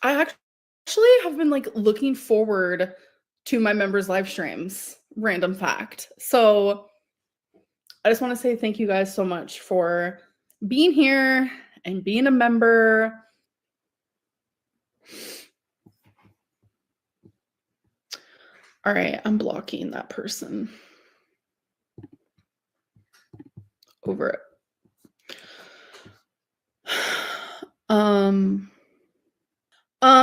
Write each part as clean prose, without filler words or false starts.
I actually have been like looking forward to my members' live streams. Random fact. So I just want to say thank you guys so much for being here and being a member. All right, I'm blocking that person. Over it.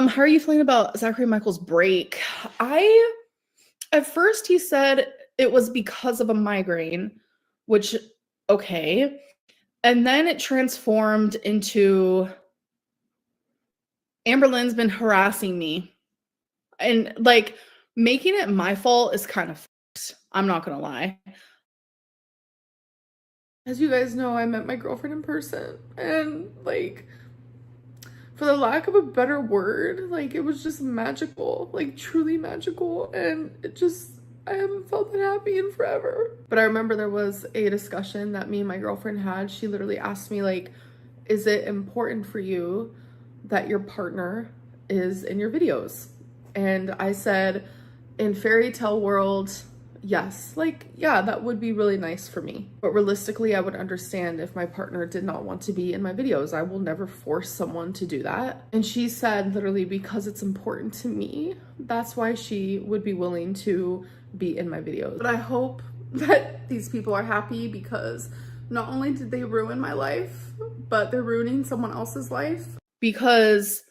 How are you feeling about Zachary Michael's break? At first he said it was because of a migraine, which, okay. And then it transformed into Amberlynn's been harassing me. And like making it my fault is kind of fucked. I'm not gonna lie. As you guys know, I met my girlfriend in person, and like, for the lack of a better word, like it was just magical, like truly magical, and I haven't felt that happy in forever. But I remember there was a discussion that me and my girlfriend had. She literally asked me like, is it important for you that your partner is in your videos? And I said, in fairy tale world, yes, like, yeah, that would be really nice for me. But realistically, I would understand if my partner did not want to be in my videos. I will never force someone to do that. And she said, literally, because it's important to me, that's why she would be willing to be in my videos. But I hope that these people are happy, because not only did they ruin my life, but they're ruining someone else's life. Because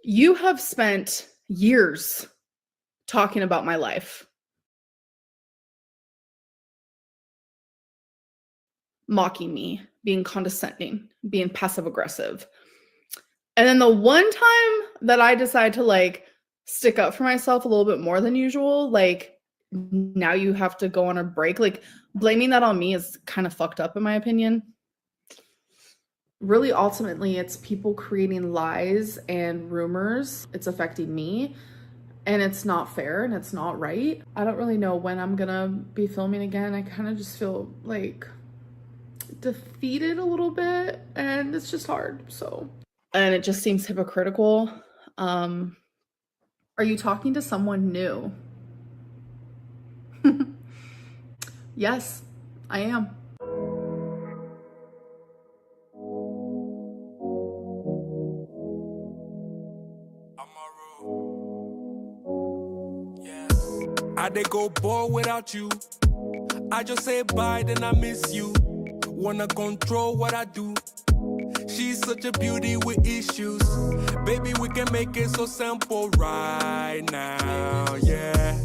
you have spent years talking about my life, mocking me, being condescending, being passive aggressive. And then the one time that I decide to like stick up for myself a little bit more than usual, like now you have to go on a break, like blaming that on me is kind of fucked up in my opinion. Really, ultimately, it's people creating lies and rumors. It's affecting me, and it's not fair and it's not right. I don't really know when I'm gonna be filming again. I kind of just feel like defeated a little bit, and it's just hard. So, and it just seems hypocritical. Are you talking to someone new? Yes, I am. I dey go ball without you. I just say bye, then I miss you. Wanna control what I do. She's such a beauty with issues. Baby, we can make it so simple right now, yeah.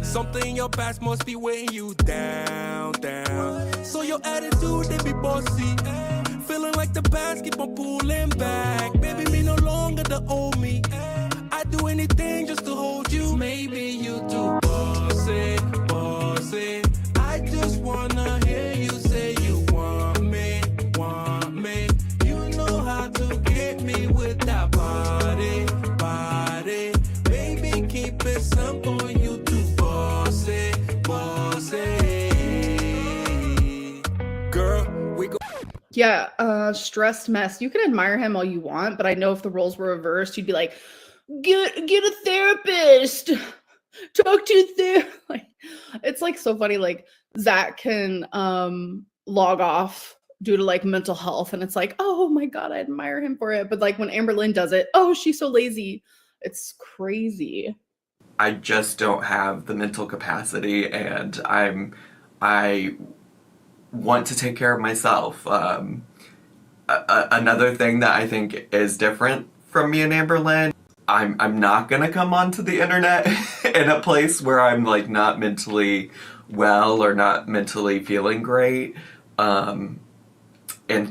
Something in your past must be weighing you down. So your attitude, they be bossy. Feeling like the past keep on pulling back. Baby, me no longer the old me. I'd do anything just to hold you. Maybe you do boss it. I just wanna hear you say you want me. You know how to get me with that body. Baby, keep it simple, you do boss it. Girl, we go. Yeah, stressed mess. You can admire him all you want, but I know if the roles were reversed, you'd be like, get a therapist. Talk to like, it's like so funny. Like Zach can log off due to like mental health, and it's like, oh my god, I admire him for it. But like when Amberlynn does it, oh, she's so lazy. It's crazy. I just don't have the mental capacity, and I want to take care of myself. Another thing that I think is different from me and Amberlynn, I'm not gonna come onto the internet in a place where I'm like not mentally well or not mentally feeling great, and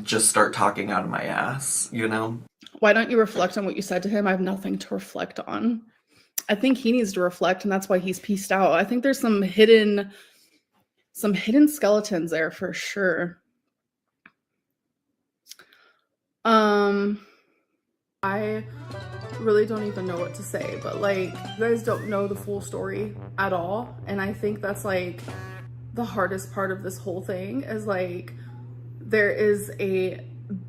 just start talking out of my ass, you know? Why don't you reflect on what you said to him? I have nothing to reflect on. I think he needs to reflect, and that's why he's pieced out. I think there's some hidden skeletons there for sure. I really don't even know what to say, but like, you guys don't know the full story at all, and I think that's like the hardest part of this whole thing is like there is a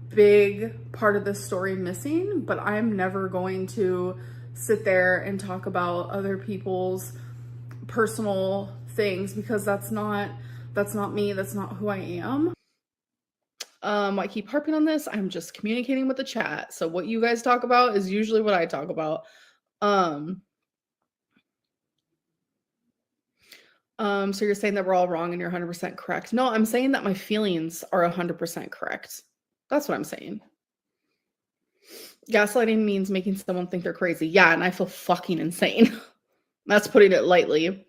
big part of this story missing, but I'm never going to sit there and talk about other people's personal things because that's not me, that's not who I am. I keep harping on this. I'm just communicating with the chat. So what you guys talk about is usually what I talk about. So you're saying that we're all wrong and you're 100% correct. No, I'm saying that my feelings are 100% correct. That's what I'm saying. Gaslighting means making someone think they're crazy. Yeah, and I feel fucking insane. That's putting it lightly.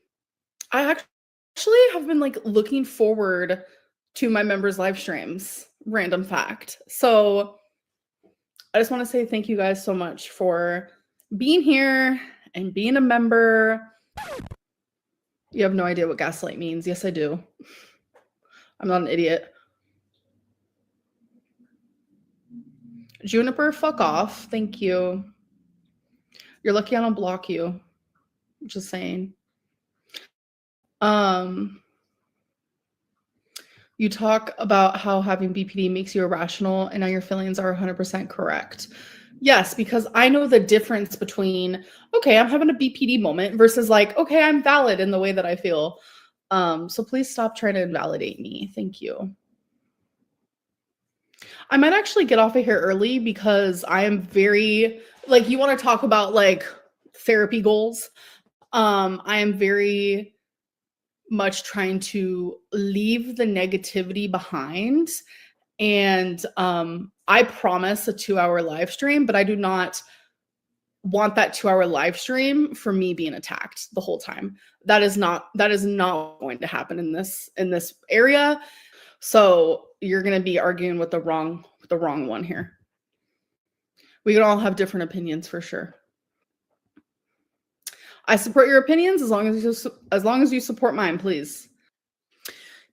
I actually have been like looking forward to my members' live streams. Random fact. So I just want to say thank you guys so much for being here and being a member. You have no idea what gaslight means. Yes, I do. I'm not an idiot. Juniper, fuck off. Thank you. You're lucky I don't block you. Just saying. You talk about how having BPD makes you irrational and now your feelings are 100% correct. Yes, because I know the difference between, okay, I'm having a BPD moment versus like, okay, I'm valid in the way that I feel. So please stop trying to invalidate me. Thank you. I might actually get off of here early because I am very, like, you want to talk about like therapy goals. I am very much trying to leave the negativity behind. And I promise a 2-hour live stream, but I do not want that 2-hour live stream for me being attacked the whole time. That is not going to happen in this area. So you're going to be arguing with the wrong one here. We can all have different opinions for sure. I support your opinions as long as you support mine, please.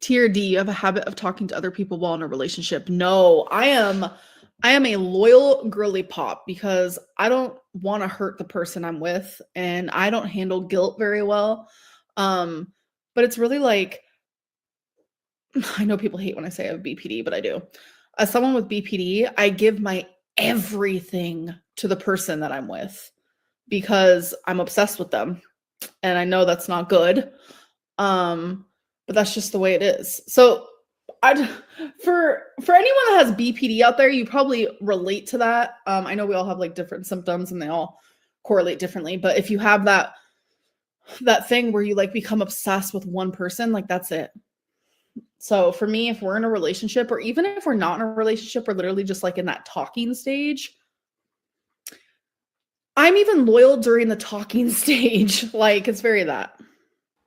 Tier D, you have a habit of talking to other people while in a relationship. No, I am a loyal girly pop because I don't want to hurt the person I'm with and I don't handle guilt very well. But it's really like, I know people hate when I say I have BPD, but I do. As someone with BPD, I give my everything to the person that I'm with because I'm obsessed with them. And I know that's not good. But that's just the way it is. So for anyone that has BPD out there, you probably relate to that. I know we all have like different symptoms and they all correlate differently. But if you have that thing where you like become obsessed with one person, like that's it. So for me, if we're in a relationship or even if we're not in a relationship, we're literally just like in that talking stage. I'm even loyal during the talking stage. Like it's very that.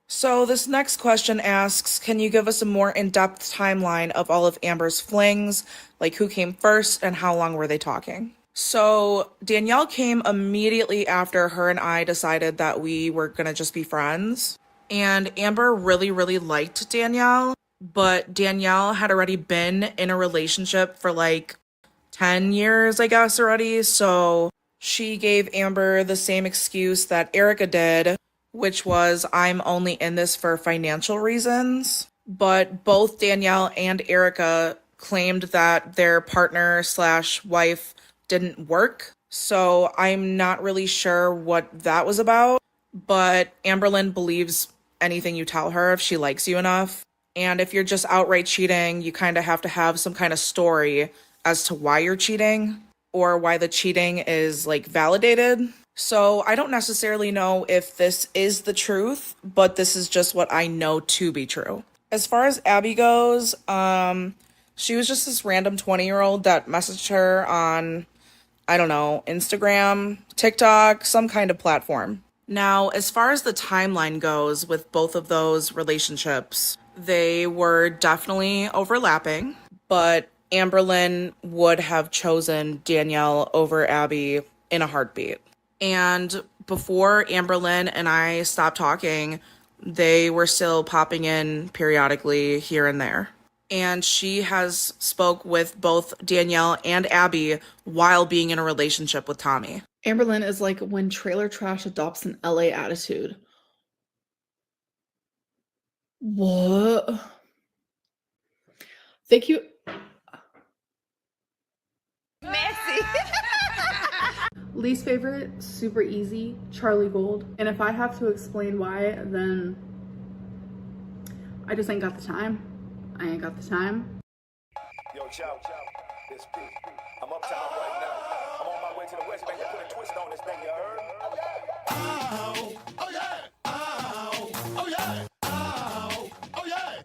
So this next question asks, can you give us a more in-depth timeline of all of Amber's flings? Like who came first and how long were they talking? So Danielle came immediately after her and I decided that we were going to just be friends. And Amber really, really liked Danielle. But Danielle had already been in a relationship for like 10 years, I guess, already. So she gave Amber the same excuse that Erica did, which was, I'm only in this for financial reasons. But both Danielle and Erica claimed that their partner/wife didn't work. So I'm not really sure what that was about. But Amberlynn believes anything you tell her if she likes you enough. And if you're just outright cheating, you kind of have to have some kind of story as to why you're cheating or why the cheating is like validated. So I don't necessarily know if this is the truth, but this is just what I know to be true. As far as Abby goes, she was just this random 20-year-old that messaged her on, I don't know, Instagram, TikTok, some kind of platform. Now, as far as the timeline goes with both of those relationships, they were definitely overlapping, but Amberlynn would have chosen Danielle over Abby in a heartbeat. And before Amberlynn and I stopped talking, they were still popping in periodically here and there. And she has spoke with both Danielle and Abby while being in a relationship with Tommy. Amberlynn is like when trailer trash adopts an LA attitude. What? Thank you. Messy. Least favorite, super easy, Charlie Gold. And if I have to explain why, then I just ain't got the time. I ain't got the time. Yo, chow, it's P. I'm uptown right now. I'm on my way to the West Bank to put a twist on this thing, you heard? Oh, oh yeah, oh, oh yeah, oh, oh yeah,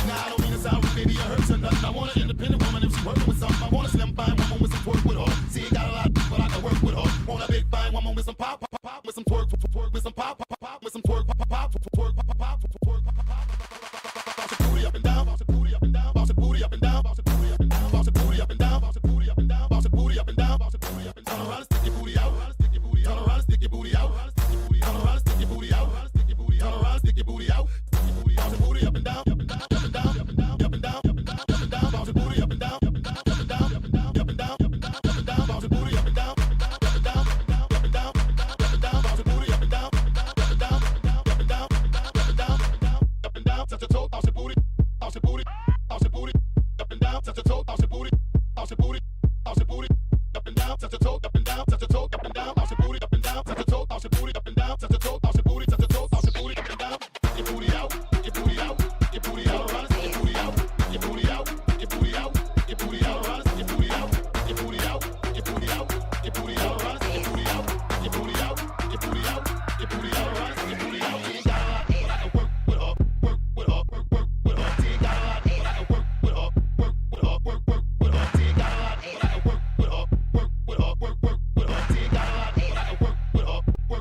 Now I don't mean to sound rude, baby, I hurt or nothing. I want an independent woman if she's working with something. I want a slim fine woman with some twerk with her. See, you got a lot, but I can work with her. Want a big fine woman with some pop, pop, pop, with some twerk, twerk, with some pop, pop, pop, with some twerk, pop, pop, twerk, pop, pop, twerk, pop, pop. Bounce your booty up and down, bounce your booty up and down, bounce your booty up and down, bounce your booty up and down, bounce your booty up and down, bounce your booty up and down, bounce your booty up and down, bounce your booty up and down. Turn around and stick your booty out, stick your booty, turn around and stick your booty out, stick your booty, turn around and stick your booty out, stick your booty, turn around and stick your booty out, stick your booty, bounce your booty up and down, up and down, up and down, up and down, up and down, up and down, up and down, bounce your booty up and down, up and down, up and down, up and down, up and down, up and down, up and down, bounce your booty up and down, up and down, up and down, up and down, up and down, up and down, bounce your booty up and down, up and down, up and down, up and down, up and down, up and down, touch your toe, bounce your booty, bounce your booty, bounce your booty, up and down, touch your toe, bounce your booty, bounce your booty, bounce your booty, up and down, touch your toe, up and down, touch your toe, up and down, bounce your booty, up and down, touch your toe, bounce your booty, up and down, touch your toe, bounce your booty, touch your toe, bounce your booty, up and down, your booty out, your booty out, your booty out, around, your booty out, your booty out, your booty out, your booty out, around, your booty out, your booty out, your booty out, your booty out, around, your booty out, your booty out, your booty out, your booty out, around, your booty out. You ain't got a lot, but I can work with her, work with her, work with her. You ain't got a lot, but I can work with her, work with her, work with her. You ain't got a lot, but I can work with her, work with her, work with her. You ain't got a lot, but I can work with her, work with her, work with her. You ain't got a lot, but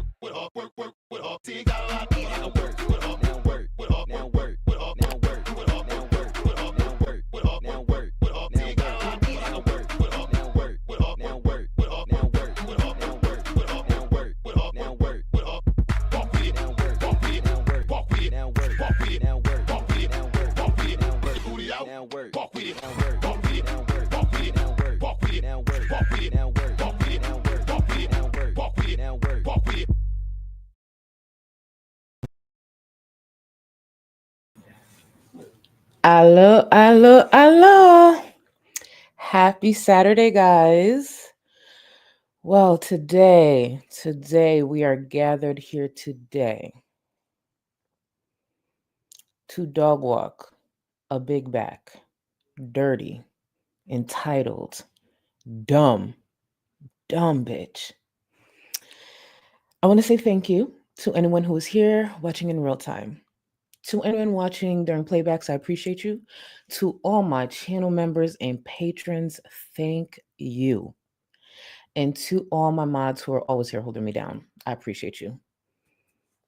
I can work with her, work with her, work with her, work with her, work with her, work with her, work with her. You ain't got a lot, but I can work with her, work with her, work with her, work with her, work with her, work with her, work with her. Walk with it, walk with it, walk with it, walk with it, walk with it, walk with it. Get your booty out, walk with it, walk with it, walk with it, walk with it, walk with it, walk with it, walk with it, walk with it, walk with it. Hello. Happy Saturday, guys. Well, today we are gathered here today to dog walk a big back, dirty, entitled, dumb bitch. I want to say thank you to anyone who is here watching in real time. To anyone watching during playbacks, I appreciate you. To all my channel members and patrons, thank you. And to all my mods who are always here holding me down, I appreciate you.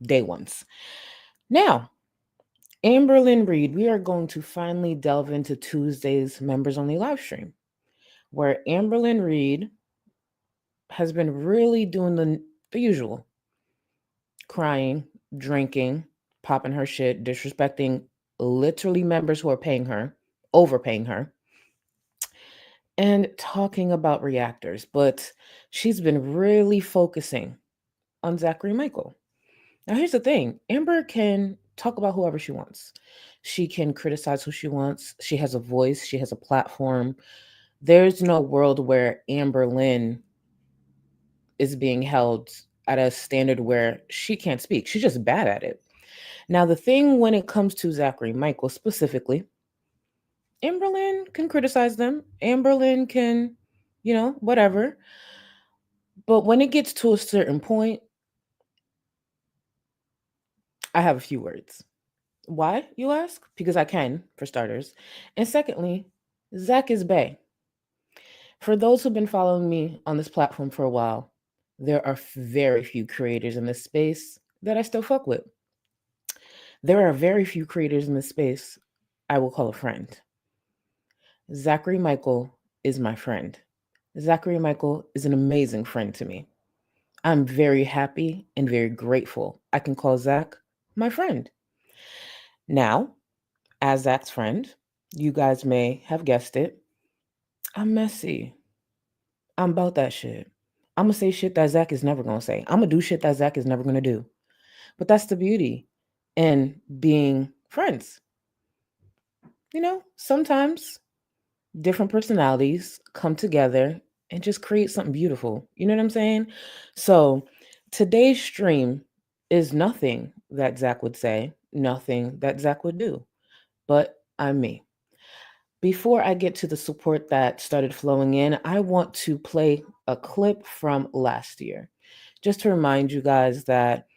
Day ones. Now, Amberlynn Reid, we are going to finally delve into Tuesday's members only live stream, where Amberlynn Reid has been really doing the usual: crying, drinking, popping her shit, disrespecting literally members who are paying her, overpaying her, and talking about reactors. But she's been really focusing on Zachary Michael. Now, here's the thing. Amber can talk about whoever she wants. She can criticize who she wants. She has a voice. She has a platform. There's no world where Amberlynn is being held at a standard where she can't speak. She's just bad at it. Now, the thing when it comes to Zachary Michael specifically, Amberlynn can criticize them. Amberlynn can, whatever. But when it gets to a certain point, I have a few words. Why, you ask? Because I can, for starters. And secondly, Zach is bae. For those who've been following me on this platform for a while, there are very few creators in this space that I still fuck with. There are very few creators in this space I will call a friend. Zachary Michael is my friend. Zachary Michael is an amazing friend to me. I'm very happy and very grateful I can call Zach my friend. Now, as Zach's friend, you guys may have guessed it, I'm messy. I'm about that shit. I'm going to say shit that Zach is never going to say. I'm going to do shit that Zach is never going to do. But that's the beauty in being friends. You know, sometimes different personalities come together and just create something beautiful. You know what I'm saying? So today's stream is nothing that Zach would say, nothing that Zach would do, but I'm me. Before I get to the support that started flowing in, I want to play a clip from last year, just to remind you guys that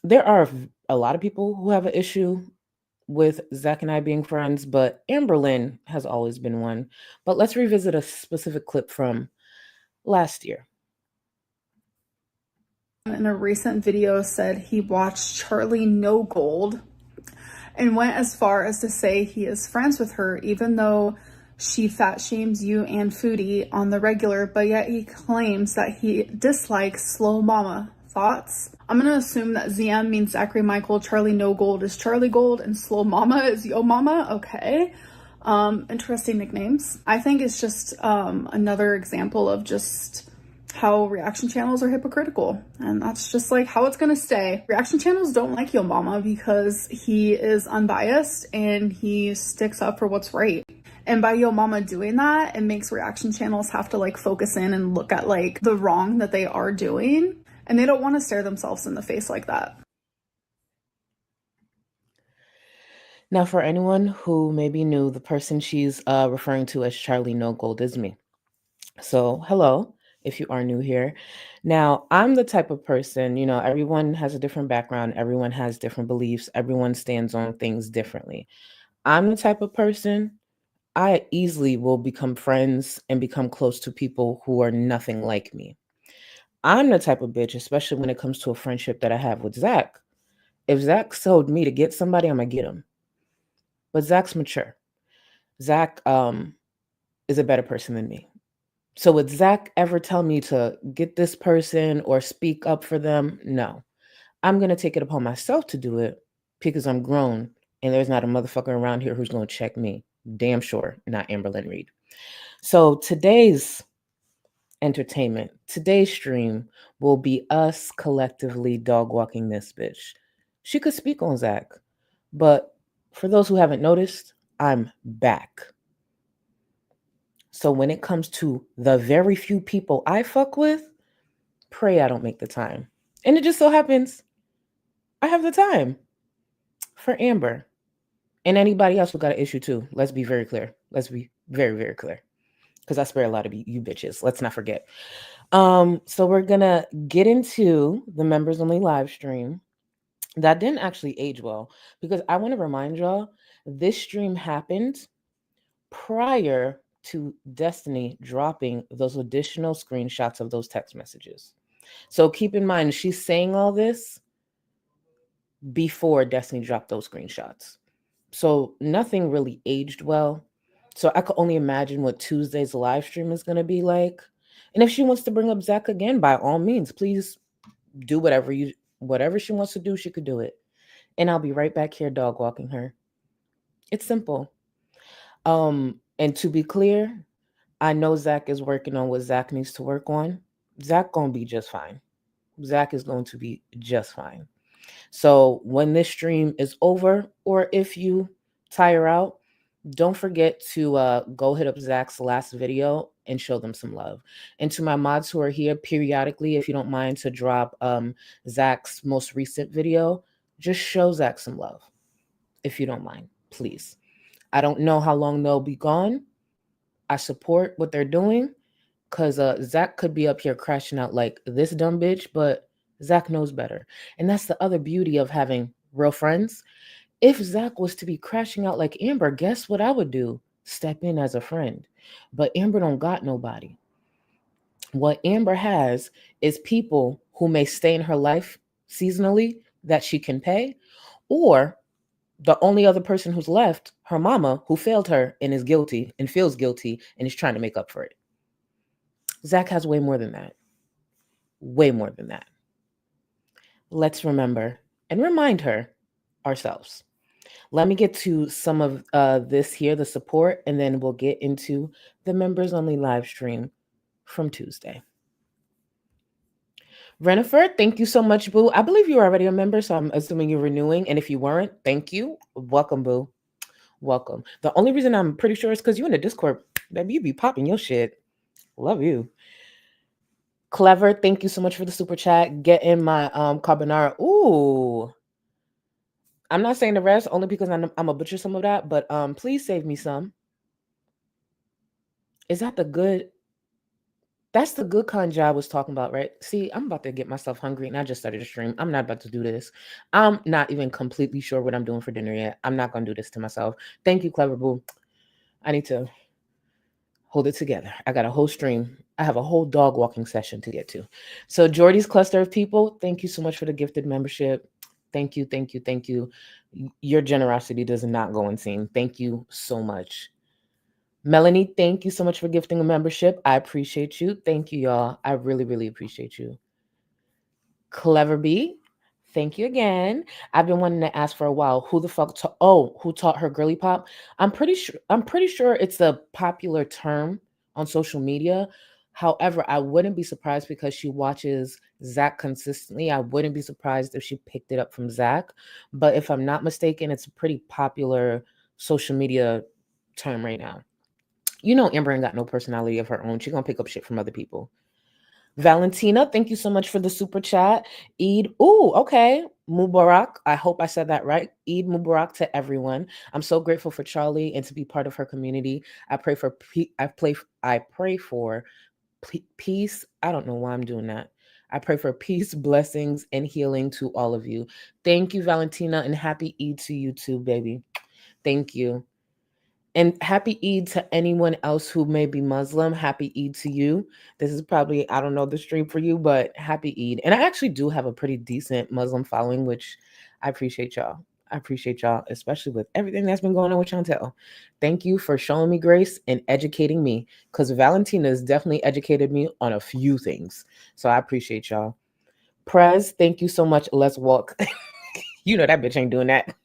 there are a lot of people who have an issue with Zach and I being friends, but Amberlynn has always been one. But let's revisit a specific clip from last year. In a recent video said he watched Charlie No Gold and went as far as to say he is friends with her, even though she fat shames you and Foodie on the regular, but yet he claims that he dislikes Slow Mama. Thoughts? I'm gonna assume that ZM means Zachary Michael, Charlie No Gold is Charlie Gold, and Slow Mama is Yo Mama. Okay. Interesting nicknames. I think it's just another example of just how reaction channels are hypocritical, and that's just like how it's gonna stay. Reaction channels don't like Yo Mama because he is unbiased and he sticks up for what's right. And by Yo Mama doing that, it makes reaction channels have to like focus in and look at like the wrong that they are doing, and they don't want to stare themselves in the face like that. Now, for anyone who may be new, the person she's referring to as Charlie No Gold is me. So, hello, if you are new here. Now, I'm the type of person, you know, everyone has a different background, everyone has different beliefs, everyone stands on things differently. I'm the type of person, I easily will become friends and become close to people who are nothing like me. I'm the type of bitch, especially when it comes to a friendship that I have with Zach. If Zach told me to get somebody, I'm going to get him. But Zach's mature. Zach is a better person than me. So would Zach ever tell me to get this person or speak up for them? No. I'm going to take it upon myself to do it because I'm grown and there's not a motherfucker around here who's going to check me. Damn sure, not Amberlynn Reid. So today's entertainment, today's stream will be us collectively dog walking this bitch. She could speak on Zach, but for those who haven't noticed, I'm back. So when it comes to the very few people I fuck with, pray I don't make the time. And it just so happens I have the time for Amber and anybody else who got an issue too. Let's be very clear. Let's be very, very clear. Because I spare a lot of you bitches. Let's not forget. So we're going to get into the members only live stream. That didn't actually age well because I want to remind y'all this stream happened prior to Destiny dropping those additional screenshots of those text messages. So keep in mind, she's saying all this before Destiny dropped those screenshots. So nothing really aged well. So I could only imagine what Tuesday's live stream is going to be like. And if she wants to bring up Zach again, by all means, please do whatever she wants to do, she could do it. And I'll be right back here dog walking her. It's simple. And to be clear, I know Zach is working on what Zach needs to work on. Zach gonna be just fine. Zach is going to be just fine. So when this stream is over, or if you tire out, don't forget to go hit up Zach's last video and show them some love. And to my mods who are here periodically, if you don't mind to drop Zach's most recent video, just show Zach some love. If you don't mind, please. I don't know how long they'll be gone. I support what they're doing because Zach could be up here crashing out like this dumb bitch, but Zach knows better. And that's the other beauty of having real friends. If Zach was to be crashing out like Amber, guess what I would do? Step in as a friend. But Amber don't got nobody. What Amber has is people who may stay in her life seasonally that she can pay, or The only other person who's left, her mama, who failed her and is guilty and feels guilty and is trying to make up for it. Zach has way more than that. Way more than that. Let's remember and remind her ourselves. Let me get to some of this here, the support, and then we'll get into the members only live stream from Tuesday. Renifer, thank you so much, boo. I believe you were already a member, so I'm assuming you're renewing. And if you weren't, thank you. Welcome, boo. Welcome. The only reason I'm pretty sure is because you in the Discord, baby, you be popping your shit. Love you. Clever, thank you so much for the super chat. Get in my carbonara. Ooh. I'm not saying the rest only because I'm a butcher some of that, but please save me some. Is that the good? That's the good kind I was talking about, right? See, I'm about to get myself hungry and I just started a stream. I'm not about to do this. I'm not even completely sure what I'm doing for dinner yet. I'm not going to do this to myself. Thank you, Clever Boo. I need to hold it together. I got a whole stream. I have a whole dog walking session to get to. So Jordy's Cluster of People, thank you so much for the gifted membership. Thank you, thank you, thank you. Your generosity does not go unseen. Thank you so much. Melanie, thank you so much for gifting a membership. I appreciate you. Thank you, y'all. I really, really appreciate you. Clever B, thank you again. I've been wanting to ask for a while. Who the fuck? Who taught her girly pop? I'm pretty sure it's a popular term on social media. However, I wouldn't be surprised because she watches Zach consistently. I wouldn't be surprised if she picked it up from Zach. But if I'm not mistaken, it's a pretty popular social media term right now. You know, Amber ain't got no personality of her own. She's going to pick up shit from other people. Valentina, thank you so much for the super chat. Eid, okay. Mubarak, I hope I said that right. Eid Mubarak to everyone. I'm so grateful for Charlie and to be part of her community. I pray for peace. I don't know why I'm doing that. I pray for peace, blessings, and healing to all of you. Thank you, Valentina, and happy Eid to you too, baby. Thank you. And happy Eid to anyone else who may be Muslim. Happy Eid to you. This is probably, I don't know the stream for you, but happy Eid. And I actually do have a pretty decent Muslim following, which I appreciate y'all. I appreciate y'all, especially with everything that's been going on with Chantel. Thank you for showing me grace and educating me, because Valentina has definitely educated me on a few things. So I appreciate y'all. Prez, thank you so much. Let's walk. You know that bitch ain't doing that.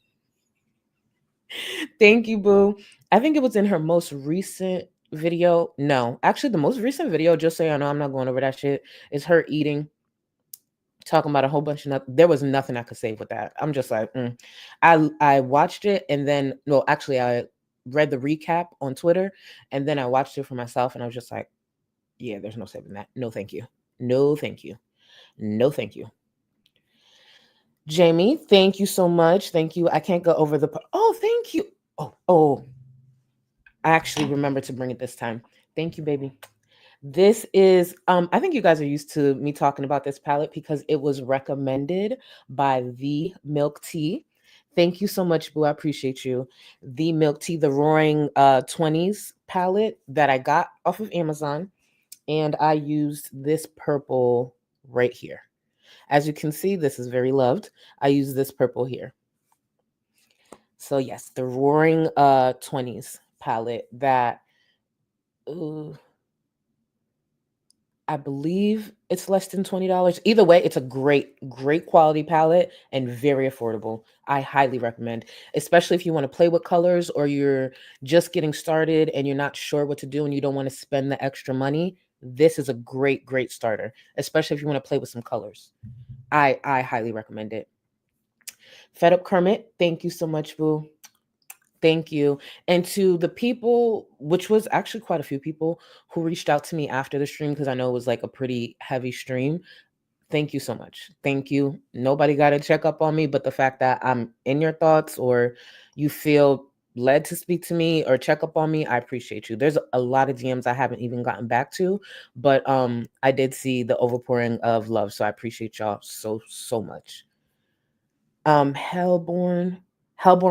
Thank you, boo. I think it was in her most recent video. No, actually, the most recent video, just so y'all know, I'm not going over that shit, is her eating, talking about a whole bunch of nothing. There was nothing I could say with that. I'm just like, I watched it and then, no, actually, I read the recap on Twitter and then I watched it for myself and I was just like, yeah, there's no saving that. No, thank you. No, thank you. No, thank you. Jamie, thank you so much. Thank you. I can't go over the. Oh, thank you. Oh. I actually remember to bring it this time. Thank you, baby. This is, I think you guys are used to me talking about this palette because it was recommended by The Milk Tea. Thank you so much, boo. I appreciate you. The Milk Tea, the Roaring 20s palette that I got off of Amazon. And I used this purple right here. As you can see, this is very loved. I use this purple here. So yes, the Roaring 20s palette that I believe it's less than $20. Either way, it's a great quality palette and very affordable. I highly recommend, especially if you want to play with colors or you're just getting started and you're not sure what to do and you don't want to spend the extra money. This is a great starter, especially if you want to play with some colors. I highly recommend it. Fed Up Kermit, thank you so much, boo. Thank you. And to the people, which was actually quite a few people who reached out to me after the stream, because I know it was like a pretty heavy stream. Thank you so much. Thank you. Nobody got to check up on me, but the fact that I'm in your thoughts or you feel led to speak to me or check up on me, I appreciate you. There's a lot of DMs I haven't even gotten back to, but I did see the overpouring of love. So I appreciate y'all so much. Hellborn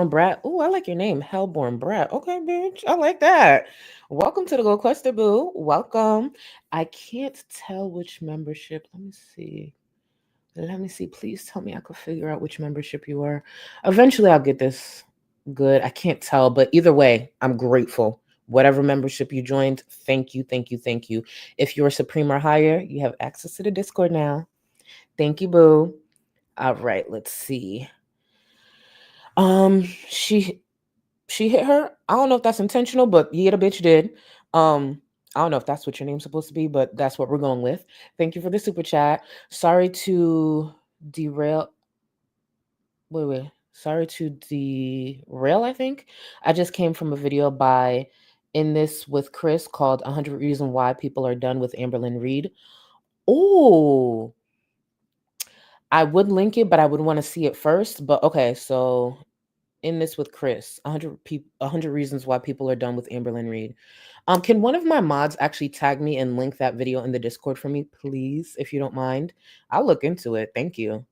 Brat. Oh, I like your name, Hellborn Brat. Okay, bitch. I like that. Welcome to the Gold Cluster, boo. Welcome. I can't tell which membership. Let me see. Please tell me I could figure out which membership you are. Eventually, I'll get this. Good. I can't tell, but either way, I'm grateful. Whatever membership you joined, thank you, thank you, thank you. If you're Supreme or higher, you have access to the Discord now. Thank you, boo. All right, let's see. She hit her. I don't know if that's intentional, but yeah, the bitch did. I don't know if that's what your name's supposed to be, but that's what we're going with. Thank you for the super chat. Sorry to derail. Wait. Sorry to derail, I think. I just came from a video by In This with Chris called 100 Reasons Why People Are Done with Amberlynn Reid. Oh, I would link it, but I would want to see it first. But okay, so In This with Chris, 100 Reasons Why People Are Done with Amberlynn Reid. Can one of my mods actually tag me and link that video in the Discord for me, please, if you don't mind? I'll look into it. Thank you.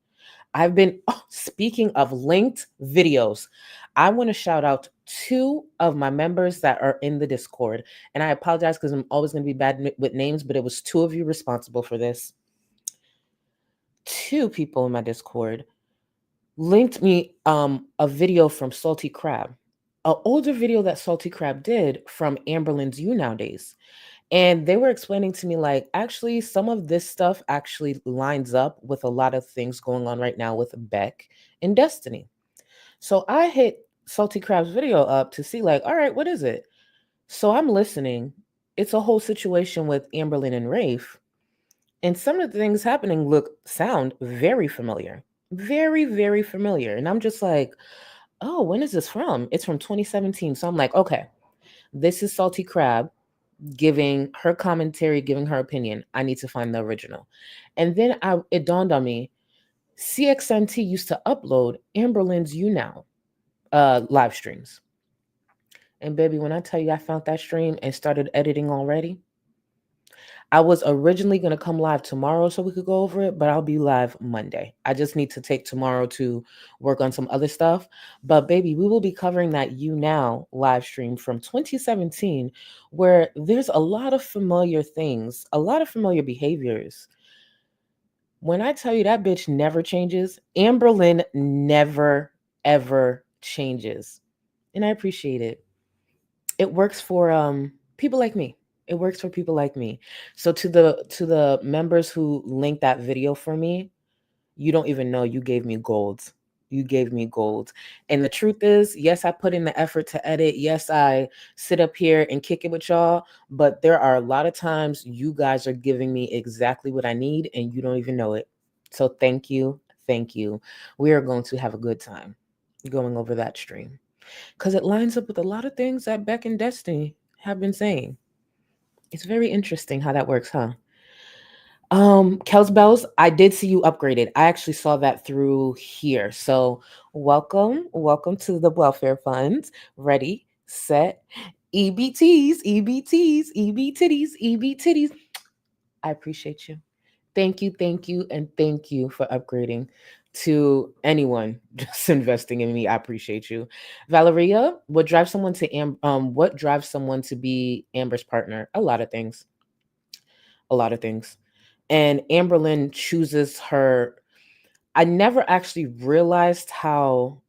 I've been, speaking of linked videos, I want to shout out 2 of my members that are in the Discord. And I apologize because I'm always going to be bad with names, but it was 2 of you responsible for this. 2 people in my Discord linked me a video from Salty Crab, an older video that Salty Crab did from Amberlynn's You Nowadays. And they were explaining to me, like, actually, some of this stuff actually lines up with a lot of things going on right now with Beck and Destiny. So I hit Salty Crab's video up to see, like, all right, what is it? So I'm listening. It's a whole situation with Amberlynn and Rafe. And some of the things happening sound very familiar. Very, very familiar. And I'm just like, oh, when is this from? It's from 2017. So I'm like, okay, this is Salty Crab giving her commentary, giving her opinion. I need to find the original. And then it dawned on me, CXNT used to upload Amberlynn's You Now live streams. And baby, when I tell you I found that stream and started editing already, I was originally going to come live tomorrow so we could go over it, but I'll be live Monday. I just need to take tomorrow to work on some other stuff. But baby, we will be covering that You Now live stream from 2017, where there's a lot of familiar things, a lot of familiar behaviors. When I tell you that bitch never changes, Amberlynn never, ever changes. And I appreciate it. It works for people like me. It works for people like me. So to the members who linked that video for me, you don't even know, you gave me gold. You gave me gold. And the truth is, yes, I put in the effort to edit. Yes, I sit up here and kick it with y'all, but there are a lot of times you guys are giving me exactly what I need and you don't even know it. So thank you. Thank you. We are going to have a good time going over that stream, because it lines up with a lot of things that Beck and Destiny have been saying. It's very interesting how that works, huh? Kels Bells, I did see you upgraded. I actually saw that through here. So welcome to the welfare funds. Ready, set, EBTs, EBTs, EB titties, EB titties. I appreciate you. Thank you, and thank you for upgrading. To anyone just investing in me, I appreciate you. Valeria, what drives someone to be Amber's partner? A lot of things. And Amberlynn chooses her. I never actually realized how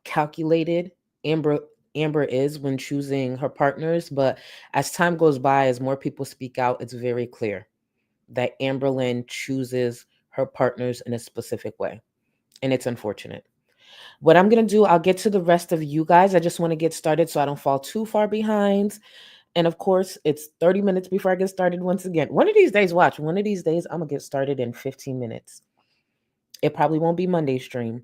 calculated Amber is when choosing her partners, but as time goes by, as more people speak out, it's very clear that Amberlynn chooses her partners in a specific way. And it's unfortunate. What I'm going to do, I'll get to the rest of you guys. I just want to get started so I don't fall too far behind. And of course, it's 30 minutes before I get started once again. One of these days, I'm going to get started in 15 minutes. It probably won't be Monday stream,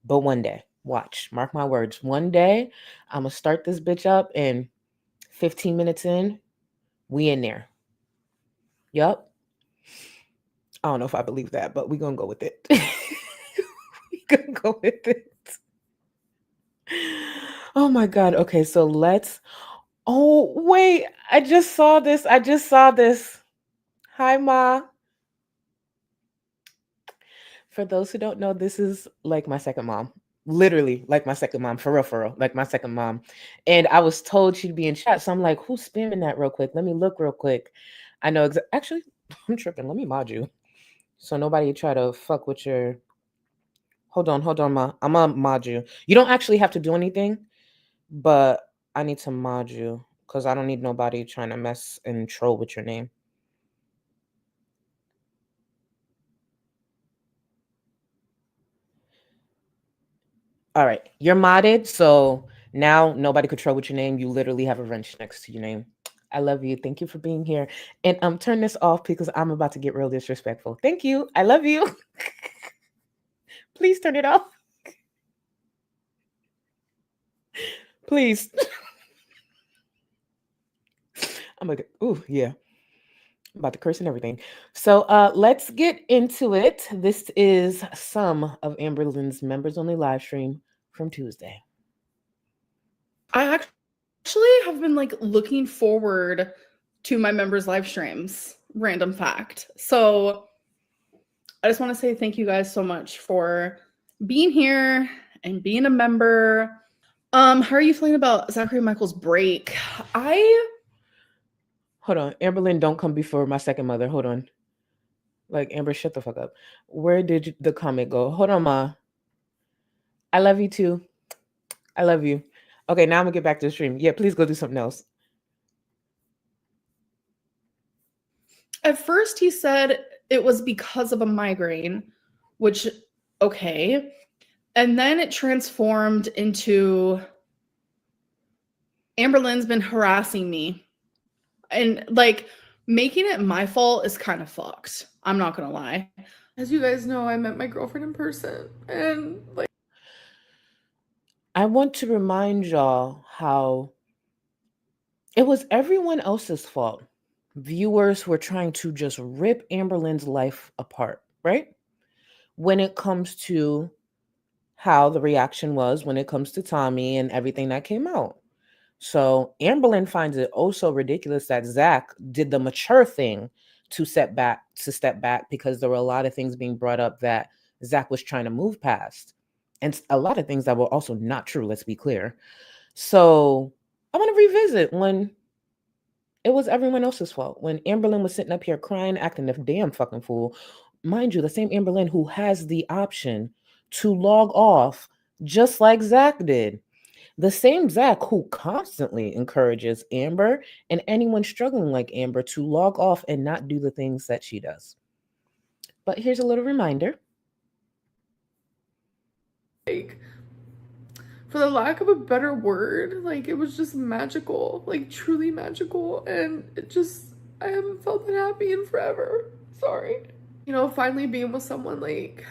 but one day, watch, mark my words. One day, I'm going to start this bitch up and 15 minutes in, we in there. Yup. I don't know if I believe that, but we're going to go with it. We're going to go with it. Oh my God. Okay, so oh, wait. I just saw this. Hi, Ma. For those who don't know, this is like my second mom. Literally, like my second mom. For real. Like my second mom. And I was told she'd be in chat. So I'm like, who's spamming that real quick? Let me look real quick. I know. Actually, I'm tripping. Let me mod you. So nobody try to fuck with your Hold on, ma. I'm gonna mod you. You don't actually have to do anything, but I need to mod you because I don't need nobody trying to mess and troll with your name. All right, you're modded, so now nobody could troll with your name. You literally have a wrench next to your name. I love you. Thank you for being here. And turn this off because I'm about to get real disrespectful. Thank you. I love you. Please turn it off. Please. I'm like, ooh, yeah. I'm about to curse and everything. So let's get into it. This is some of Amberlynn's members only live stream from Tuesday. I actually have been like looking forward to my members' live streams. Random fact. So I just want to say thank you guys so much for being here and being a member. How are you feeling about Zachary Michael's break? Hold on. Amberlynn, don't come before my second mother. Hold on. Like, Amber, shut the fuck up. Where did the comment go? Hold on, ma. I love you too. I love you. Okay, now I'm gonna get back to the stream. Yeah, please go do something else. At first, he said it was because of a migraine, which, okay. And then it transformed into Amberlynn's been harassing me. And like making it my fault is kind of fucked. I'm not gonna lie. As you guys know, I met my girlfriend in person. And like, I want to remind y'all how it was everyone else's fault. Viewers were trying to just rip Amberlynn's life apart, right? When it comes to how the reaction was, when it comes to Tommy and everything that came out. So Amberlynn finds it oh so ridiculous that Zach did the mature thing to step back because there were a lot of things being brought up that Zach was trying to move past. And a lot of things that were also not true, let's be clear. So I want to revisit when it was everyone else's fault. When Amberlynn was sitting up here crying, acting a damn fucking fool. Mind you, the same Amberlynn who has the option to log off just like Zach did. The same Zach who constantly encourages Amber and anyone struggling like Amber to log off and not do the things that she does. But here's a little reminder. like, for the lack of a better word, like it was just magical, like truly magical. And I haven't felt that happy in forever. Sorry. You know, finally being with someone like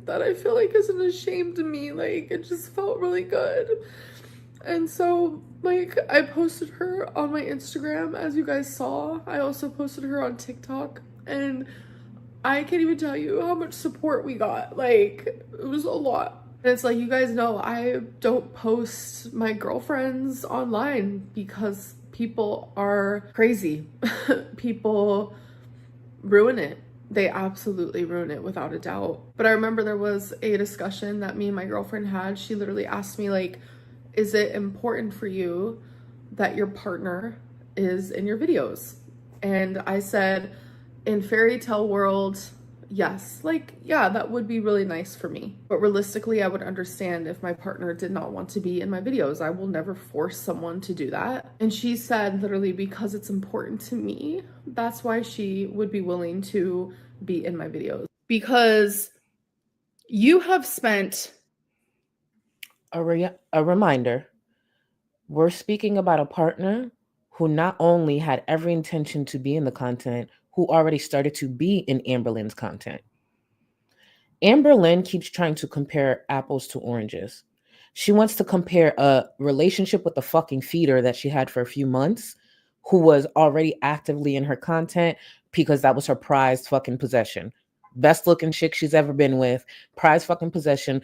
that I feel like isn't ashamed of me, like it just felt really good. And so, like, I posted her on my Instagram, as you guys saw. I also posted her on TikTok, and I can't even tell you how much support we got. Like, it was a lot. And it's like, you guys know, I don't post my girlfriends online because people are crazy. People ruin it. They absolutely ruin it without a doubt. But I remember there was a discussion that me and my girlfriend had. She literally asked me, like, is it important for you that your partner is in your videos? And I said, in fairy tale world, yes. Like, yeah, that would be really nice for me. But realistically, I would understand if my partner did not want to be in my videos. I will never force someone to do that. And she said, literally, because it's important to me, that's why she would be willing to be in my videos. Because you have spent A reminder, we're speaking about a partner who not only had every intention to be in the content, who already started to be in Amberlynn's content. Amberlynn keeps trying to compare apples to oranges. She wants to compare a relationship with a fucking feeder that she had for a few months, who was already actively in her content because that was her prized fucking possession. Best looking chick she's ever been with, prized fucking possession,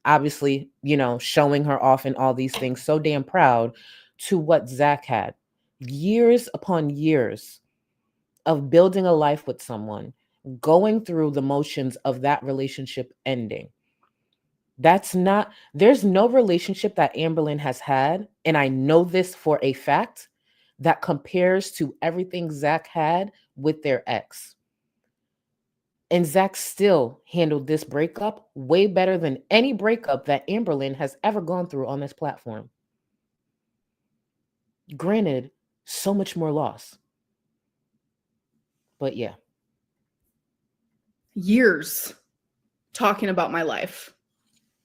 obviously, you know, showing her off and all these things, so damn proud, to what Zach had. Years upon years of building a life with someone, going through the motions of that relationship ending. There's no relationship that Amberlynn has had, and I know this for a fact, that compares to everything Zach had with their ex. And Zach still handled this breakup way better than any breakup that Amberlynn has ever gone through on this platform. Granted, so much more loss. But yeah. Years talking about my life,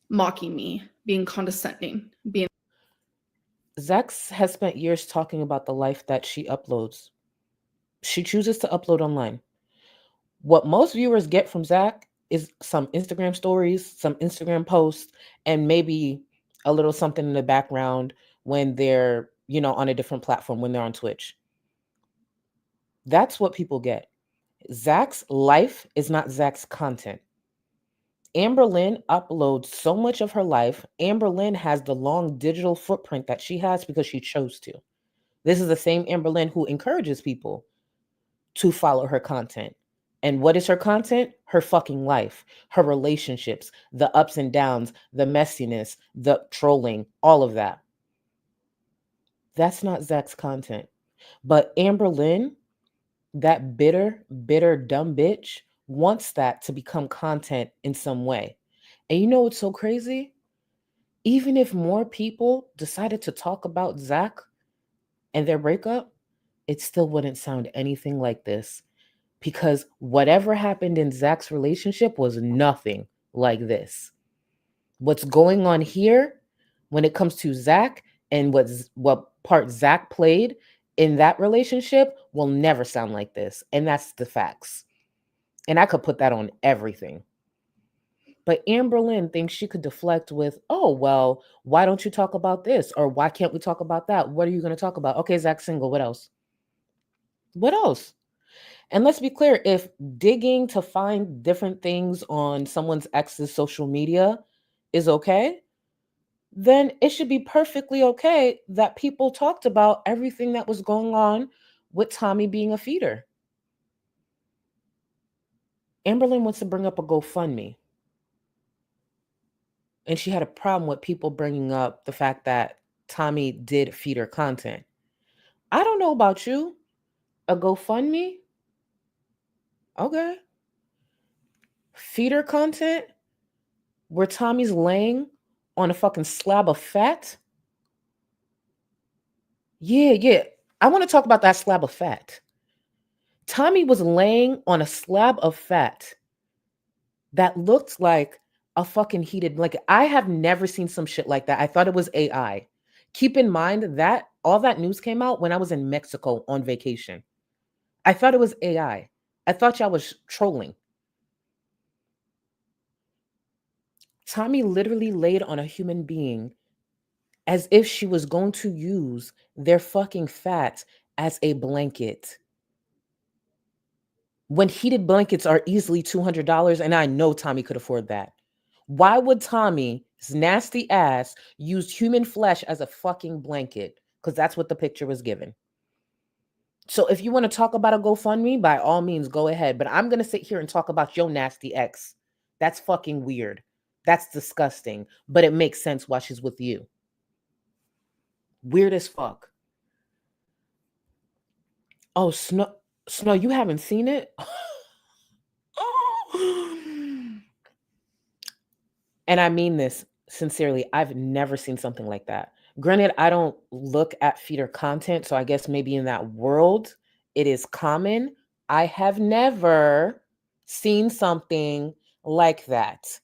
mocking me, being condescending, being. Zach has spent years talking about the life that she uploads. She chooses to upload online. What most viewers get from Zach is some Instagram stories, some Instagram posts, and maybe a little something in the background when they're, on a different platform, when they're on Twitch. That's what people get. Zach's life is not Zach's content. Amberlynn uploads so much of her life. Amberlynn has the long digital footprint that she has because she chose to. This is the same Amberlynn who encourages people to follow her content. And what is her content? Her fucking life, her relationships, the ups and downs, the messiness, the trolling, all of that. That's not Zach's content. But Amberlynn, that bitter, dumb bitch, wants that to become content in some way. And you know what's so crazy? Even if more people decided to talk about Zach and their breakup, it still wouldn't sound anything like this. Because whatever happened in Zach's relationship was nothing like this. What's going on here when it comes to Zach and what part Zach played in that relationship will never sound like this. And that's the facts. And I could put that on everything. But Amberlynn thinks she could deflect with, oh, well, why don't you talk about this? Or why can't we talk about that? What are you going to talk about? Okay, Zach's single. What else? What else? And let's be clear, if digging to find different things on someone's ex's social media is okay, then it should be perfectly okay that people talked about everything that was going on with Tommy being a feeder. Amberlynn wants to bring up a GoFundMe. And she had a problem with people bringing up the fact that Tommy did feeder content. I don't know about you. A GoFundMe? Okay. Feeder content where Tommy's laying on a fucking slab of fat? Yeah. I want to talk about that slab of fat. Tommy was laying on a slab of fat that looked like a fucking heated blanket. I have never seen some shit like that. I thought it was AI. Keep in mind that all that news came out when I was in Mexico on vacation. I thought it was AI. I thought y'all was trolling. Tommy literally laid on a human being as if she was going to use their fucking fat as a blanket. When heated blankets are easily $200, and I know Tommy could afford that. Why would Tommy's nasty ass use human flesh as a fucking blanket? Because that's what the picture was given. So if you want to talk about a GoFundMe, by all means, go ahead. But I'm going to sit here and talk about your nasty ex. That's fucking weird. That's disgusting. But it makes sense why she's with you. Weird as fuck. Oh, Snow, you haven't seen it? And I mean this sincerely. I've never seen something like that. Granted, I don't look at feeder content, so I guess maybe in that world it is common. I have never seen something like that.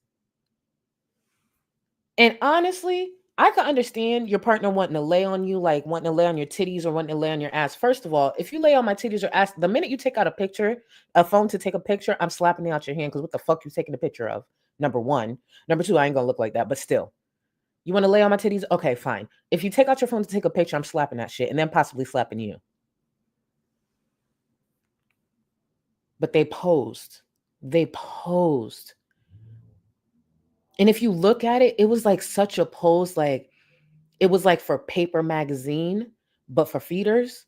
And honestly, I can understand your partner wanting to lay on you, like wanting to lay on your titties or wanting to lay on your ass. First of all, if you lay on my titties or ass, the minute you take out a phone to take a picture, I'm slapping it out your hand because what the fuck you taking a picture of? Number one. Number two, I ain't gonna look like that, but still. You want to lay on my titties? Okay, fine. If you take out your phone to take a picture, I'm slapping that shit and then possibly slapping you. But they posed. And if you look at it, it was like such a pose, like it was like for Paper Magazine, but for feeders.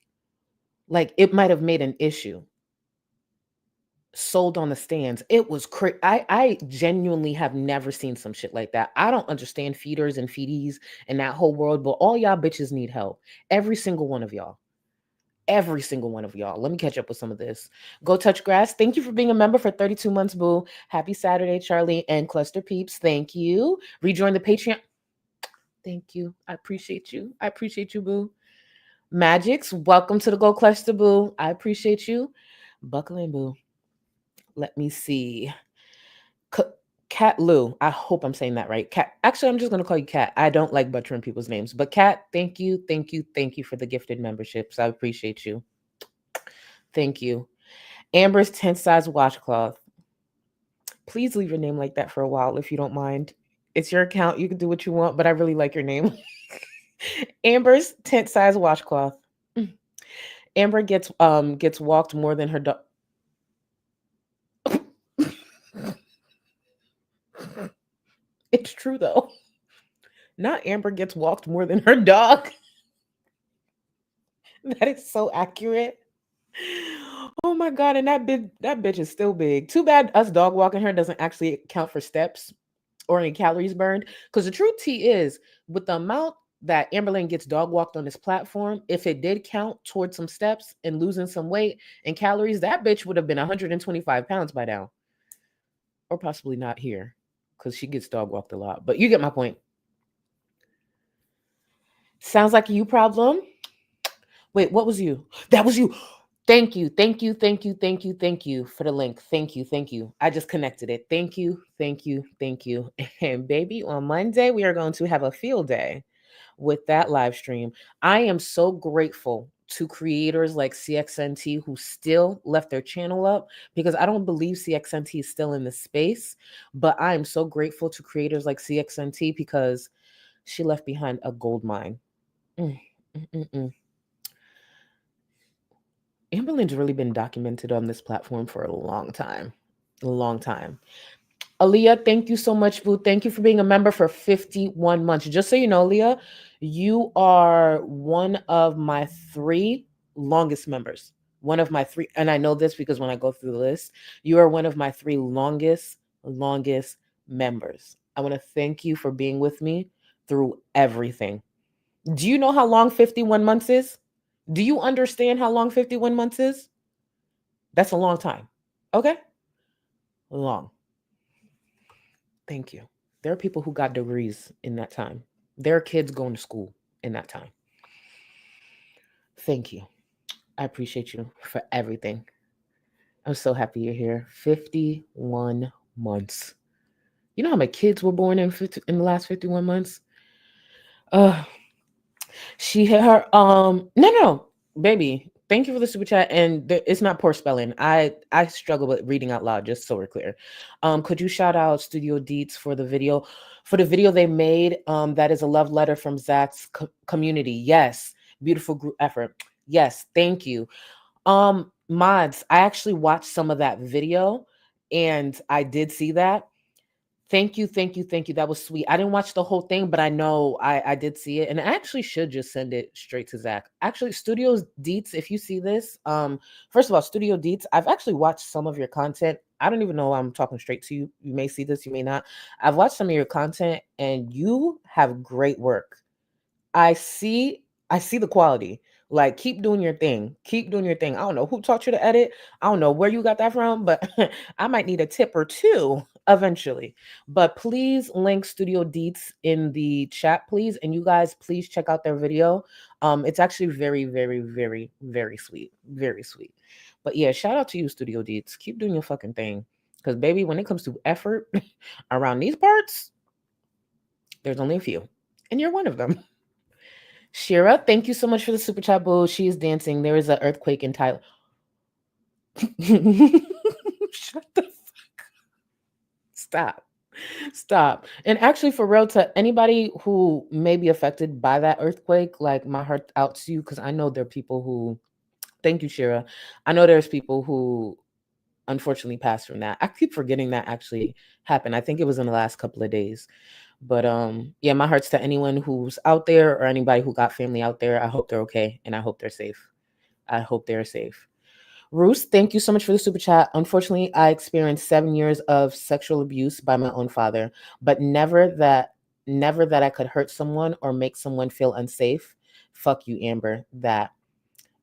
Like it might have made an issue. Sold on the stands. It was crazy. I genuinely have never seen some shit like that. I don't understand feeders and feedies and that whole world, but all y'all bitches need help. Every single one of y'all. every single one of y'all. Let me catch up with some of this. Go Touch Grass. Thank you for being a member for 32 months, boo. Happy Saturday, Charlie and Cluster Peeps. Thank you. Rejoin the Patreon. Thank you. I appreciate you. I appreciate you, boo. Magix, welcome to the Go Cluster, boo. I appreciate you. Buckle in, boo. Let me see. Cat Lou. I hope I'm saying that right. Cat. Actually, I'm just going to call you Cat. I don't like butchering people's names. But Cat, thank you, thank you, thank you for the gifted memberships. I appreciate you. Thank you. Amber's 10th size washcloth. Please leave your name like that for a while if you don't mind. It's your account. You can do what you want, but I really like your name. Amber's 10th size washcloth. Amber gets walked more than her dog. It's true though. Not Amber gets walked more than her dog. That is so accurate. Oh my God. And that bitch is still big. Too bad us dog walking her doesn't actually count for steps or any calories burned. Because the truth tea is, with the amount that Amberlynn gets dog walked on this platform, if it did count towards some steps and losing some weight and calories, that bitch would have been 125 pounds by now. Or possibly not here, because she gets dog walked a lot. But you get my point. Sounds like a you problem. Wait, what was you? That was you. Thank you. Thank you. Thank you. Thank you. Thank you for the link. Thank you. Thank you. I just connected it. Thank you. Thank you. Thank you. And baby, on Monday, we are going to have a field day with that live stream. I am so grateful to creators like CXNT who still left their channel up, because I don't believe CXNT is still in the space, but I am so grateful to creators like CXNT because she left behind a gold mine. Amberlynn's really been documented on this platform for a long time. A long time. Aaliyah, thank you so much, boo. Thank you for being a member for 51 months. Just so you know, Aaliyah, you are one of my 3 longest members. One of my 3, and I know this because when I go through the list, you are one of my 3 longest members. I want to thank you for being with me through everything. Do you know how long 51 months is? Do you understand how long 51 months is? That's a long time. Okay? Long. Thank you. There are people who got degrees in that time. There are kids going to school in that time. Thank you. I appreciate you for everything. I'm so happy you're here. 51 months. You know how many kids were born in the last 51 months? She hit her, no, baby. Thank you for the super chat. And it's not poor spelling. I struggle with reading out loud, just so we're clear. Could you shout out Studio Deets for the video they made? That is a love letter from Zach's community. Yes. Beautiful group effort. Yes. Thank you. Mods, I actually watched some of that video and I did see that. Thank you. That was sweet. I didn't watch the whole thing, but I know I did see it. And I actually should just send it straight to Zach. Actually, Studio Deets, if you see this, first of all, Studio Deets, I've actually watched some of your content. I don't even know why I'm talking straight to you. You may see this, you may not. I've watched some of your content and you have great work. I see the quality. Like, keep doing your thing. Keep doing your thing. I don't know who taught you to edit. I don't know where you got that from, but I might need a tip or two eventually. But please link Studio Deets in the chat, please. And you guys, please check out their video. It's actually very, very, very, very sweet. Very sweet. But yeah, shout out to you, Studio Deets. Keep doing your fucking thing. Because baby, when it comes to effort around these parts, there's only a few. And you're one of them. Shira, thank you so much for the super chat, boo. She is dancing. There is an earthquake in Thailand. Shut the fuck. Stop. And actually, for real, to anybody who may be affected by that earthquake, like, my heart out to you, because I know there are people who, thank you, Shira. I know there's people who unfortunately passed from that. I keep forgetting that actually happened. I think it was in the last couple of days. But yeah, my heart's to anyone who's out there or anybody who got family out there. I hope they're okay and I hope they're safe. I hope they're safe. Roos, thank you so much for the super chat. Unfortunately, I experienced 7 years of sexual abuse by my own father, but never that I could hurt someone or make someone feel unsafe. Fuck you, Amber. That.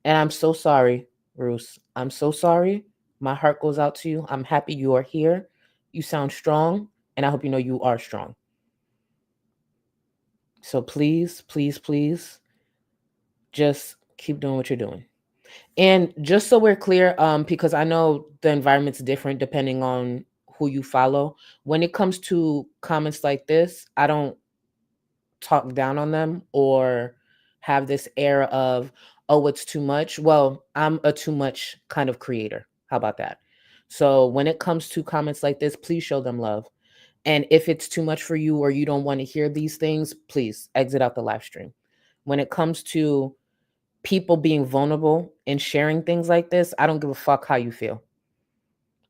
And I'm so sorry, Bruce. I'm so sorry. My heart goes out to you. I'm happy you are here. You sound strong, and I hope you know you are strong. So please, please, please, just keep doing what you're doing. And just so we're clear, because I know the environment's different depending on who you follow. When it comes to comments like this, I don't talk down on them or have this air of, oh, it's too much. Well, I'm a too much kind of creator. How about that? So when it comes to comments like this, please show them love. And if it's too much for you or you don't want to hear these things, please exit out the live stream. When it comes to people being vulnerable and sharing things like this, I don't give a fuck how you feel.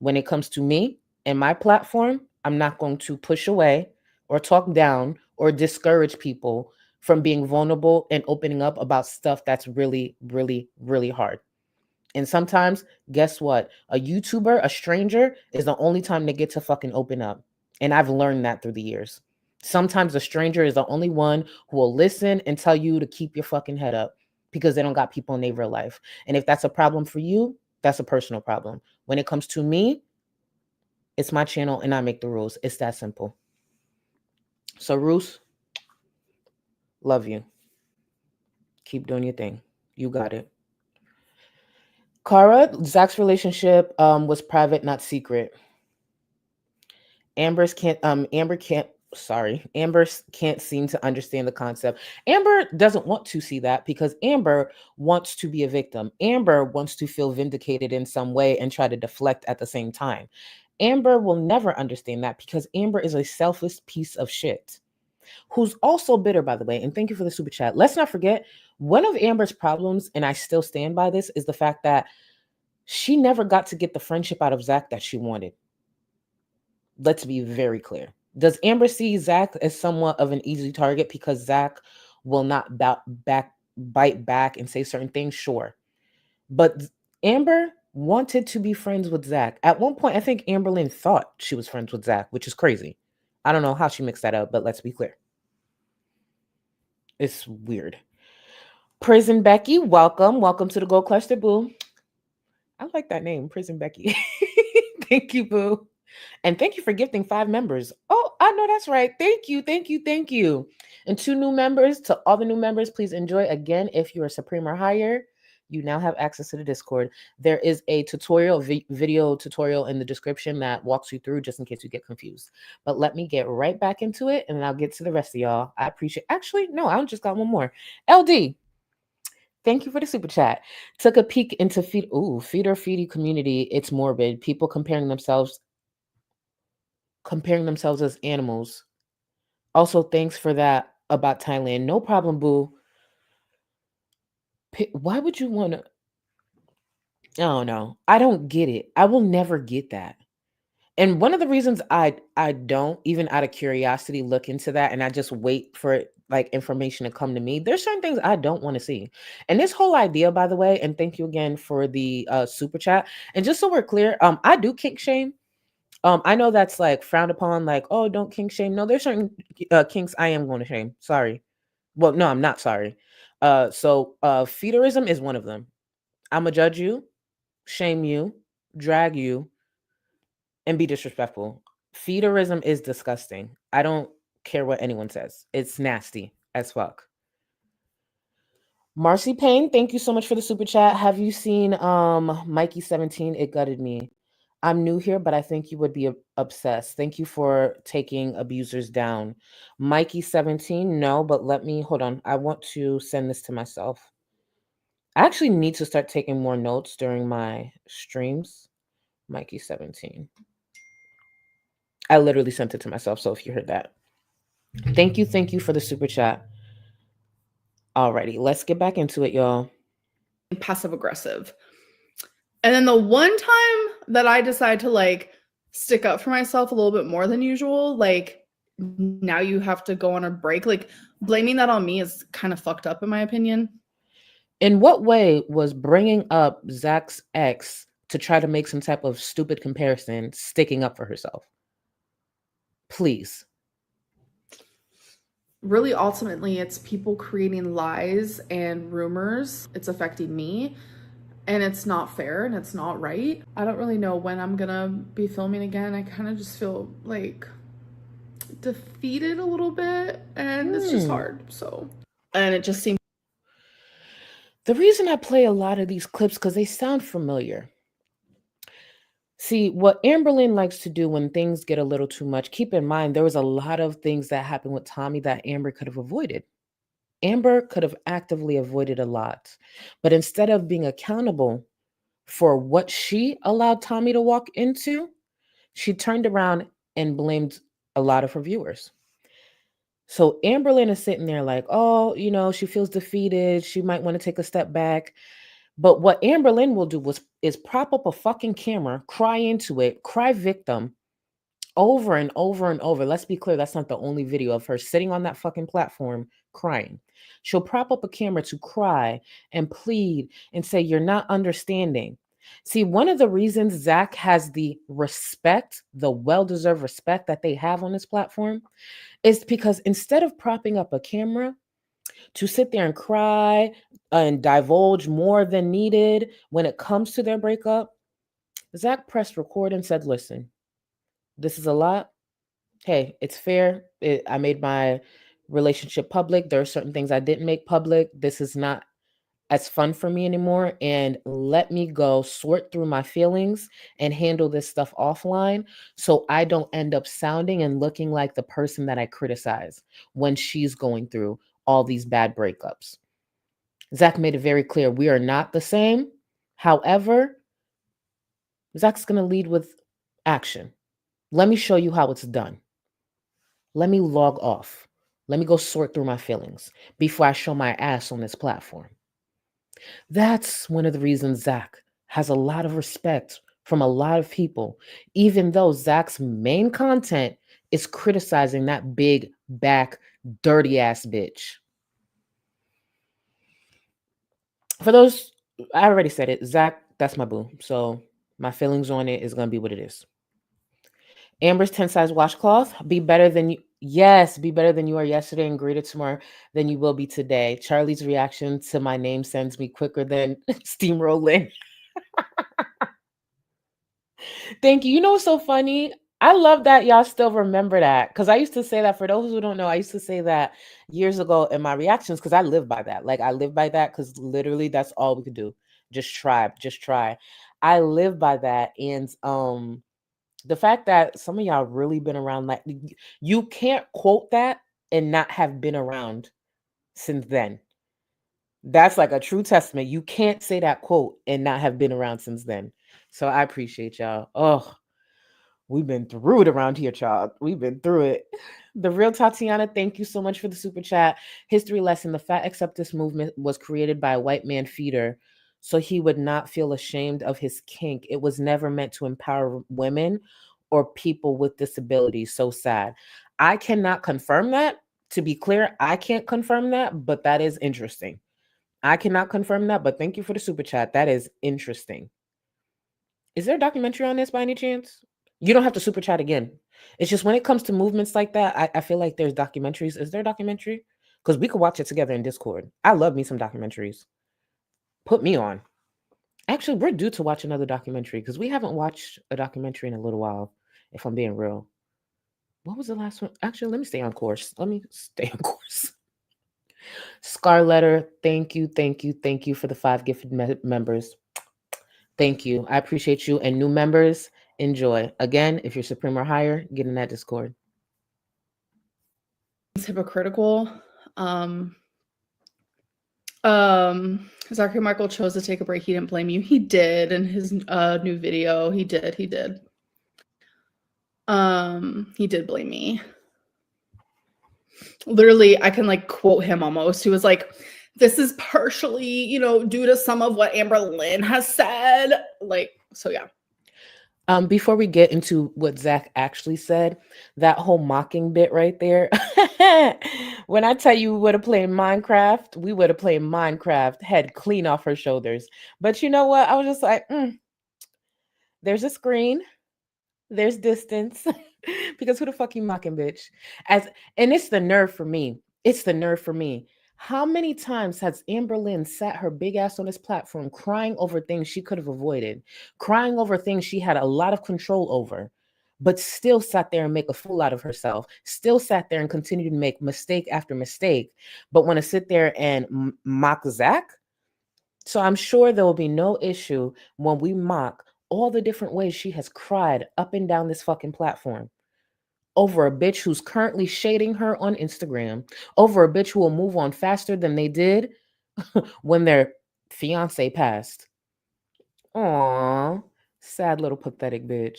When it comes to me and my platform, I'm not going to push away or talk down or discourage people from being vulnerable and opening up about stuff that's really, really, really hard. And sometimes, guess what? A YouTuber, a stranger, is the only time they get to fucking open up. And I've learned that through the years. Sometimes a stranger is the only one who will listen and tell you to keep your fucking head up because they don't got people in their real life. And if that's a problem for you, that's a personal problem. When it comes to me, it's my channel and I make the rules. It's that simple. So, Ruth, love you. Keep doing your thing. You got it. Cara, Zach's relationship was private, not secret. Amber can't seem to understand the concept. Amber doesn't want to see that because Amber wants to be a victim. Amber wants to feel vindicated in some way and try to deflect at the same time. Amber will never understand that because Amber is a selfless piece of shit who's also bitter, by the way. And thank you for the super chat. Let's not forget, one of Amber's problems, and I still stand by this, is the fact that she never got to get the friendship out of Zach that she wanted. Let's be very clear. Does Amber see Zach as somewhat of an easy target because Zach will not bite back and say certain things? Sure. But Amber wanted to be friends with Zach. At one point, I think Amberlynn thought she was friends with Zach, which is crazy. I don't know how she mixed that up, but let's be clear. It's weird. Prison Becky, welcome. Welcome to the Gold Cluster, boo. I like that name, Prison Becky. Thank you, boo. And thank you for gifting 5 members. Oh, I know that's right. Thank you, thank you, thank you. And 2 new members. To all the new members, please enjoy. Again, if you're a Supreme or higher, you now have access to the Discord. There is a tutorial, video tutorial in the description that walks you through just in case you get confused. But let me get right back into it and then I'll get to the rest of y'all. I appreciate, actually, no, I just got one more. LD, thank you for the super chat. Took a peek into feeder feedy community. It's morbid. People comparing themselves as animals. Also, thanks for that about Thailand. No problem, boo. Why would you want to? I don't know. I don't get it. I will never get that. And one of the reasons I don't, even out of curiosity, look into that and I just wait for it, like information to come to me. There's certain things I don't want to see. And this whole idea, by the way, and thank you again for the super chat. And just so we're clear, I do kink shame. I know that's like frowned upon, like, oh, don't kink shame. No, there's certain kinks I am going to shame. Sorry. Well, no, I'm not sorry. So feederism is one of them. I'm going to judge you, shame you, drag you, and be disrespectful. Feederism is disgusting. I don't care what anyone says. It's nasty as fuck. Marcy Payne, thank you so much for the super chat. Have you seen Mikey 17? It gutted me. I'm new here, but I think you would be obsessed. Thank you for taking abusers down. Mikey 17, no, but let me, hold on. I want to send this to myself. I actually need to start taking more notes during my streams. Mikey 17. I literally sent it to myself, so if you heard that. Thank you for the super chat. Alrighty, let's get back into it, y'all. Passive aggressive. And then the one time that I decide to like stick up for myself a little bit more than usual, like now you have to go on a break, like blaming that on me is kind of fucked up in my opinion. In what way was bringing up Zach's ex to try to make some type of stupid comparison sticking up for herself? Please. really ultimately it's people creating lies and rumors. It's affecting me and it's not fair and it's not right. I don't really know when I'm gonna be filming again. I kind of just feel like defeated a little bit and it's just hard. So, and it just seems. The reason I play a lot of these clips because they sound familiar. See, what Amberlynn likes to do when things get a little too much, keep in mind there was a lot of things that happened with Tommy that Amber could have avoided. Amber could have actively avoided a lot. But instead of being accountable for what she allowed Tommy to walk into, she turned around and blamed a lot of her viewers. So Amberlynn is sitting there like, oh, she feels defeated. She might want to take a step back. But what Amberlynn will do is prop up a fucking camera, cry into it, cry victim over and over and over. Let's be clear, that's not the only video of her sitting on that fucking platform crying. She'll prop up a camera to cry and plead and say, you're not understanding. See, one of the reasons Zach has the respect, the well-deserved respect that they have on this platform is because instead of propping up a camera to sit there and cry and divulge more than needed when it comes to their breakup, Zach pressed record and said, listen, this is a lot. Hey, it's fair. I made my relationship public. There are certain things I didn't make public. This is not as fun for me anymore. And let me go sort through my feelings and handle this stuff offline so I don't end up sounding and looking like the person that I criticize when she's going through all these bad breakups. Zach made it very clear we are not the same. However, Zach's going to lead with action. Let me show you how it's done. Let me log off. Let me go sort through my feelings before I show my ass on this platform. That's one of the reasons Zach has a lot of respect from a lot of people, even though Zach's main content is criticizing that big back dirty ass bitch. For those, I already said it, Zach, that's my boo. So my feelings on it is going to be what it is. Amber's 10 size washcloth, be better than you. Yes, be better than you are yesterday and greater tomorrow than you will be today. Charlie's reaction to my name sends me quicker than steamrolling. Thank you. You know what's so funny? I love that y'all still remember that because I used to say that. For those who don't know, I used to say that years ago in my reactions because I live by that. Like I live by that because literally that's all we could do. Just try. I live by that. And the fact that some of y'all really been around, like you can't quote that and not have been around since then. That's like a true testament. You can't say that quote and not have been around since then. So I appreciate y'all. Oh, we've been through it around here, child. We've been through it. The real Tatiana, thank you so much for the super chat. History lesson: the fat acceptance movement was created by a white man feeder so he would not feel ashamed of his kink. It was never meant to empower women or people with disabilities. So sad. I cannot confirm that. To be clear, I can't confirm that, but that is interesting. I cannot confirm that, but thank you for the super chat. That is interesting. Is there a documentary on this by any chance? You don't have to super chat again. It's just when it comes to movements like that, I feel like there's documentaries. Is there a documentary? Because we could watch it together in Discord. I love me some documentaries. Put me on. Actually, we're due to watch another documentary because we haven't watched a documentary in a little while, if I'm being real. What was the last one? Actually, let me stay on course. Scarletter, thank you for the 5 gifted members. Thank you. I appreciate you. And new members, enjoy. Again, if you're Supreme or higher, get in that Discord. It's hypocritical. Zachary Michael chose to take a break. He didn't blame you. He did in his new video. He did. He did blame me. Literally, I can like quote him almost. He was like, this is partially, due to some of what Amberlynn has said. Like, so yeah. Before we get into what Zach actually said, that whole mocking bit right there. When I tell you we would have played Minecraft, we would have played Minecraft head clean off her shoulders. But you know what? I was just like, there's a screen. There's distance. Because who the fuck you mocking, bitch? And it's the nerve for me. It's the nerve for me. How many times has Amberlynn sat her big ass on this platform crying over things she could have avoided, crying over things she had a lot of control over, but still sat there and make a fool out of herself, still sat there and continued to make mistake after mistake, but want to sit there and mock Zach? So I'm sure there will be no issue when we mock all the different ways she has cried up and down this fucking platform over a bitch who's currently shading her on Instagram, over a bitch who will move on faster than they did when their fiance passed. Aww, sad little pathetic bitch.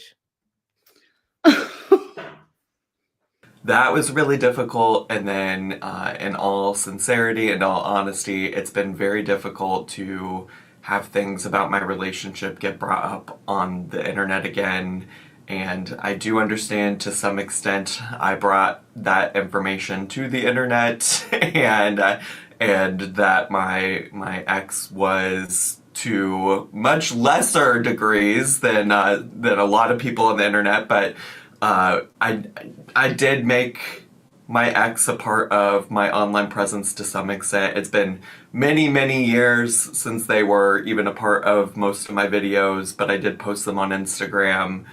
That was really difficult, and then in all sincerity and all honesty, it's been very difficult to have things about my relationship get brought up on the internet again. And I do understand to some extent I brought that information to the internet, and that my ex was to much lesser degrees than a lot of people on the internet, but I did make my ex a part of my online presence to some extent. It's been many years since they were even a part of most of my videos, but I did post them on Instagram.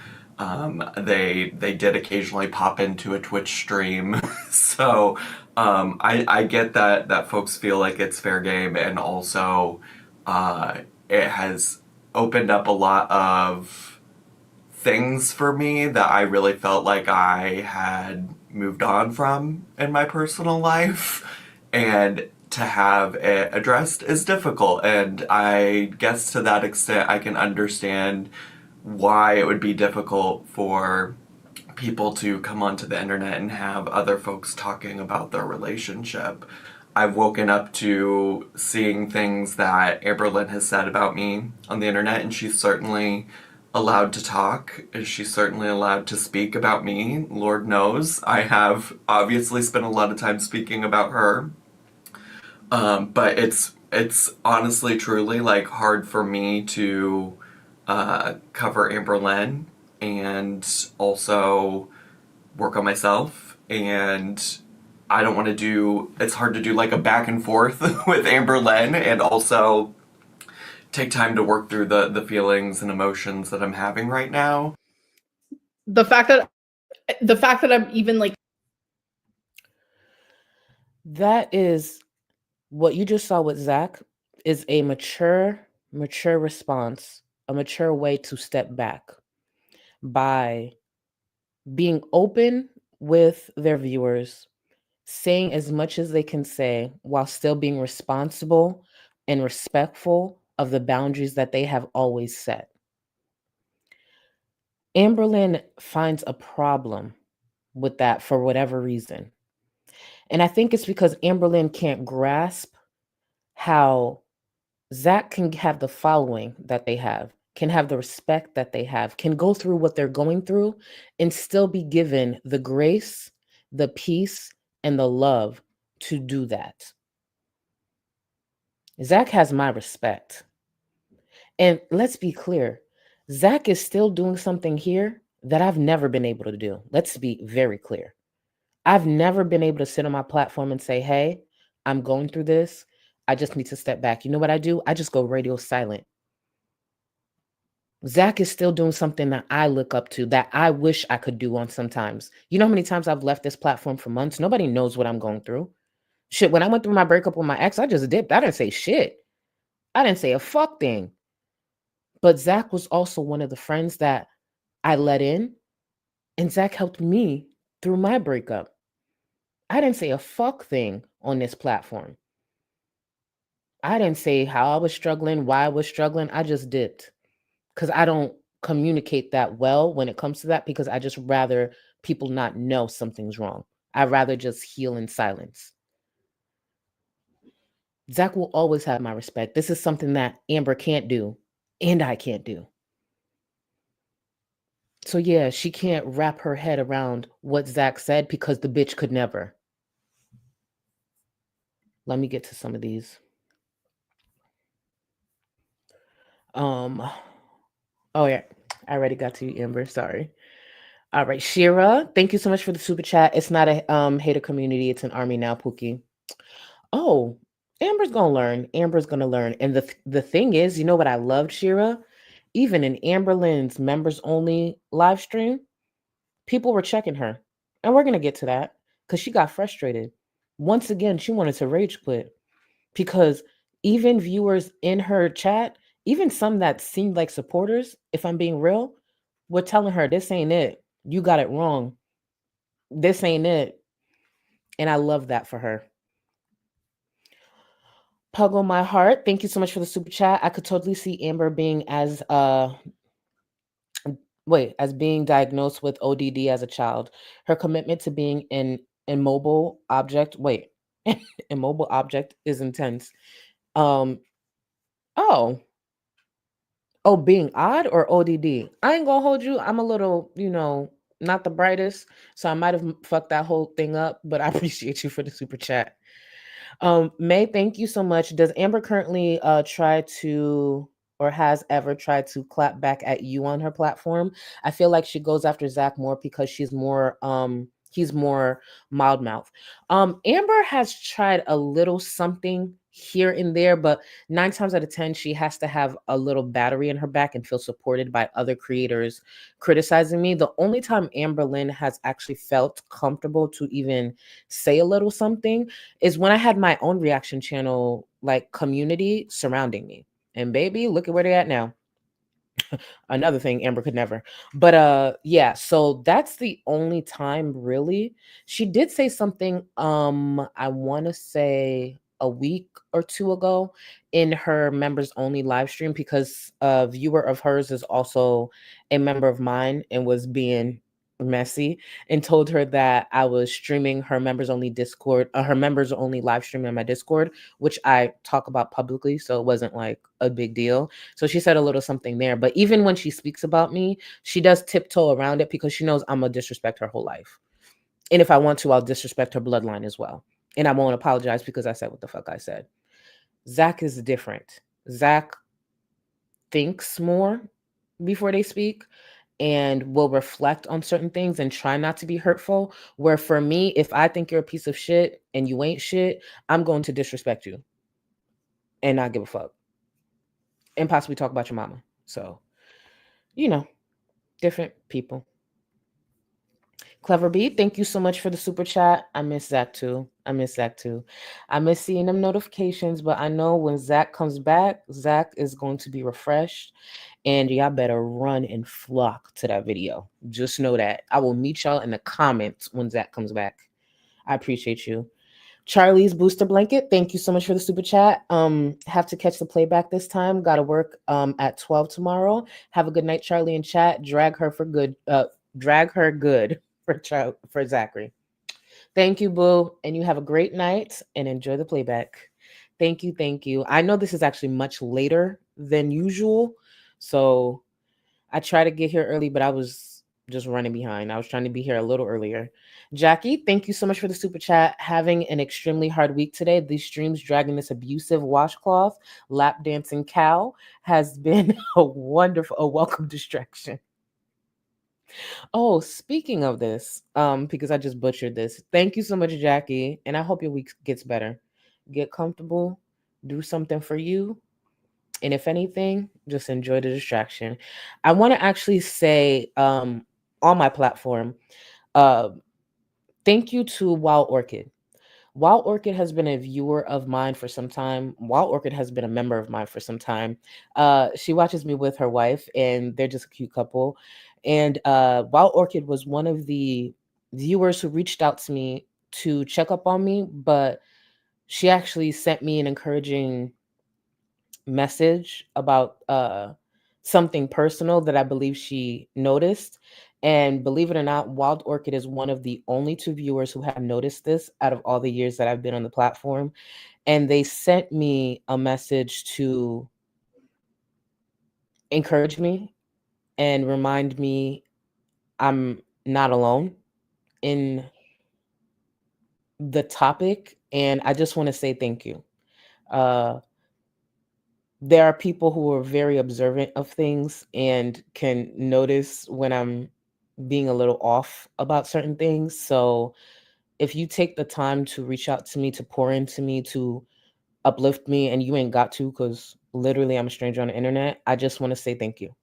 They did occasionally pop into a Twitch stream, so I get that folks feel like it's fair game, and also it has opened up a lot of things for me that I really felt like I had moved on from in my personal life, and to have it addressed is difficult. And I guess to that extent I can understand why it would be difficult for people to come onto the internet and have other folks talking about their relationship. I've woken up to seeing things that Amberlynn has said about me on the internet, and she's certainly allowed to talk. She's certainly allowed to speak about me. Lord knows I have obviously spent a lot of time speaking about her. But it's honestly truly like hard for me to cover Amberlynn and also work on myself, and I don't want to do, it's hard to do like a back and forth with Amberlynn and also take time to work through the feelings and emotions that I'm having right now. The fact that I'm even like, That is what you just saw with Zach is a mature response, a mature way to step back by being open with their viewers, saying as much as they can say while still being responsible and respectful of the boundaries that they have always set. Amberlynn finds a problem with that for whatever reason. And I think it's because Amberlynn can't grasp how Zach can have the following that they have, can have the respect that they have, can go through what they're going through and still be given the grace, the peace, and the love to do that. Zach has my respect. And let's be clear, Zach is still doing something here that I've never been able to do. Let's be very clear. I've never been able to sit on my platform and say, hey, I'm going through this. I just need to step back. You know what I do? I just go radio silent. Zach is still doing something that I look up to, that I wish I could do on sometimes. You know how many times I've left this platform for months? Nobody knows what I'm going through. Shit, when I went through my breakup with my ex, I just dipped. I didn't say shit. I didn't say a fuck thing. But Zach was also one of the friends that I let in, and Zach helped me through my breakup. I didn't say a fuck thing on this platform. I didn't say how I was struggling, why I was struggling. I just dipped because I don't communicate that well when it comes to that, because I just rather people not know something's wrong. I'd rather just heal in silence. Zach will always have my respect. This is something that Amber can't do and I can't do. So yeah, she can't wrap her head around what Zach said because the bitch could never. Let me get to some of these. Oh yeah, I already got to you, Amber. Sorry. All right, Shira, thank you so much for the super chat. It's not a hater community, it's an army now, Pookie. Oh, Amber's gonna learn. Amber's gonna learn. And the thing is, you know what I loved, Shira? Even in Amberlynn's members only live stream, people were checking her. And we're gonna get to that because she got frustrated. Once again, she wanted to rage quit because even viewers in her chat, even some that seemed like supporters, if I'm being real, were telling her, this ain't it. You got it wrong. This ain't it. And I love that for her. Puggle my heart. Thank you so much for the super chat. I could totally see Amber being as being diagnosed with ODD as a child. Her commitment to being an immobile object. Immobile object is intense. Um oh. Oh, being odd or ODD? I ain't gonna hold you. I'm a little, not the brightest, so I might have fucked that whole thing up, but I appreciate you for the super chat. May, thank you so much. Does Amber currently try to or has ever tried to clap back at you on her platform? I feel like she goes after Zach more because he's more mild mouth. Amber has tried a little something here and there, but 9 times out of 10, she has to have a little battery in her back and feel supported by other creators criticizing me. The only time Amberlynn has actually felt comfortable to even say a little something is when I had my own reaction channel, like community surrounding me. And baby, look at where they're at now. Another thing Amber could never. But yeah, so that's the only time really. She did say something I want to say a week or two ago in her members only live stream because a viewer of hers is also a member of mine and was being messy and told her that I was streaming her members only Discord, her members only live stream on my Discord, which I talk about publicly, so it wasn't like a big deal. So she said a little something there. But even when she speaks about me, she does tiptoe around it because she knows I'm going to disrespect her whole life. And if I want to, I'll disrespect her bloodline as well. And I won't apologize because I said what the fuck I said. Zach is different. Zach thinks more before they speak and will reflect on certain things and try not to be hurtful. Where for me, if I think you're a piece of shit and you ain't shit, I'm going to disrespect you and not give a fuck. And possibly talk about your mama. So, different people. Clever B, thank you so much for the super chat. I miss Zach too. I miss seeing them notifications, but I know when Zach comes back, Zach is going to be refreshed. And y'all better run and flock to that video. Just know that. I will meet y'all in the comments when Zach comes back. I appreciate you. Charlie's Booster Blanket, thank you so much for the super chat. Have to catch the playback this time. Got to work at 12 tomorrow. Have a good night, Charlie, in chat. Drag her good for Zachary. Thank you, boo. And you have a great night and enjoy the playback. Thank you. Thank you. I know this is actually much later than usual. So I try to get here early, but I was just running behind. I was trying to be here a little earlier. Jackie, thank you so much for the super chat. Having an extremely hard week today. These streams dragging this abusive washcloth, lap dancing cow has been a welcome distraction. Oh, speaking of this, because I just butchered this. Thank you so much, Jackie. And I hope your week gets better. Get comfortable, do something for you. And if anything, just enjoy the distraction. I want to actually say on my platform, thank you to Wild Orchid. Wild Orchid has been a viewer of mine for some time. Wild Orchid has been a member of mine for some time. She watches me with her wife, and they're just a cute couple. And Wild Orchid was one of the viewers who reached out to me to check up on me, but she actually sent me an encouraging message about something personal that I believe she noticed. And believe it or not, Wild Orchid is one of the only 2 viewers who have noticed this out of all the years that I've been on the platform. And they sent me a message to encourage me and remind me I'm not alone in the topic. And I just want to say thank you. There are people who are very observant of things and can notice when I'm being a little off about certain things. So if you take the time to reach out to me, to pour into me, to uplift me, and you ain't got to, because literally I'm a stranger on the internet, I just want to say thank you.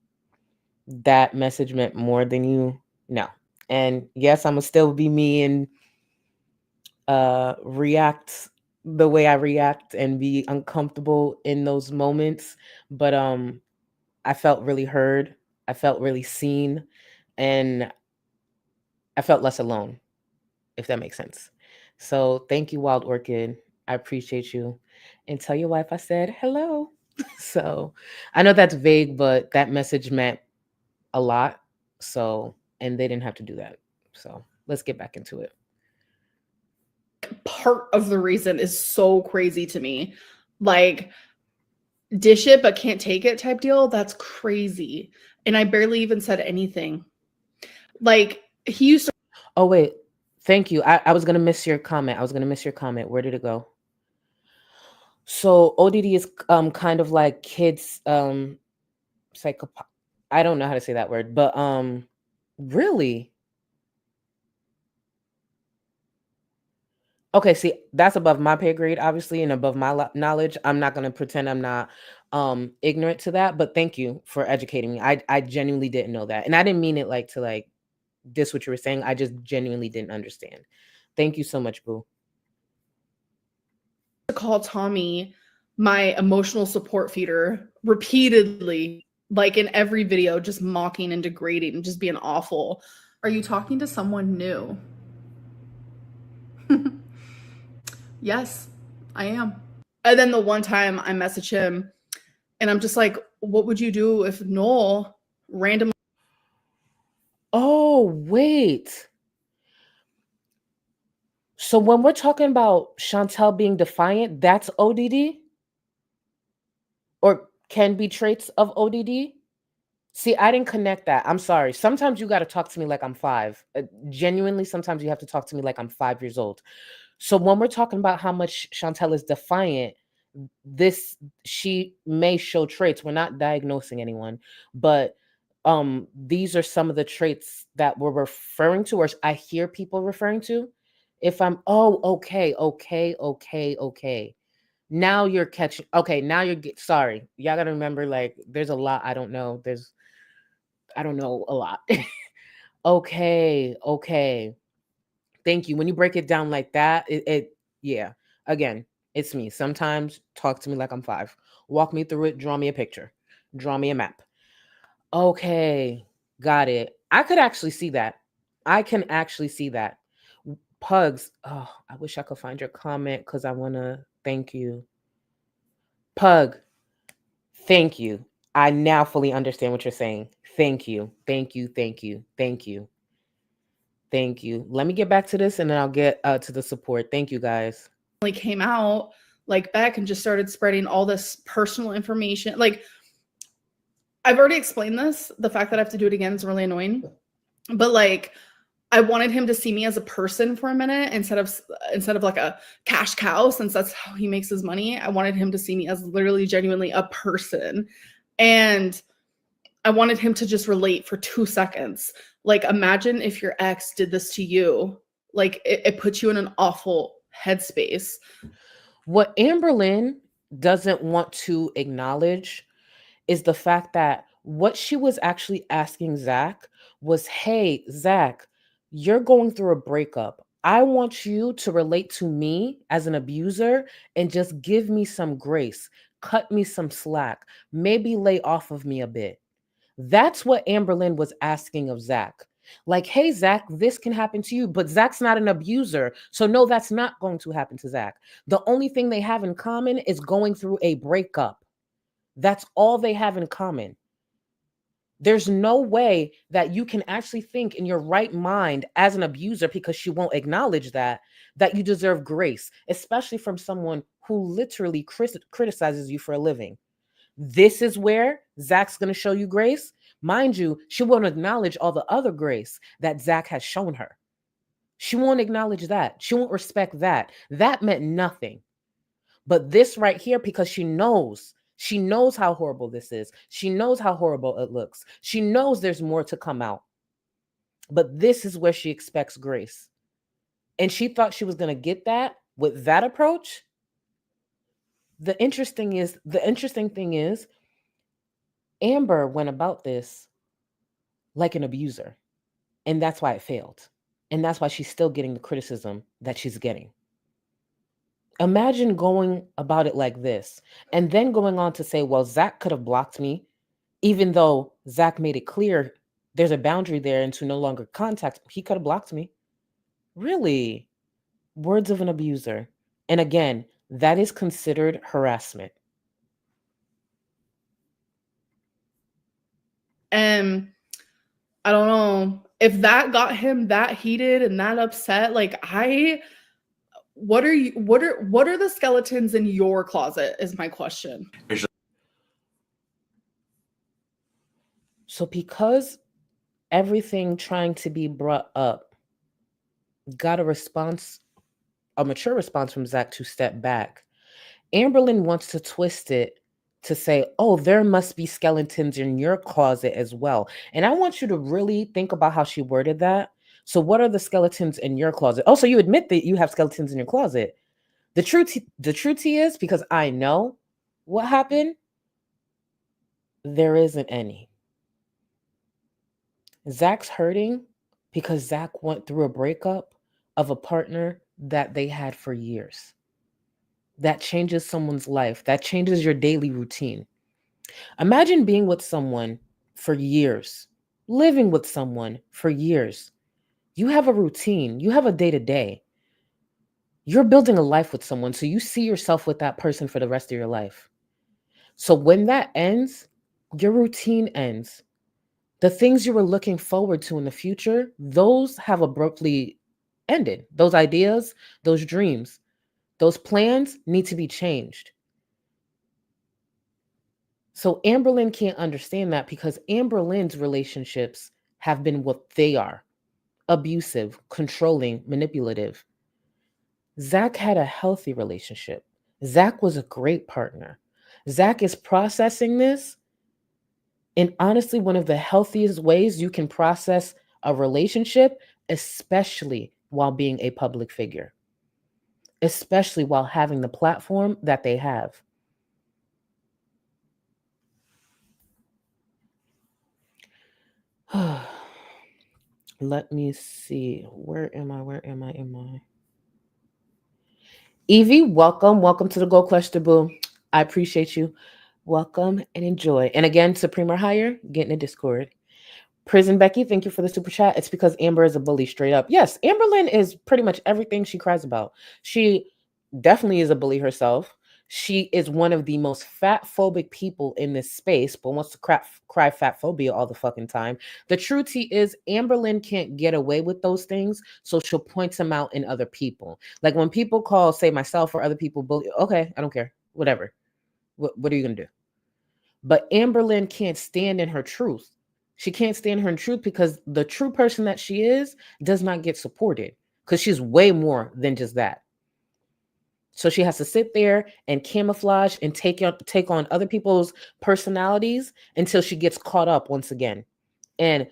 That message meant more than you know. And yes, I'm gonna still be me and react the way I react and be uncomfortable in those moments. But I felt really heard. I felt really seen, and I felt less alone, if that makes sense. So thank you, Wild Orchid. I appreciate you. And tell your wife I said hello. So I know that's vague, but that message meant a lot. So, and they didn't have to do that. So let's get back into it. Part of the reason is so crazy to me. Like, dish it but can't take it type deal. That's crazy. And I barely even said anything. Like, he used to. Oh, wait. Thank you. I was going to miss your comment. Where did it go? So ODD is kind of like kids psychopath. I don't know how to say that word, but really? Okay, see, that's above my pay grade, obviously, and above my knowledge. I'm not going to pretend I'm not ignorant to that, but thank you for educating me. I genuinely didn't know that. And I didn't mean it like to like diss what you were saying. I just genuinely didn't understand. Thank you so much, Boo. Call Tommy my emotional support feeder repeatedly, like in every video, just mocking and degrading and just being awful. Are you talking to someone new? Yes, I am. And then the one time I message him and I'm just like, what would you do if Noel randomly? Oh, wait. So when we're talking about Chantel being defiant, that's ODD? Or can be traits of ODD? See, I didn't connect that. I'm sorry. Sometimes you got to talk to me like I'm 5. Genuinely, sometimes you have to talk to me like I'm 5 years old. So when we're talking about how much Chantel is defiant, she may show traits. We're not diagnosing anyone, but these are some of the traits that we're referring to, or I hear people referring to. If I'm, okay. Now you're catching. Okay, now sorry. Y'all gotta remember, like, there's a lot I don't know. I don't know a lot. Okay. Thank you. When you break it down like that, yeah. Again, it's me. Sometimes talk to me like I'm 5. Walk me through it. Draw me a picture. Draw me a map. Okay, got it. I could actually see that. I can actually see that. Pugs. Oh, I wish I could find your comment because I want to thank you. Pug, thank you. I now fully understand what you're saying. Thank you. Thank you. Let me get back to this and then I'll get to the support. Thank you, guys. Came out like Beck and just started spreading all this personal information. Like, I've already explained this. The fact that I have to do it again is really annoying. But like, I wanted him to see me as a person for a minute instead of like a cash cow, since that's how he makes his money. I wanted him to see me as literally genuinely a person. And I wanted him to just relate for 2 seconds. Like, imagine if your ex did this to you. Like, it puts you in an awful headspace. What Amberlynn doesn't want to acknowledge is the fact that what she was actually asking Zach was, hey, Zach, you're going through a breakup. I want you to relate to me as an abuser and just give me some grace, cut me some slack, maybe lay off of me a bit. That's what Amberlynn was asking of Zach. Like, hey, Zach, this can happen to you, but Zach's not an abuser. So no, that's not going to happen to Zach. The only thing they have in common is going through a breakup. That's all they have in common. There's no way that you can actually think in your right mind as an abuser, because she won't acknowledge that you deserve grace, especially from someone who literally criticizes you for a living. This is where Zach's going to show you grace. Mind you, she won't acknowledge all the other grace that Zach has shown her. She won't acknowledge that. She won't respect that. That meant nothing. But this right here, because she knows how horrible this is. She knows how horrible it looks. She knows there's more to come out. But this is where she expects grace. And she thought she was going to get that with that approach. The interesting thing is Amber went about this like an abuser. And that's why it failed. And that's why she's still getting the criticism that she's getting. Imagine going about it like this and then going on to say, well, Zach could have blocked me, even though Zach made it clear there's a boundary there and to no longer contact. He could have blocked me. Really? Words of an abuser. And again, that is considered harassment. And I don't know if that got him that heated and that upset. Like, what are the skeletons in your closet is my question. So because everything trying to be brought up got a mature response from Zach to step back, Amberlynn wants to twist it to say, oh, there must be skeletons in your closet as well. And I want you to really think about how she worded that. So what are the skeletons in your closet? Oh, so you admit that you have skeletons in your closet. The truth is, because I know what happened, there isn't any. Zach's hurting because Zach went through a breakup of a partner that they had for years. That changes someone's life. That changes your daily routine. Imagine being with someone for years, living with someone for years. You have a routine. You have a day-to-day. You're building a life with someone, so you see yourself with that person for the rest of your life. So when that ends, your routine ends. The things you were looking forward to in the future, those have abruptly ended. Those ideas, those dreams, those plans need to be changed. So Amberlynn can't understand that because Amberlynn's relationships have been what they are: abusive, controlling, manipulative. Zach had a healthy relationship. Zach was a great partner. Zach is processing this in honestly one of the healthiest ways you can process a relationship, especially while being a public figure, especially while having the platform that they have. Let me see. Where am I? Evie, welcome to the Go Cluster Boo. I appreciate you. Welcome and enjoy. And again, Supreme or Higher, get in the Discord. Prison Becky, thank you for the super chat. It's because Amber is a bully, straight up. Yes, Amberlynn is pretty much everything she cries about. She definitely is a bully herself. She is one of the most fat-phobic people in this space, but wants to cry fat phobia all the fucking time. The truth is, Amberlynn can't get away with those things, so she'll point them out in other people. Like when people call, say, myself or other people bully, okay, I don't care, whatever. What are you going to do? But Amberlynn can't stand in her truth. She can't stand her in truth because the true person that she is does not get supported because she's way more than just that. So she has to sit there and camouflage and take on other people's personalities until she gets caught up once again. And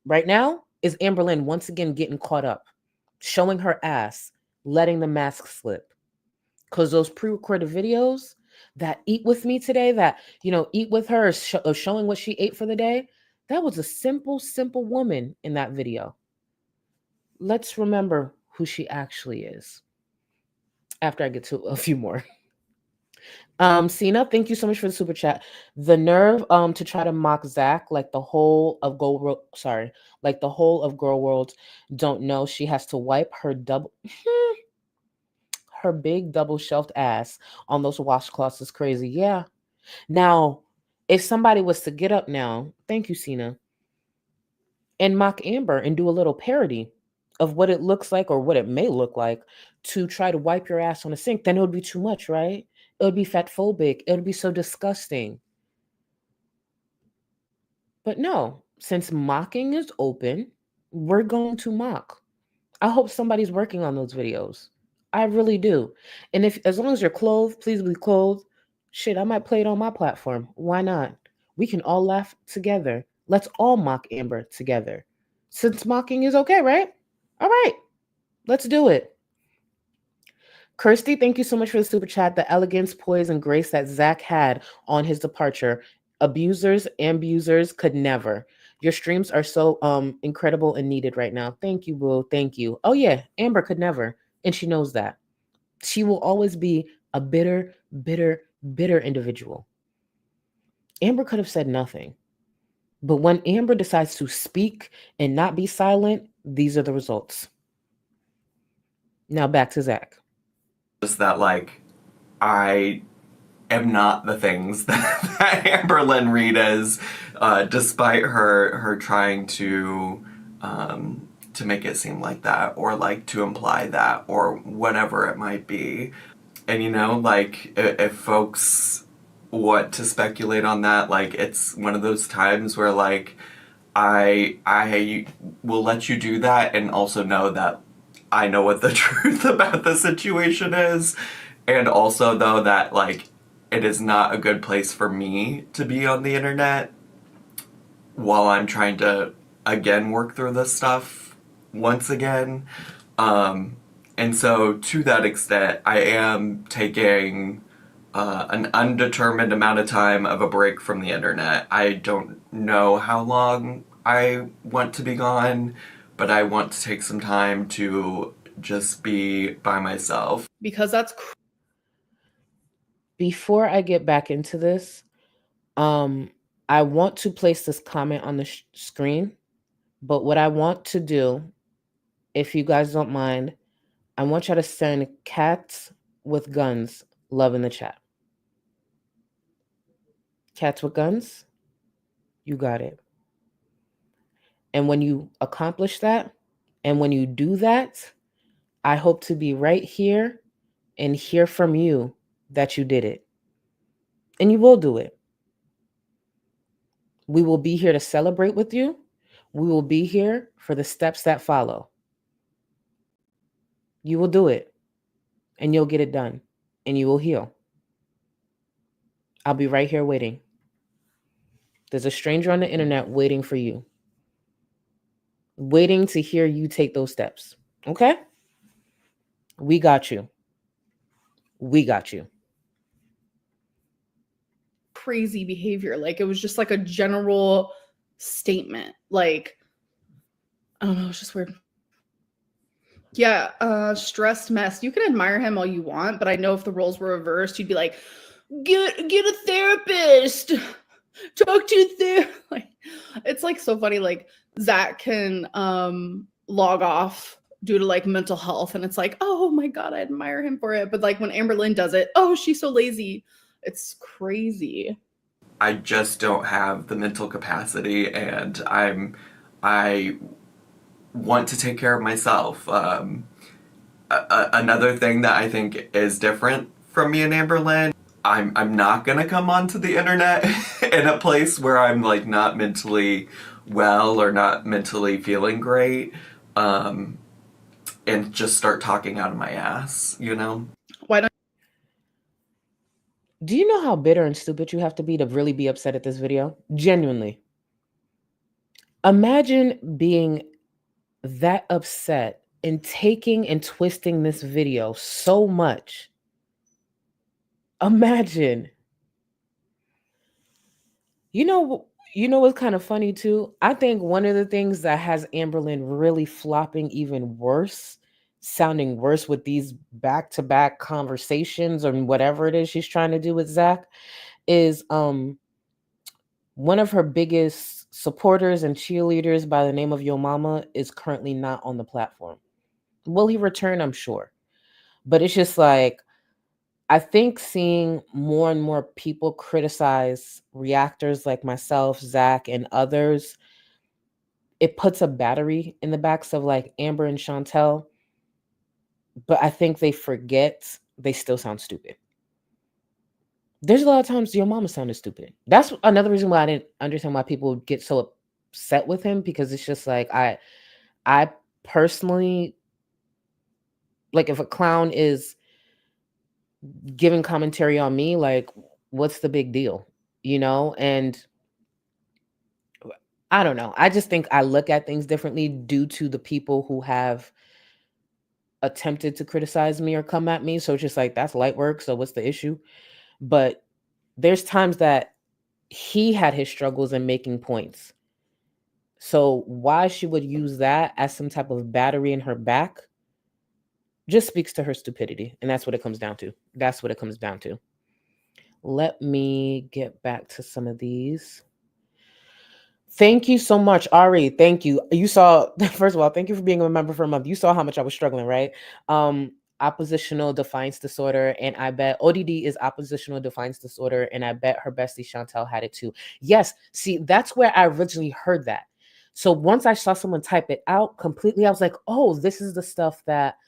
right now is Amberlynn once again getting caught up, showing her ass, letting the mask slip. Because those pre-recorded videos that eat with me today, that, eat with her, showing what she ate for the day, that was a simple woman in that video. Let's remember who she actually is after I get to a few more. Cena, thank you so much for the super chat. The nerve to try to mock Zach like the whole of Girl World don't know she has to wipe her her big double shelved ass on those washcloths is crazy. Yeah. Now, if somebody was to get up now, thank you, Cena, and mock Amber and do a little parody of what it looks like or what it may look like to try to wipe your ass on a sink, then it would be too much, right? It would be fatphobic. It would be so disgusting. But no, since mocking is open, we're going to mock. I hope somebody's working on those videos. I really do. And as long as you're clothed, please be clothed. Shit, I might play it on my platform. Why not? We can all laugh together. Let's all mock Amber together. Since mocking is okay, right? All right, let's do it. Kirsty, thank you so much for the super chat. The elegance, poise, and grace that Zach had on his departure. Abusers, abusers could never. Your streams are so incredible and needed right now. Thank you, boo. Thank you. Oh yeah, Amber could never, and she knows that. She will always be a bitter, bitter, bitter individual. Amber could have said nothing. But when Amber decides to speak and not be silent, these are the results. Now back to Zach. Just that, like, I am not the things that Amberlynn Reid is, despite her trying to make it seem like that, or like to imply that, or whatever it might be. And you know, like, if folks want to speculate on that, like, it's one of those times where, like, I will let you do that and also know that I know what the truth about the situation is. And also, though, that, like, it is not a good place for me to be on the internet while I'm trying to, again, work through this stuff once again. And so, to that extent, I am taking an undetermined amount of time of a break from the internet. I don't know how long I want to be gone, but I want to take some time to just be by myself. Because that's Before I get back into this, I want to place this comment on the screen, but what I want to do, if you guys don't mind, I want y'all to send cats with guns love in the chat. Cats with guns, you got it. And when you accomplish that, and when you do that, I hope to be right here and hear from you that you did it. And you will do it. We will be here to celebrate with you. We will be here for the steps that follow. You will do it, and you'll get it done, and you will heal. I'll be right here waiting. There's a stranger on the internet waiting for you, waiting to hear you take those steps. Okay? We got you. We got you. crazy behavior. Like, it was just like a general statement. Like, I don't know, it's just weird. Yeah, stressed mess. You can admire him all you want, but I know if the roles were reversed, you'd be like, get a therapist. Talk to like, it's like so funny. Like, Zach can log off due to like mental health, and it's like, oh my god, I admire him for it. But like when Amberlynn does it, oh, she's so lazy. It's crazy. I just don't have the mental capacity, and I want to take care of myself. Another thing that I think is different from me and Amberlynn, I'm not gonna come onto the internet in a place where I'm like not mentally well or not mentally feeling great, and just start talking out of my ass, you know? Why don't Do you know how bitter and stupid you have to really be upset at this video? Genuinely. Imagine being that upset and taking and twisting this video so much. Imagine. You know what's kind of funny too? I think one of the things that has Amberlynn really flopping even worse, sounding worse with these back-to-back conversations or whatever it is she's trying to do with Zach, is one of her biggest supporters and cheerleaders by the name of Yo Mama is currently not on the platform. Will he return? I'm sure. But it's just like, I think seeing more and more people criticize reactors like myself, Zach, and others, it puts a battery in the backs of like Amber and Chantel. But I think they forget they still sound stupid. There's a lot of times Your Mama sounded stupid. That's another reason why I didn't understand why people get so upset with him, because it's just like, I personally, like, if a clown is giving commentary on me, like, what's the big deal? You know? And I don't know. I just think I look at things differently due to the people who have attempted to criticize me or come at me. So it's just like, that's light work. So what's the issue? But there's times that he had his struggles in making points. So why she would use that as some type of battery in her back just speaks to her stupidity. And that's what it comes down to. That's what it comes down to. Let me get back to some of these. Thank you so much, Ari. Thank you. You saw, first of all, thank you for being a member for a month. You saw how much I was struggling, right? Oppositional defiance disorder. And I bet ODD is oppositional defiance disorder. And I bet her bestie Chantel had it too. Yes. See, that's where I originally heard that. So once I saw someone type it out completely, I was like, oh, this is the stuff that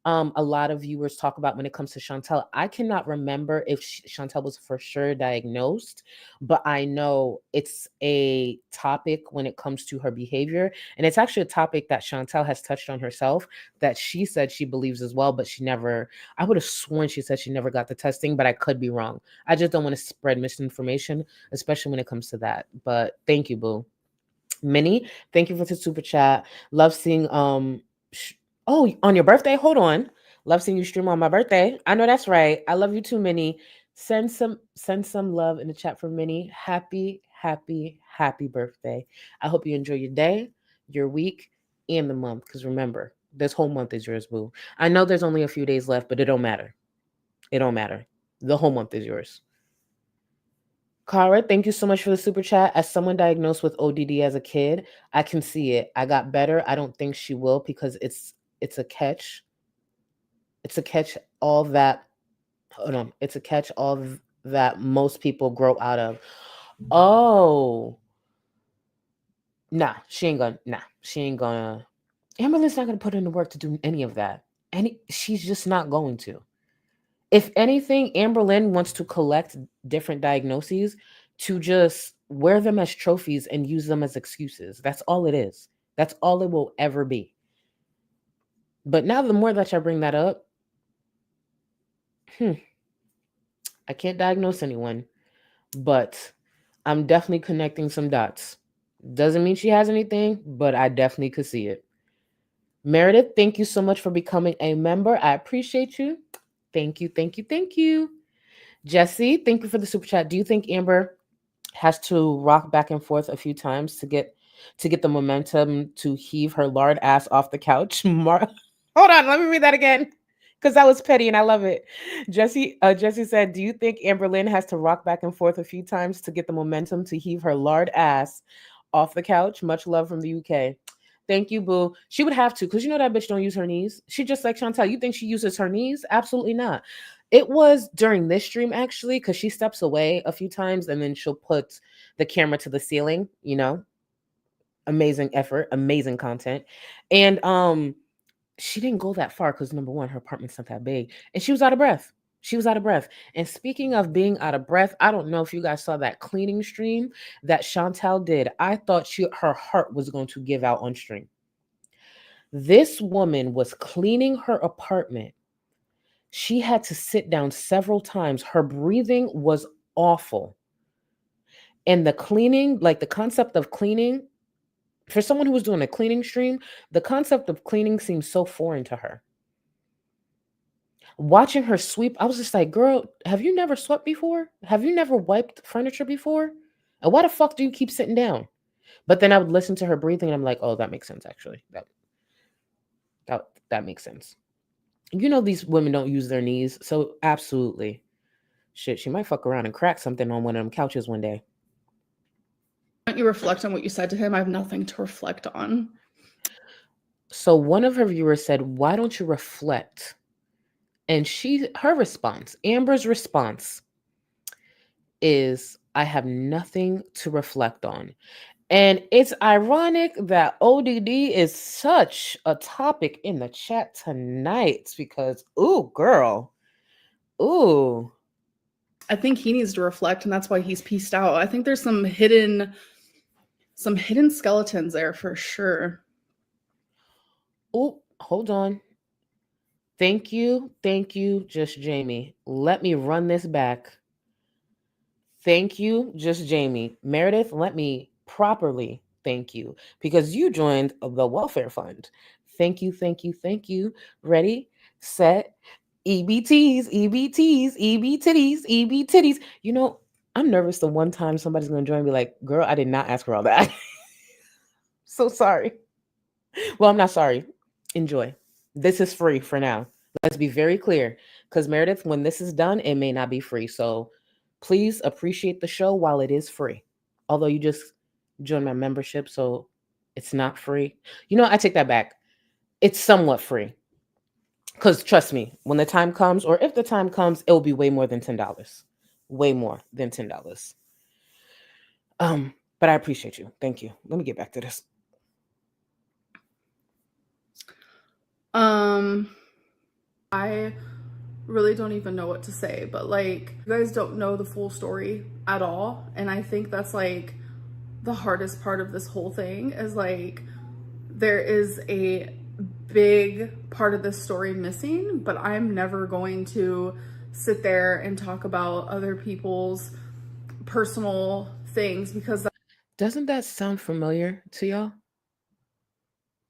a lot of viewers talk about when it comes to Chantel. I cannot remember if Chantel was for sure diagnosed, but I know it's a topic when it comes to her behavior. And it's actually a topic that Chantel has touched on herself that she said she believes as well, but she never, I would have sworn she said she never got the testing, but I could be wrong. I just don't want to spread misinformation, especially when it comes to that. But thank you, boo. Minnie, thank you for the super chat. Love seeing, oh, on your birthday? Hold on. Love seeing you stream on my birthday. I know that's right. I love you too, Minnie. Send some love in the chat for Minnie. Happy birthday. I hope you enjoy your day, your week, and the month. Because remember, this whole month is yours, boo. I know there's only a few days left, but it don't matter. It don't matter. The whole month is yours. Kara, thank you so much for the super chat. As someone diagnosed with ODD as a kid, I can see it. I got better. I don't think she will because it's a catch. It's a catch all that. Hold on. It's a catch all that most people grow out of. Oh. Nah, she ain't gonna. Amberlynn's not gonna put in the work to do any of that. She's just not going to. If anything, Amberlynn wants to collect different diagnoses to just wear them as trophies and use them as excuses. That's all it is. That's all it will ever be. But now the more that I bring that up, I can't diagnose anyone, but I'm definitely connecting some dots. Doesn't mean she has anything, but I definitely could see it. Meredith, thank you so much for becoming a member. I appreciate you. Thank you. Jesse, thank you for the super chat. Do you think Amber has to rock back and forth a few times to get the momentum to heave her lard ass off the couch? Hold on, let me read that again because that was petty and I love it. Jesse said, do you think Amberlynn has to rock back and forth a few times to get the momentum to heave her lard ass off the couch? Much love from the UK. Thank you, boo. She would have to, because you know that bitch don't use her knees. She just like Chantel. You think she uses her knees? Absolutely not. It was during this stream, actually, because she steps away a few times and then she'll put the camera to the ceiling, you know. Amazing effort, amazing content. And she didn't go that far because number one, her apartment's not that big. And she was out of breath. And speaking of being out of breath, I don't know if you guys saw that cleaning stream that Chantel did. I thought her heart was going to give out on stream. This woman was cleaning her apartment. She had to sit down several times. Her breathing was awful. And the cleaning, like the concept of cleaning, for someone who was doing a cleaning stream, the concept of cleaning seems so foreign to her. Watching her sweep, I was just like, girl, have you never swept before? Have you never wiped furniture before? And why the fuck do you keep sitting down? But then I would listen to her breathing and I'm like, oh, that makes sense, actually. That makes sense. You know these women don't use their knees, so absolutely. Shit, she might fuck around and crack something on one of them couches one day. Why don't you reflect on what you said to him? I have nothing to reflect on. So one of her viewers said, why don't you reflect? And her response, Amber's response is, I have nothing to reflect on. And it's ironic that ODD is such a topic in the chat tonight because, ooh, girl. Ooh. I think he needs to reflect, and that's why he's pieced out. I think there's some hidden skeletons there for sure. Oh, hold on. Thank you, Just Jamie. Let me run this back. Thank you, Just Jamie. Meredith, let me properly thank you, because you joined the welfare fund. Thank you, thank you, thank you. Ready, set, EBTs, EBTs, EB titties, EB titties. You know, I'm nervous the one time somebody's gonna join and be like, girl, I did not ask for all that. So sorry. Well, I'm not sorry. Enjoy. This is free for now. Let's be very clear. Because Meredith, when this is done, it may not be free. So please appreciate the show while it is free. Although you just joined my membership, so it's not free. You know, I take that back. It's somewhat free. Because trust me, when the time comes, or if the time comes, it will be way more than $10. Way more than $10. But I appreciate you. Thank you. Let me get back to this. I really don't even know what to say, but like, you guys don't know the full story at all. And I think that's like the hardest part of this whole thing is like, there is a big part of this story missing, but I'm never going to sit there and talk about other people's personal things because Doesn't that sound familiar to y'all?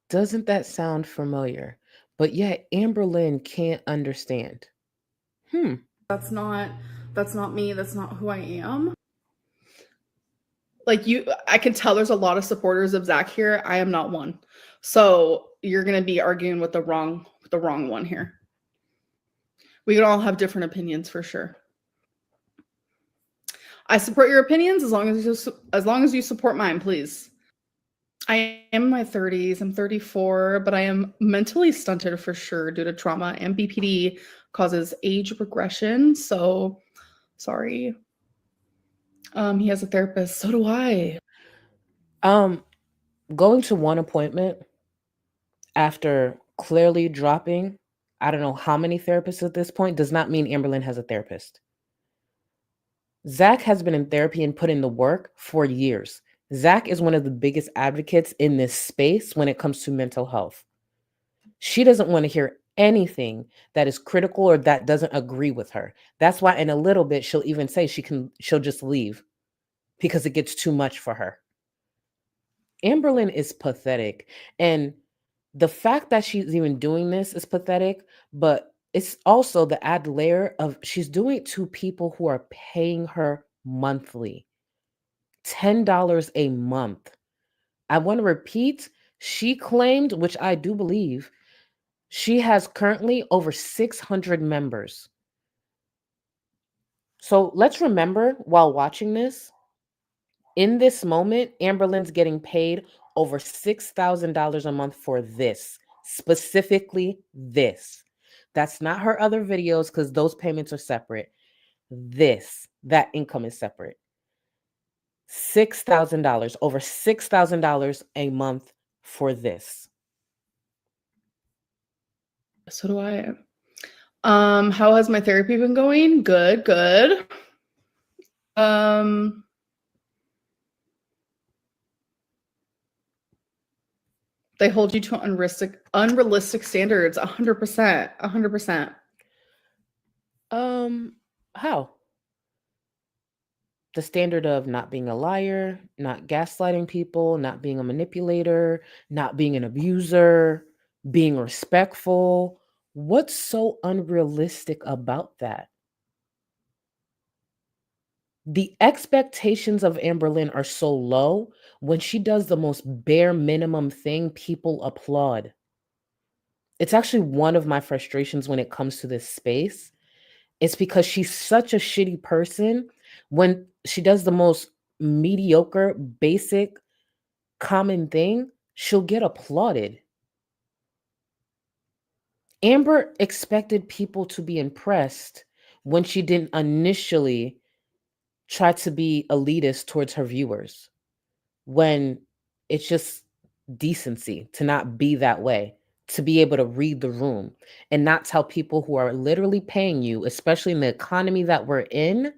Doesn't that sound familiar? But yet Amberlynn can't understand. that's not me, that's not who I am. Like, I can tell there's a lot of supporters of Zach here. I am not one. So you're gonna be arguing with the wrong one here. We can all have different opinions for sure. I support your opinions as long as you support mine, please. I am in my 30s. I'm 34, but I am mentally stunted for sure due to trauma, and BPD causes age regression. So sorry. He has a therapist. So do I. Going to one appointment after clearly dropping, I don't know how many therapists at this point, does not mean Amberlynn has a therapist. Zach has been in therapy and put in the work for years. Zach is one of the biggest advocates in this space when it comes to mental health. She doesn't want to hear anything that is critical or that doesn't agree with her. That's why in a little bit she'll even say she'll just leave because it gets too much for her. Amberlynn is pathetic. And the fact that she's even doing this is pathetic, but it's also the add layer of she's doing it to people who are paying her monthly. $10 a month. I want to repeat, she claimed, which I do believe, she has currently over 600 members. So let's remember while watching this, in this moment, Amberlynn's getting paid over $6,000 a month for this, specifically this. That's not her other videos because those payments are separate. That income is separate. $6,000, over $6,000 a month for this. So do I. How has my therapy been going? Good. They hold you to unrealistic standards, 100%. How? The standard of not being a liar, not gaslighting people, not being a manipulator, not being an abuser, being respectful. What's so unrealistic about that? The expectations of Amberlynn are so low. When she does the most bare minimum thing, people applaud. It's actually one of my frustrations when it comes to this space. It's because she's such a shitty person. When she does the most mediocre, basic, common thing, she'll get applauded. Amber expected people to be impressed when she didn't initially try to be elitist towards her viewers, when it's just decency to not be that way, to be able to read the room and not tell people who are literally paying you, especially in the economy that we're in,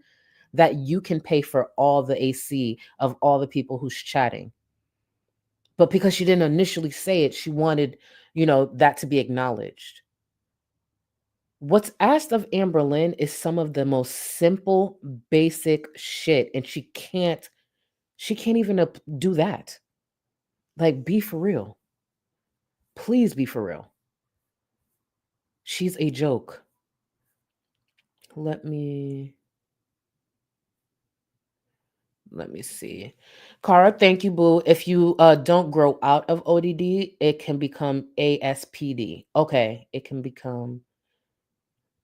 that you can pay for all the AC of all the people who's chatting. But because she didn't initially say it, she wanted, that to be acknowledged. What's asked of Amberlynn is some of the most simple, basic shit, and she can't even do that. Like, be for real. Please be for real. She's a joke. Let me see. Cara, thank you, boo. If you don't grow out of ODD, it can become ASPD. Okay, it can become.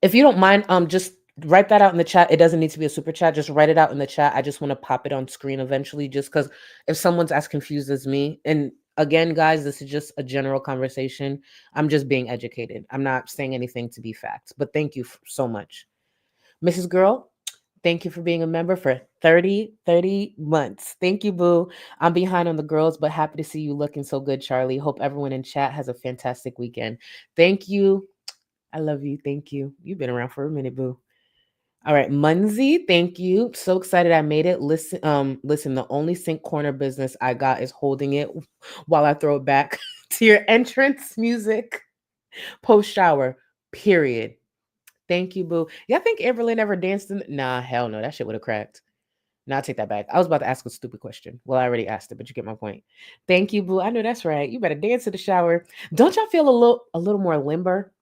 If you don't mind, just write that out in the chat. It doesn't need to be a super chat. Just write it out in the chat. I just want to pop it on screen eventually, just because if someone's as confused as me, and again, guys, this is just a general conversation. I'm just being educated. I'm not saying anything to be facts, but thank you so much. Mrs. Girl, thank you for being a member for 30 months. Thank you, boo. I'm behind on the girls, but happy to see you looking so good, Charlie. Hope everyone in chat has a fantastic weekend. Thank you. I love you. Thank you. You've been around for a minute, boo. All right, Munzie, thank you. So excited I made it. Listen, the only sink corner business I got is holding it while I throw it back to your entrance music post shower. Period. Thank you, boo. Yeah, I think Amberlynn ever danced in. Nah, hell no. That shit would have cracked. Nah, I'll take that back. I was about to ask a stupid question. Well, I already asked it, but you get my point. Thank you, boo. I know that's right. You better dance in the shower. Don't y'all feel a little more limber,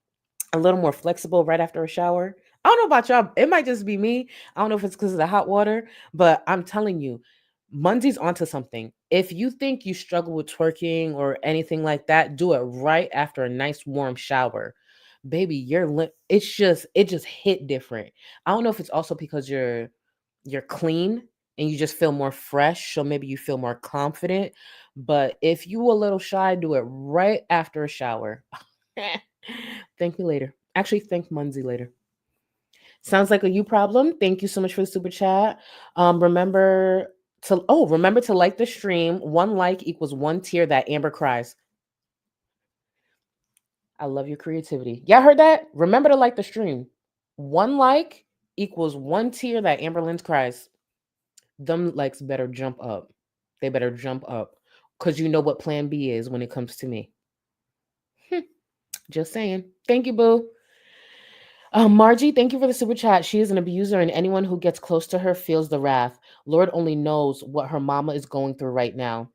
a little more flexible right after a shower? I don't know about y'all. It might just be me. I don't know if it's because of the hot water, but I'm telling you, Munzie's onto something. If you think you struggle with twerking or anything like that, do it right after a nice warm shower. Baby, it just hit different. I don't know if it's also because you're clean and you just feel more fresh, so maybe you feel more confident. But if you a little shy, do it right after a shower. Thank you later. Actually, thank Munzie later. Sounds like a you problem. Thank you so much for the super chat. Remember to like the stream. 1 like equals 1 tear that Amber cries. I love your creativity. Y'all heard that? Remember to like the stream. 1 like equals 1 tear that Amberlynn cries. Them likes better jump up. They better jump up. Because you know what plan B is when it comes to me. Just saying. Thank you, boo. Margie, thank you for the super chat. She is an abuser, and anyone who gets close to her feels the wrath. Lord only knows what her mama is going through right now.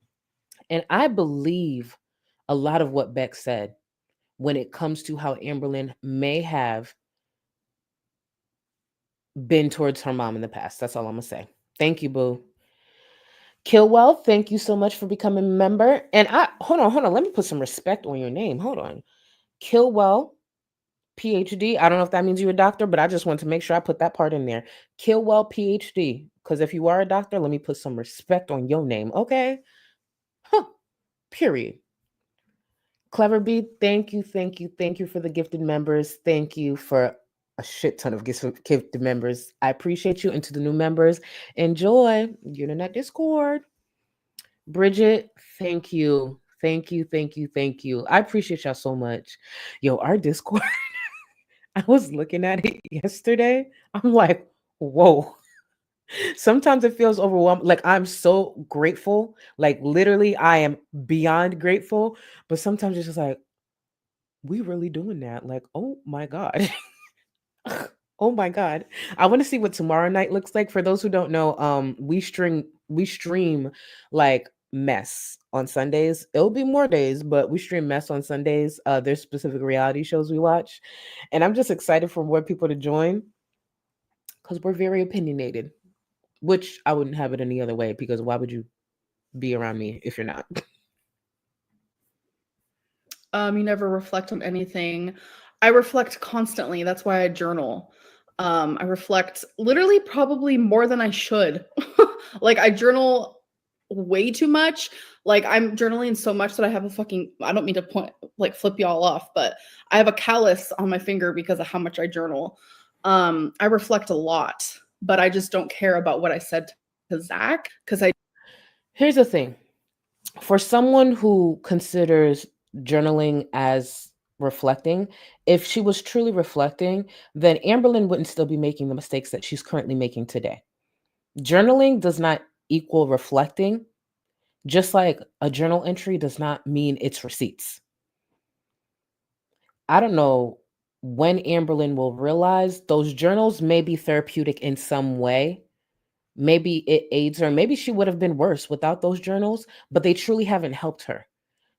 And I believe a lot of what Beck said when it comes to how Amberlynn may have been towards her mom in the past. That's all I'm going to say. Thank you, boo. Killwell, thank you so much for becoming a member. And hold on. Let me put some respect on your name. Hold on. Killwell, PhD. I don't know if that means you're a doctor, but I just want to make sure I put that part in there. Killwell, PhD. Because if you are a doctor, let me put some respect on your name. Okay? Huh. Period. Clever Bee, thank you for the gifted members. Thank you for a shit ton of gifted members. I appreciate you. And to the new members, enjoy. Get in that Discord. Bridget, thank you. I appreciate y'all so much. Yo, our Discord, I was looking at it yesterday. I'm like, whoa. Sometimes it feels overwhelming. Like, I'm so grateful. Like, literally, I am beyond grateful. But sometimes it's just like, we really doing that? Like, oh my God. Oh my God. I want to see what tomorrow night looks like. For those who don't know, we stream like mess on Sundays. It'll be more days, but we stream mess on Sundays. There's specific reality shows we watch. And I'm just excited for more people to join because we're very opinionated, which I wouldn't have it any other way, because why would you be around me if you're not? You never reflect on anything. I reflect constantly. That's why I journal. I reflect literally probably more than I should. Like, I journal way too much. Like, I'm journaling so much that I have I don't mean to flip y'all off, but I have a callus on my finger because of how much I journal. I reflect a lot, but I just don't care about what I said to Zach because Here's the thing. For someone who considers journaling as reflecting, if she was truly reflecting, then Amberlynn wouldn't still be making the mistakes that she's currently making today. Journaling does not equal reflecting, just like a journal entry does not mean it's receipts. I don't know when Amberlynn will realize those journals may be therapeutic in some way, Maybe it aids her. Maybe she would have been worse without those journals, but they truly haven't helped her.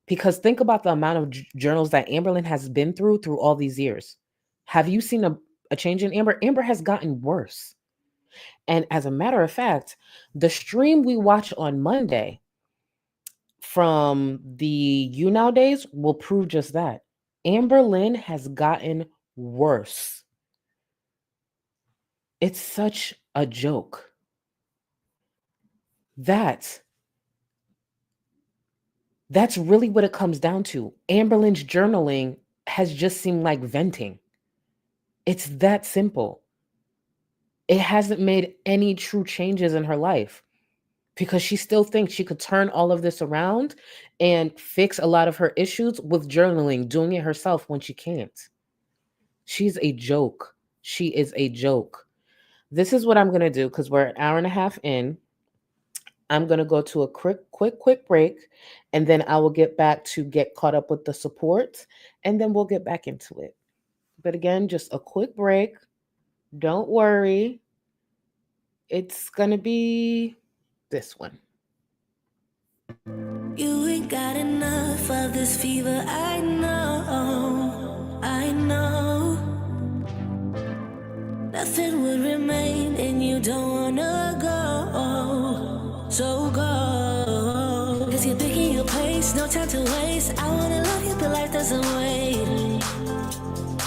Because think about the amount of journals that Amberlynn has been through all these years. Have you seen a change in Amber? Amber has gotten worse. And as a matter of fact, the stream we watch on Monday from the You Now days will prove just that. Amberlynn has gotten worse. It's such a joke. That's really what it comes down to. Amberlynn's journaling has just seemed like venting. It's that simple. It hasn't made any true changes in her life because she still thinks she could turn all of this around and fix a lot of her issues with journaling, doing it herself when she can't. She's a joke. She is a joke. This is what I'm going to do because we're an hour and a half in. I'm going to go to a quick break, and then I will get back to get caught up with the support, and then we'll get back into it. But again, just a quick break. Don't worry. It's going to be this one. You ain't got enough of this fever, I know, I know. Nothing would remain and you don't wanna go, so go. Cause you're picking your pace, no time to waste. I wanna love you but life doesn't wait.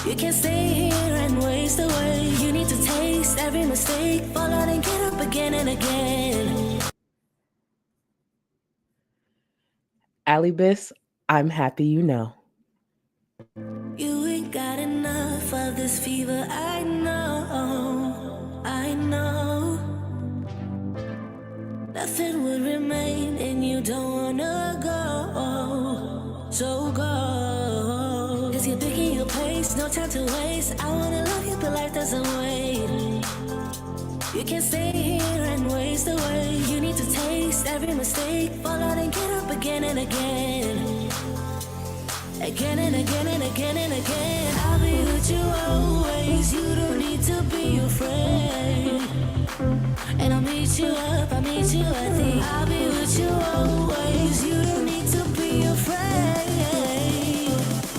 You can't stay here and waste away. You need to taste every mistake, fall out and get up again and again. Alibis, I'm happy you know. You ain't got enough of this fever, I know, I know. Nothing would remain and you don't wanna go, so go. Cause you're picking your pace, no time to waste. I wanna love you but life doesn't wait. You can't stay here and waste away. You need to taste every mistake, fall out and get up again and again. Again and again and again and again. I'll be with you always. You don't need to be afraid. And I'll meet you up, I'll meet you at the. I'll be with you always. You don't need to be afraid.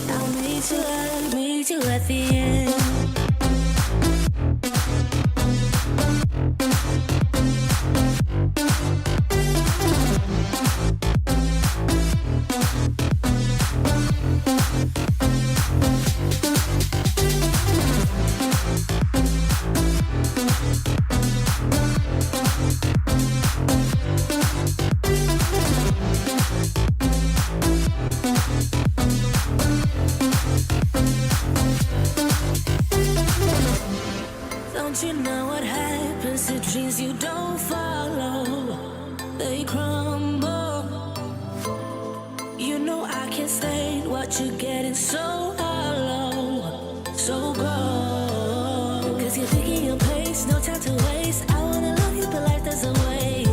I'll meet you up, meet you at the end. Don't you know what happens to dreams you don't follow? They crumble. You know I can't stand what you're getting so hollow. So go. Cause you're picking your pace, no time to waste. I wanna love you but life doesn't wait.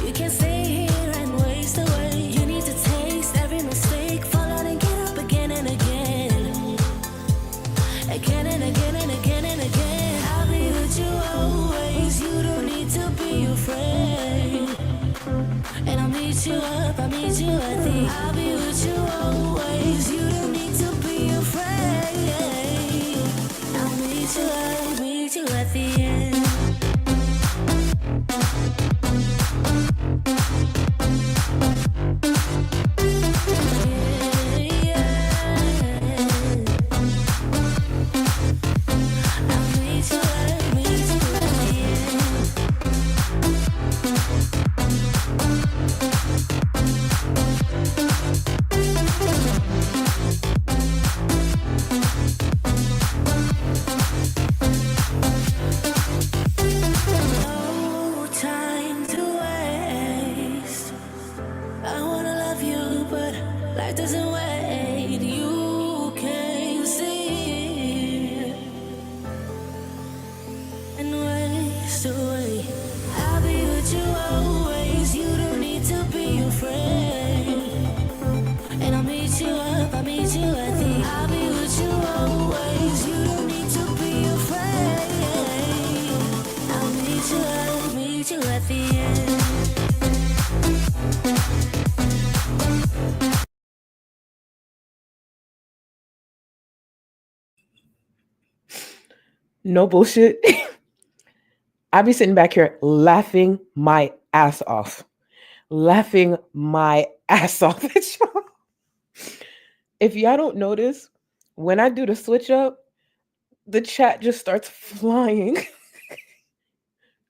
You can't stay here and waste away. You need to taste every mistake, fall out and get up again and again. Again and again and again and again. I'll be with you always. You don't need to be afraid. And I'll meet you up, I'll meet you at the. I'll be with you always. You don't need to be afraid. I'll meet you up, meet you at the end. No time to waste. I wanna love you, but life doesn't wait. You can't see and waste away. I'll be with you always. You don't need to be afraid. And I'll meet you up, I'll meet you at the. I'll be with you always. You don't need to be afraid. I'll meet you up. No bullshit. I be sitting back here laughing my ass off. Laughing my ass off at y'all. If y'all don't notice, when I do the switch up, the chat just starts flying,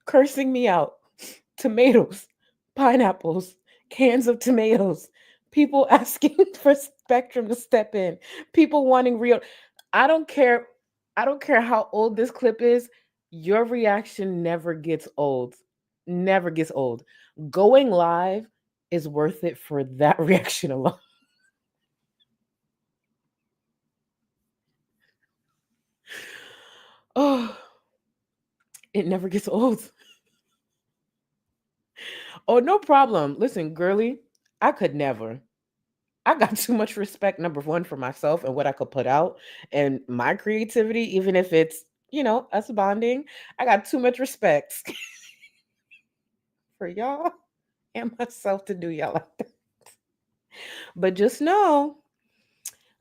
cursing me out. Tomatoes, pineapples, cans of tomatoes, people asking for Spectrum to step in, people wanting real. I don't care. I don't care how old this clip is. Your reaction never gets old. Never gets old. Going live is worth it for that reaction alone. Oh, it never gets old. Oh, no problem. Listen, girly, I could never. I got too much respect, number one, for myself and what I could put out and my creativity, even if it's, us bonding. I got too much respect for y'all and myself to do y'all like that. But just know,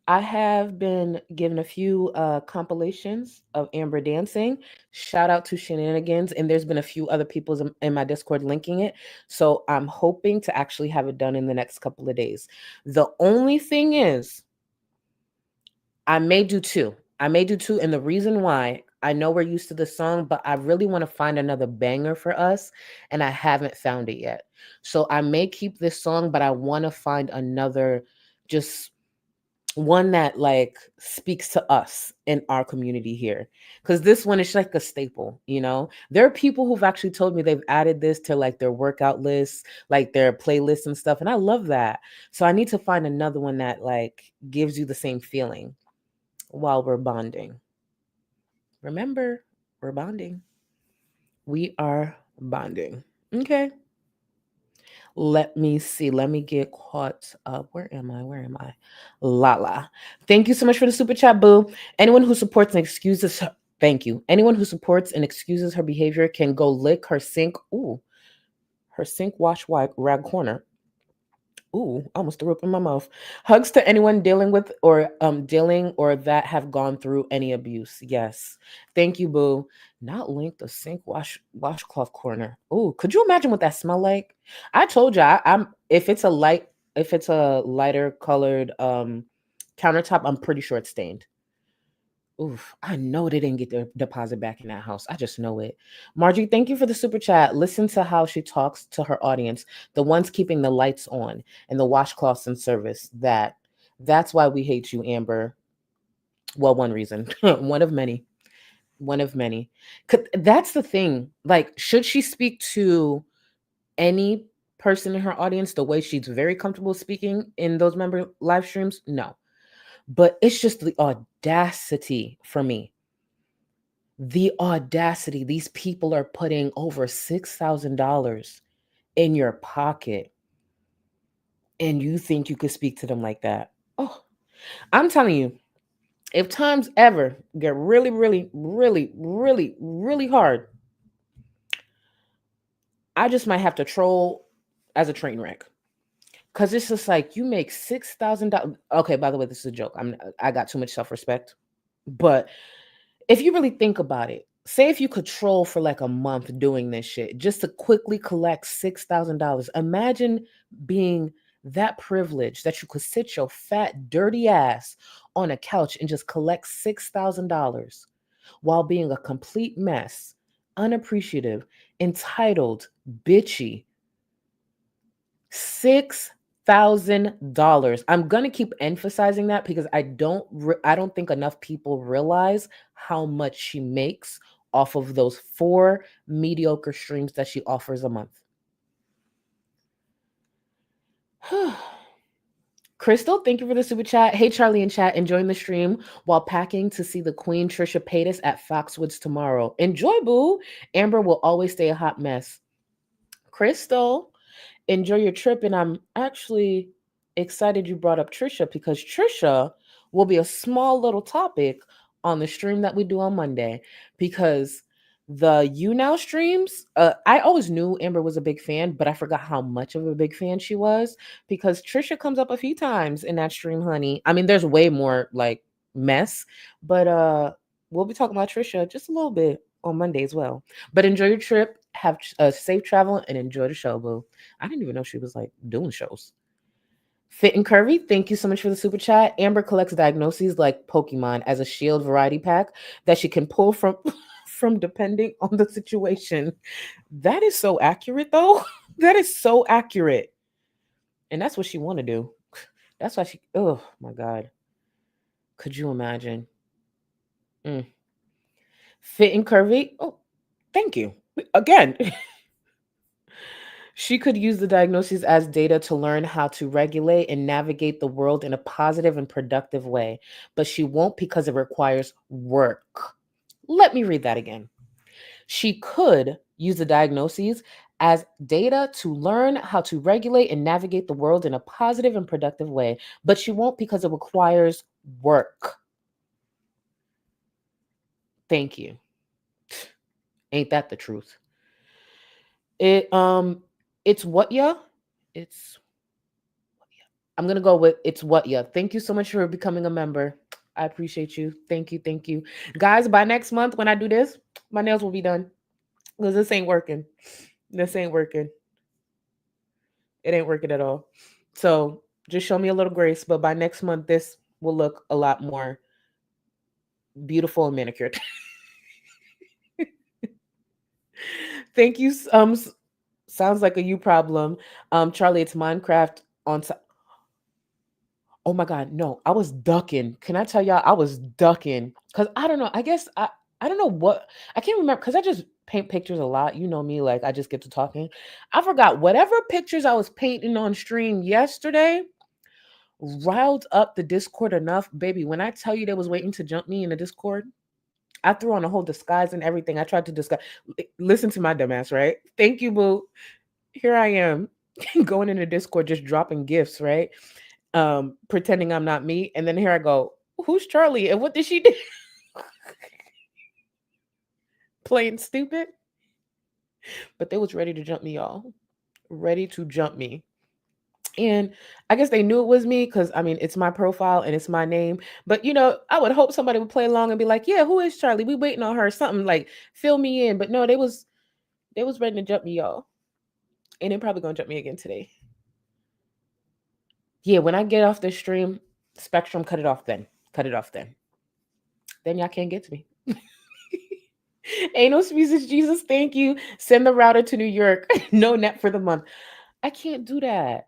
I have been given a few compilations of Amber dancing. Shout out to Shenanigans. And there's been a few other people in my Discord linking it. So I'm hoping to actually have it done in the next couple of days. The only thing is, I may do two. And the reason why, I know we're used to the song, but I really want to find another banger for us. And I haven't found it yet. So I may keep this song, but I want to find another, just one that like speaks to us in our community here, because this one is like a staple. There are people who've actually told me they've added this to like their workout lists, like their playlists and stuff, and I love that. So I need to find another one that like gives you the same feeling while we're bonding. Remember, we're bonding. We are bonding. Okay. Let me see. Let me get caught up. Where am I? Lala. Thank you so much for the super chat, boo. Anyone who supports and excuses her, thank you. Anyone who supports and excuses her behavior can go lick her sink. Ooh, her sink wash rag corner. Ooh, I almost threw up in my mouth. Hugs to anyone dealing with or that have gone through any abuse. Yes. Thank you, boo. Not linked the sink washcloth corner. Ooh, could you imagine what that smell like? I told you, I'm if it's a lighter colored countertop, I'm pretty sure it's stained. Oof, I know they didn't get their deposit back in that house. I just know it. Margie, thank you for the super chat. Listen to how she talks to her audience, the ones keeping the lights on and the washcloths in service. That's why we hate you, Amber. Well, one reason, one of many. That's the thing. Like, should she speak to any person in her audience the way she's very comfortable speaking in those member live streams? No. But it's just the audacity for me. The audacity. These people are putting over $6,000 in your pocket, and you think you could speak to them like that. Oh, I'm telling you, if times ever get really, really, really, really, really hard, I just might have to troll as a train wreck. Because it's just like, you make $6,000. Okay, by the way, this is a joke. I got too much self-respect. But if you really think about it, say if you could troll for like a month doing this shit just to quickly collect $6,000. Imagine being that privileged that you could sit your fat, dirty ass on a couch and just collect $6,000 while being a complete mess, unappreciative, entitled, bitchy. $6,000. I'm gonna keep emphasizing that because I don't think enough people realize how much she makes off of those 4 mediocre streams that she offers a month. Crystal, thank you for the super chat. Hey, Charlie in chat, enjoying the stream while packing to see the Queen Trisha Paytas at Foxwoods tomorrow. Enjoy, boo. Amber will always stay a hot mess. Crystal, enjoy your trip. And I'm actually excited you brought up Trisha, because Trisha will be a small little topic on the stream that we do on Monday, because the You Now streams, I always knew Amber was a big fan, but I forgot how much of a big fan she was, because Trisha comes up a few times in that stream, honey. I mean, there's way more like mess, but we'll be talking about Trisha just a little bit on Monday as well. But enjoy your trip. Have a safe travel and enjoy the show, boo. I didn't even know she was like doing shows. Fit and Curvy, thank you so much for the super chat. Amber collects diagnoses like Pokemon as a shield variety pack that she can pull from from depending on the situation. That is so accurate, though. That is so accurate. And that's what she want to do. That's why she, oh my God. Could you imagine? Fit and Curvy, oh, thank you. Again. She could use the diagnosis as data to learn how to regulate and navigate the world in a positive and productive way, but she won't because it requires work. Let me read that again. She could use the diagnoses as data to learn how to regulate and navigate the world in a positive and productive way, but she won't because it requires work. Thank you. Ain't that the truth? It's what ya? I'm gonna go with it's what ya. Thank you so much for becoming a member. I appreciate you. Thank you. Guys, by next month when I do this, my nails will be done. Because this ain't working. It ain't working at all. So just show me a little grace. But by next month, this will look a lot more beautiful and manicured. Thank you. Sounds like a you problem. Charlie, it's Minecraft on top. Oh my God, no, I was ducking. Can I tell y'all, I was ducking. Because I don't know, I guess, I don't know what, I can't remember, because I just paint pictures a lot. You know me, like, I just get to talking. I forgot whatever pictures I was painting on stream yesterday riled up the Discord enough. Baby, when I tell you they was waiting to jump me in the Discord, I threw on a whole disguise and everything. I tried to disguise. Listen to my dumbass, right? Thank you, boo. Here I am going in the Discord, just dropping gifts, right? Pretending I'm not me. And then here I go, who's Charlie? And what did she do? Playing stupid. But they was ready to jump me, y'all. Ready to jump me. And I guess they knew it was me because, I mean, it's my profile and it's my name. But, you know, I would hope somebody would play along and be like, yeah, who is Charlie? We waiting on her. Something like, fill me in. But no, they was ready to jump me, y'all. And they're probably going to jump me again today. Yeah, when I get off this stream, Spectrum, cut it off then. Then y'all can't get to me. Ain't no species, Jesus, thank you. Send the router to New York. No net for the month. I can't do that.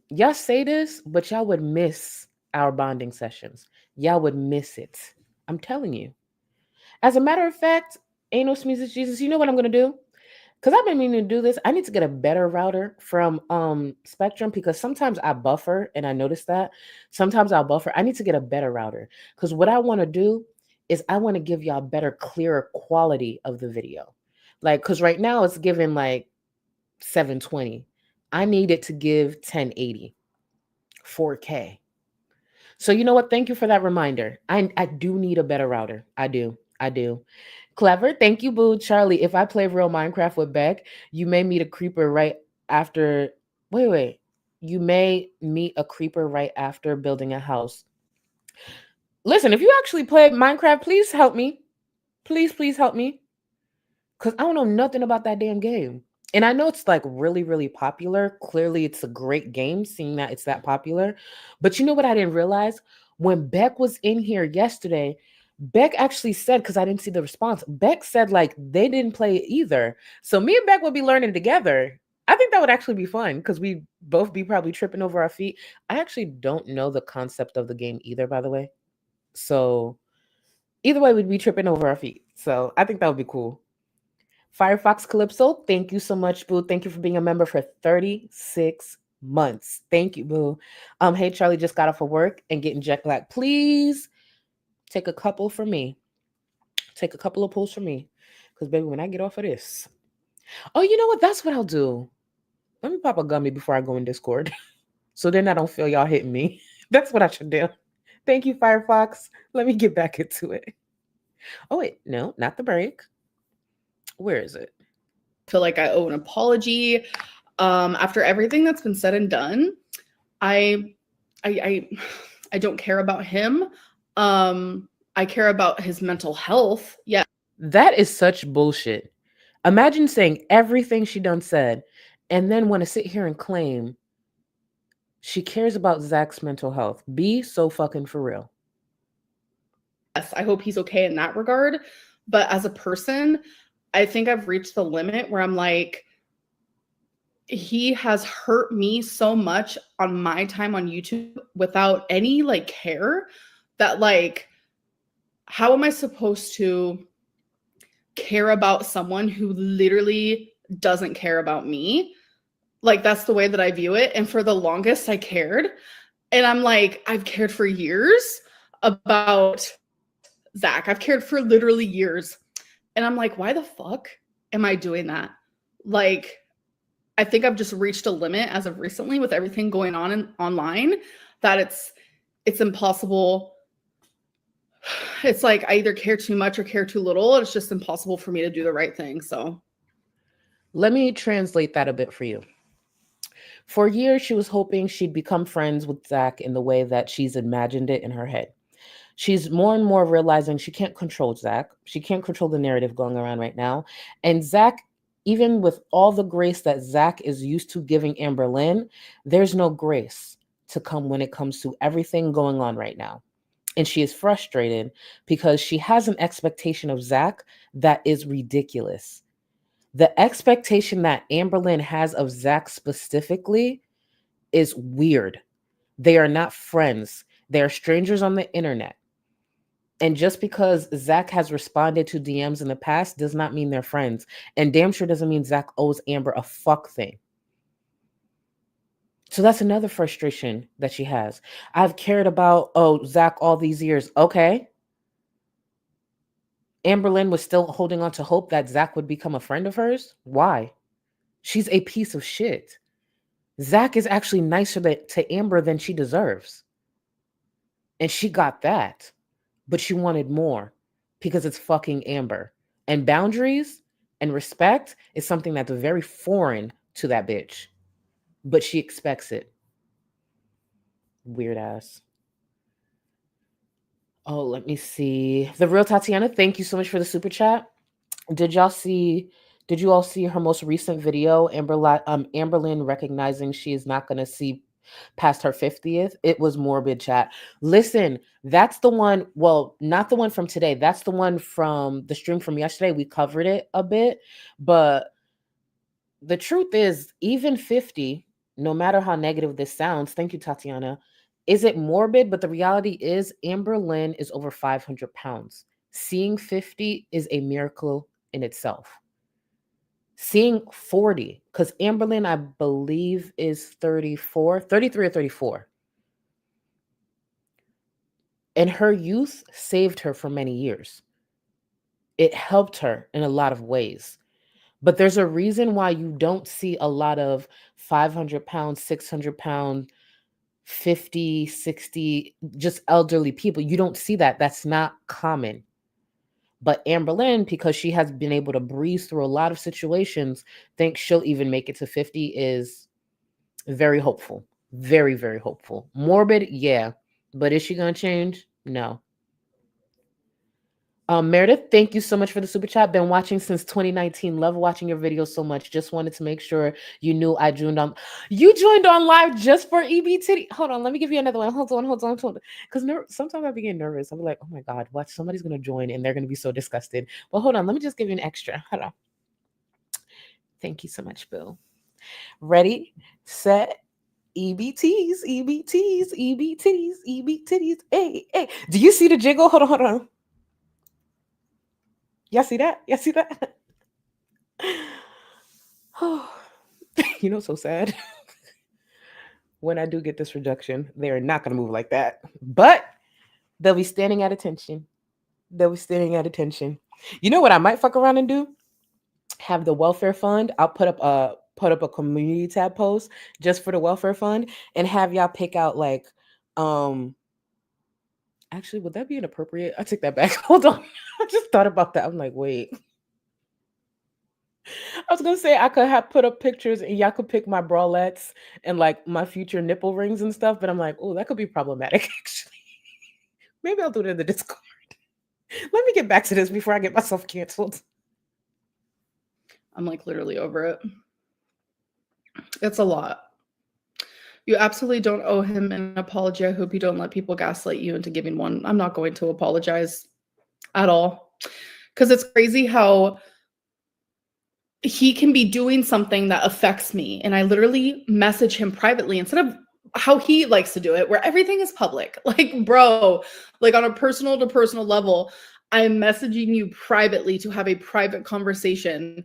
Y'all say this, but y'all would miss our bonding sessions. Y'all would miss it. I'm telling you. As a matter of fact, ain't no species, Jesus, you know what I'm going to do? Because I've been meaning to do this. I need to get a better router from Spectrum because sometimes I buffer and I notice that. Sometimes I'll buffer. I need to get a better router because what I want to do is I want to give y'all better, clearer quality of the video. Like, because right now it's giving like 720. I need it to give 1080, 4K. So you know what? Thank you for that reminder. I do need a better router. I do. Clever. Thank you, boo. Charlie, if I play real Minecraft with Beck, you may meet a creeper right after. Wait. You may meet a creeper right after building a house. Listen, if you actually play Minecraft, please help me. Please help me. Because I don't know nothing about that damn game. And I know it's like really, really popular. Clearly, it's a great game, seeing that it's that popular. But you know what I didn't realize? When Beck was in here yesterday, Beck actually said, because I didn't see the response, Beck said like they didn't play it either. So me and Beck would be learning together. I think that would actually be fun because we both be probably tripping over our feet. I actually don't know the concept of the game either, by the way. So either way, we'd be tripping over our feet. So I think that would be cool. Firefox Calypso, thank you so much, boo. Thank you for being a member for 36 months. Thank you, boo. Hey, Charlie, just got off of work and getting jet lag. Please take a couple for me. Take a couple of pulls for me. Because, baby, when I get off of this. Oh, you know what? That's what I'll do. Let me pop a gummy before I go in Discord. So then I don't feel y'all hitting me. That's what I should do. Thank you, Firefox. Let me get back into it. Oh, wait. No, not the break. Where is it? Feel like I owe an apology. After everything that's been said and done, I don't care about him. I care about his mental health. Yeah. That is such bullshit. Imagine saying everything she done said and then want to sit here and claim she cares about Zach's mental health. Be so fucking for real. Yes, I hope he's okay in that regard. But as a person, I think I've reached the limit where I'm like, he has hurt me so much on my time on YouTube without any like care that like, how am I supposed to care about someone who literally doesn't care about me? Like, that's the way that I view it. And for the longest, I cared. And I'm like, I've cared for years about Zach. I've cared for literally years. And I'm like, why the fuck am I doing that? Like, I think I've just reached a limit as of recently with everything going on online that it's impossible. It's like I either care too much or care too little. It's just impossible for me to do the right thing. So let me translate that a bit for you. For years, she was hoping she'd become friends with Zach in the way that she's imagined it in her head. She's more and more realizing she can't control Zach. She can't control the narrative going around right now. And Zach, even with all the grace that Zach is used to giving Amberlynn, there's no grace to come when it comes to everything going on right now. And she is frustrated because she has an expectation of Zach that is ridiculous. The expectation that Amberlynn has of Zach specifically is weird. They are not friends. They are strangers on the internet. And just because Zach has responded to DMs in the past does not mean they're friends. And damn sure doesn't mean Zach owes Amber a fuck thing. So that's another frustration that she has. I've cared about, Zach all these years. Okay. Amberlynn was still holding on to hope that Zach would become a friend of hers. Why? She's a piece of shit. Zach is actually nicer to Amber than she deserves. And she got that. But she wanted more because it's fucking Amber. And boundaries and respect is something that's very foreign to that bitch. But she expects it. Weird ass. Oh, let me see. The Real Tatiana, thank you so much for the super chat. Did you all see her most recent video, Amberlynn recognizing she is not going to see past her 50th? It was morbid, chat. Listen, that's the one, well, not the one from today. That's the one from the stream from yesterday. We covered it a bit, but the truth is, even 50, no matter how negative this sounds, thank you, Tatiana, is it morbid? But the reality is Amberlynn is over 500 pounds. Seeing 50 is a miracle in itself. Seeing 40, because Amberlynn, I believe, is 33 or 34. And her youth saved her for many years. It helped her in a lot of ways. But there's a reason why you don't see a lot of 500 pound, 600 pound, 50, 60, just elderly people. You don't see that. That's not common. But Amberlynn, because she has been able to breeze through a lot of situations, thinks she'll even make it to 50 is very hopeful. Very, very hopeful. Morbid, yeah. But is she going to change? No. Meredith, thank you so much for the super chat. Been watching since 2019. Love watching your videos so much. Just wanted to make sure you knew I joined on. You joined on live just for EBT. Hold on, let me give you another one. Hold on. Because sometimes I be getting nervous. I'm like, oh my God, what? Somebody's going to join and they're going to be so disgusted. But hold on, let me just give you an extra. Hold on. Thank you so much, Bill. Ready, set, EBTs. Hey. Do you see the jiggle? Hold on. Y'all see that? Oh, you know, so sad. When I do get this reduction, they are not going to move like that. But they'll be standing at attention. You know what I might fuck around and do? Have the welfare fund. I'll put up a community tab post just for the welfare fund and have y'all pick out like, actually, would that be inappropriate? I take that back. Hold on. I just thought about that. I'm like, wait. I was going to say I could have put up pictures and y'all could pick my bralettes and like my future nipple rings and stuff. But I'm like, oh, that could be problematic, actually. Maybe I'll do it in the Discord. Let me get back to this before I get myself canceled. I'm like literally over it. It's a lot. You absolutely don't owe him an apology. I hope you don't let people gaslight you into giving one. I'm not going to apologize at all. Because it's crazy how he can be doing something that affects me. And I literally message him privately instead of how he likes to do it, where everything is public. Like, bro, like on a personal to personal level, I'm messaging you privately to have a private conversation.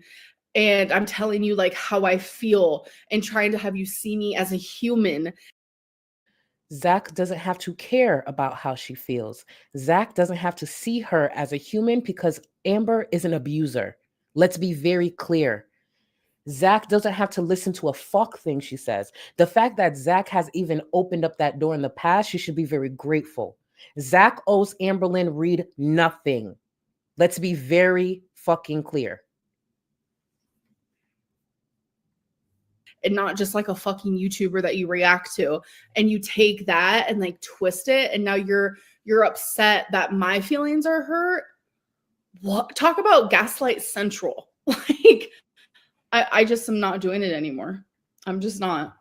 And I'm telling you like how I feel and trying to have you see me as a human. Zach doesn't have to care about how she feels. Zach doesn't have to see her as a human because Amber is an abuser. Let's be very clear. Zach doesn't have to listen to a fuck thing she says. The fact that Zach has even opened up that door in the past, she should be very grateful. Zach owes Amberlynn Reid nothing. Let's be very fucking clear. And not just like a fucking YouTuber that you react to, and you take that and like twist it, and now you're upset that my feelings are hurt. What? Talk about gaslight central. Like I just am not doing it anymore. I'm just not.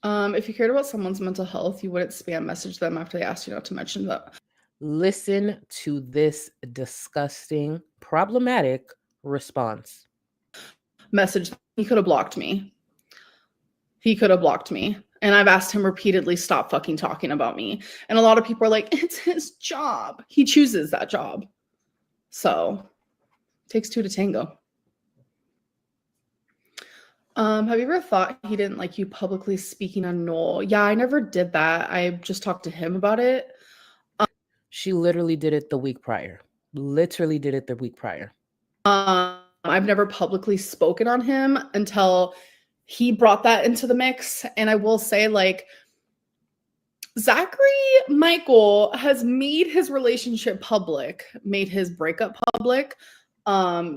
If you cared about someone's mental health, you wouldn't spam message them after they asked you not to mention that. Listen to this disgusting, problematic response. Message. He could have blocked me. He could have blocked me. And I've asked him repeatedly, stop fucking talking about me. And a lot of people are like, it's his job. He chooses that job. So it takes two to tango. Have you ever thought he didn't like you publicly speaking on Noel? Yeah, I never did that. I just talked to him about it. She literally did it the week prior. Literally did it the week prior. I've never publicly spoken on him until he brought that into the mix. And I will say, like, Zachary Michael has made his relationship public, made his breakup public. Noel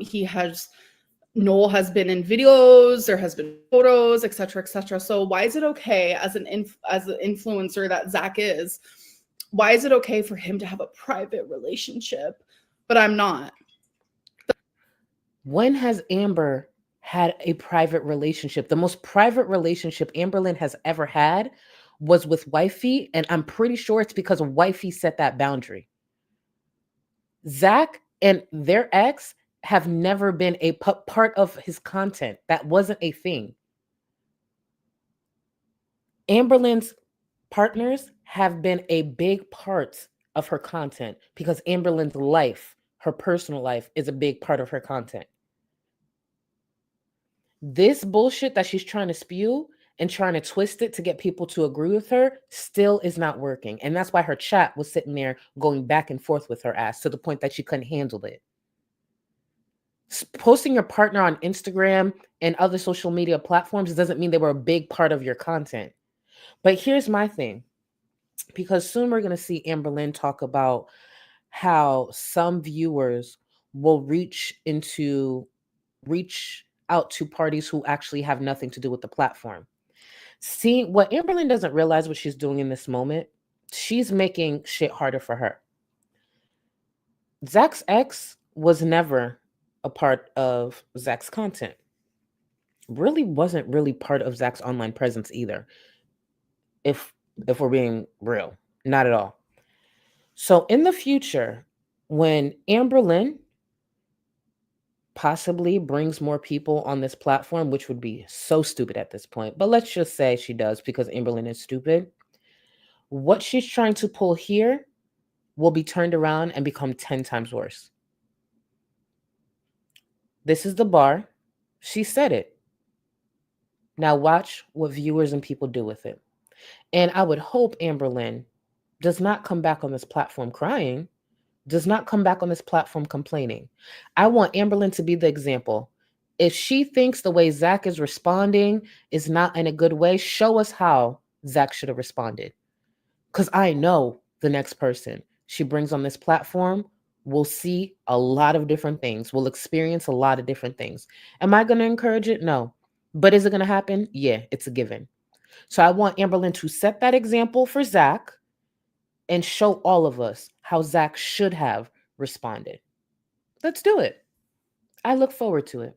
has been in videos, there has been photos, etc., etc. So why is it okay as an influencer that Zach is? Why is it okay for him to have a private relationship, but I'm not? When has Amber had a private relationship? The most private relationship Amberlynn has ever had was with Wifey, and I'm pretty sure it's because Wifey set that boundary. Zach and their ex have never been a part of his content. That wasn't a thing. Amberlynn's partners have been a big part of her content because Amberlynn's life, her personal life, is a big part of her content. This bullshit that she's trying to spew and trying to twist it to get people to agree with her still is not working. And that's why her chat was sitting there going back and forth with her ass to the point that she couldn't handle it. Posting your partner on Instagram and other social media platforms doesn't mean they were a big part of your content. But here's my thing, because soon we're going to see Amberlynn talk about how some viewers will reach out to parties who actually have nothing to do with the platform. See, what Amberlynn doesn't realize what she's doing in this moment, she's making shit harder for her. Zach's ex was never a part of Zach's content. Really wasn't really part of Zach's online presence either. If we're being real, not at all. So in the future, when Amberlynn possibly brings more people on this platform, which would be so stupid at this point, but let's just say she does because Amberlynn is stupid, what she's trying to pull here will be turned around and become 10 times worse. This is the bar. She said it. Now watch what viewers and people do with it. And I would hope Amberlynn does not come back on this platform crying, does not come back on this platform complaining. I want Amberlynn to be the example. If she thinks the way Zach is responding is not in a good way, show us how Zach should have responded. Because I know the next person she brings on this platform will see a lot of different things, will experience a lot of different things. Am I going to encourage it? No. But is it going to happen? Yeah, it's a given. So I want Amberlynn to set that example for Zach and show all of us how Zach should have responded. Let's do it. I look forward to it.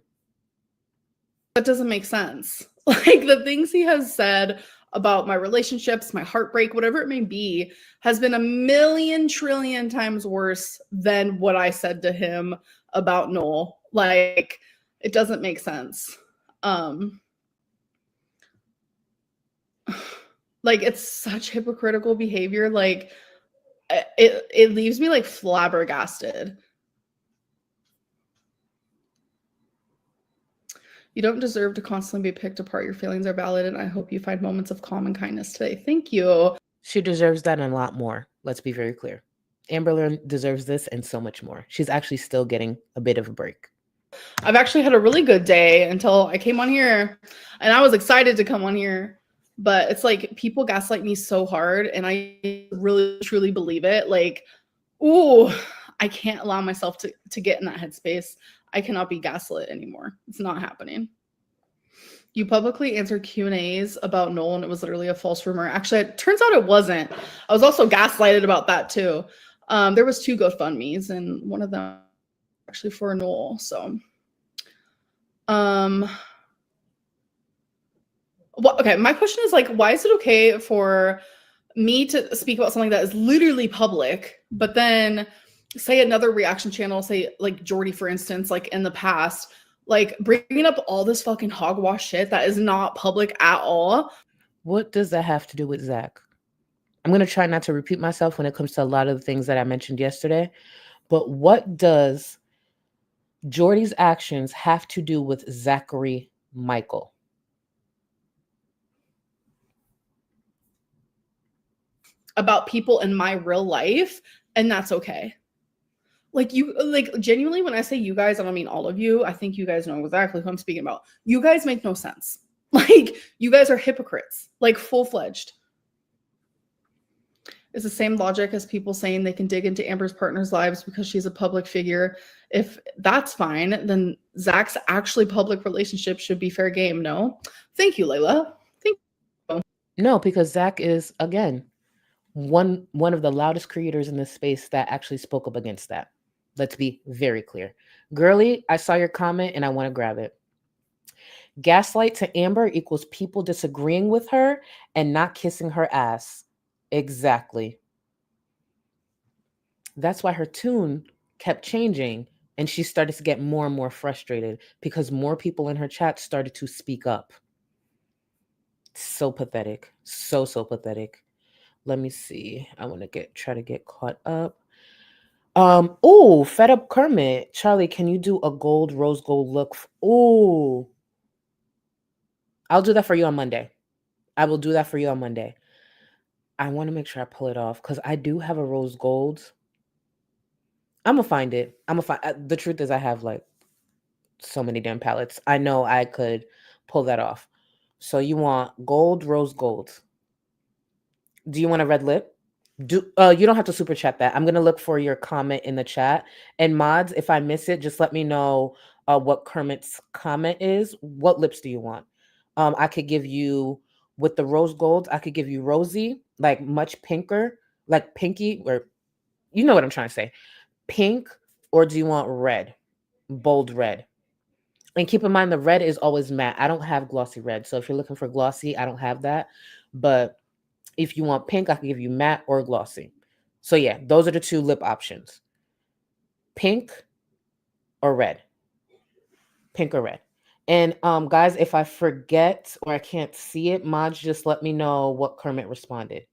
That doesn't make sense. Like the things he has said about my relationships, my heartbreak, whatever it may be, has been a million trillion times worse than what I said to him about Noel. Like, it doesn't make sense. Like, it's such hypocritical behavior. Like, it leaves me like flabbergasted. You don't deserve to constantly be picked apart. Your feelings are valid, and I hope you find moments of calm and kindness today. Thank you. She deserves that and a lot more. Let's be very clear. Amberlynn deserves this and so much more. She's actually still getting a bit of a break. I've actually had a really good day until I came on here, and I was excited to come on here. But it's like people gaslight me so hard, and I really truly believe it. Like, ooh, I can't allow myself to get in that headspace. I cannot be gaslit anymore. It's not happening. You publicly answered Q&As about Noel, and it was literally a false rumor. Actually, it turns out it wasn't. I was also gaslighted about that too. There was 2 GoFundMes, and one of them actually for Noel. So, okay, my question is like, why is it okay for me to speak about something that is literally public, but then say another reaction channel, say like Jordy, for instance, like in the past, like bringing up all this fucking hogwash shit that is not public at all? What does that have to do with Zach? I'm going to try not to repeat myself when it comes to a lot of the things that I mentioned yesterday, but what does Jordy's actions have to do with Zachary Michael? About people in my real life, and that's okay. Like, you, like, genuinely, when I say you guys, I don't mean all of you. I think you guys know exactly who I'm speaking about. You guys make no sense. Like, you guys are hypocrites, like full-fledged. It's the same logic as people saying they can dig into Amber's partner's lives because she's a public figure. If that's fine, then Zach's actually public relationship should be fair game, no? Thank you, Layla. Thank you. No, because Zach is, again, one of the loudest creators in this space that actually spoke up against that. Let's be very clear. Girly, I saw your comment and I want to grab it. Gaslight to Amber equals people disagreeing with her and not kissing her ass. Exactly. That's why her tune kept changing and she started to get more and more frustrated because more people in her chat started to speak up. So pathetic. So pathetic. Let me see. I want to try to get caught up. Oh, Fed Up Kermit. Charlie, can you do a gold, rose gold look? Oh, I'll do that for you on Monday. I will do that for you on Monday. I want to make sure I pull it off because I do have a rose gold. I'm going to find it. The truth is I have like so many damn palettes. I know I could pull that off. So you want gold, rose gold. Do you want a red lip? You don't have to super chat that. I'm gonna look for your comment in the chat. And mods, if I miss it, just let me know what Kermit's comment is. What lips do you want? I could give you with the rose gold. I could give you rosy, like much pinker, like pinky, or you know what I'm trying to say, pink. Or do you want red, bold red? And keep in mind the red is always matte. I don't have glossy red, so if you're looking for glossy, I don't have that. But if you want pink, I can give you matte or glossy. So yeah, those are the 2 lip options. Pink or red. Pink or red. And guys, if I forget or I can't see it, mods, just let me know what Kermit responded.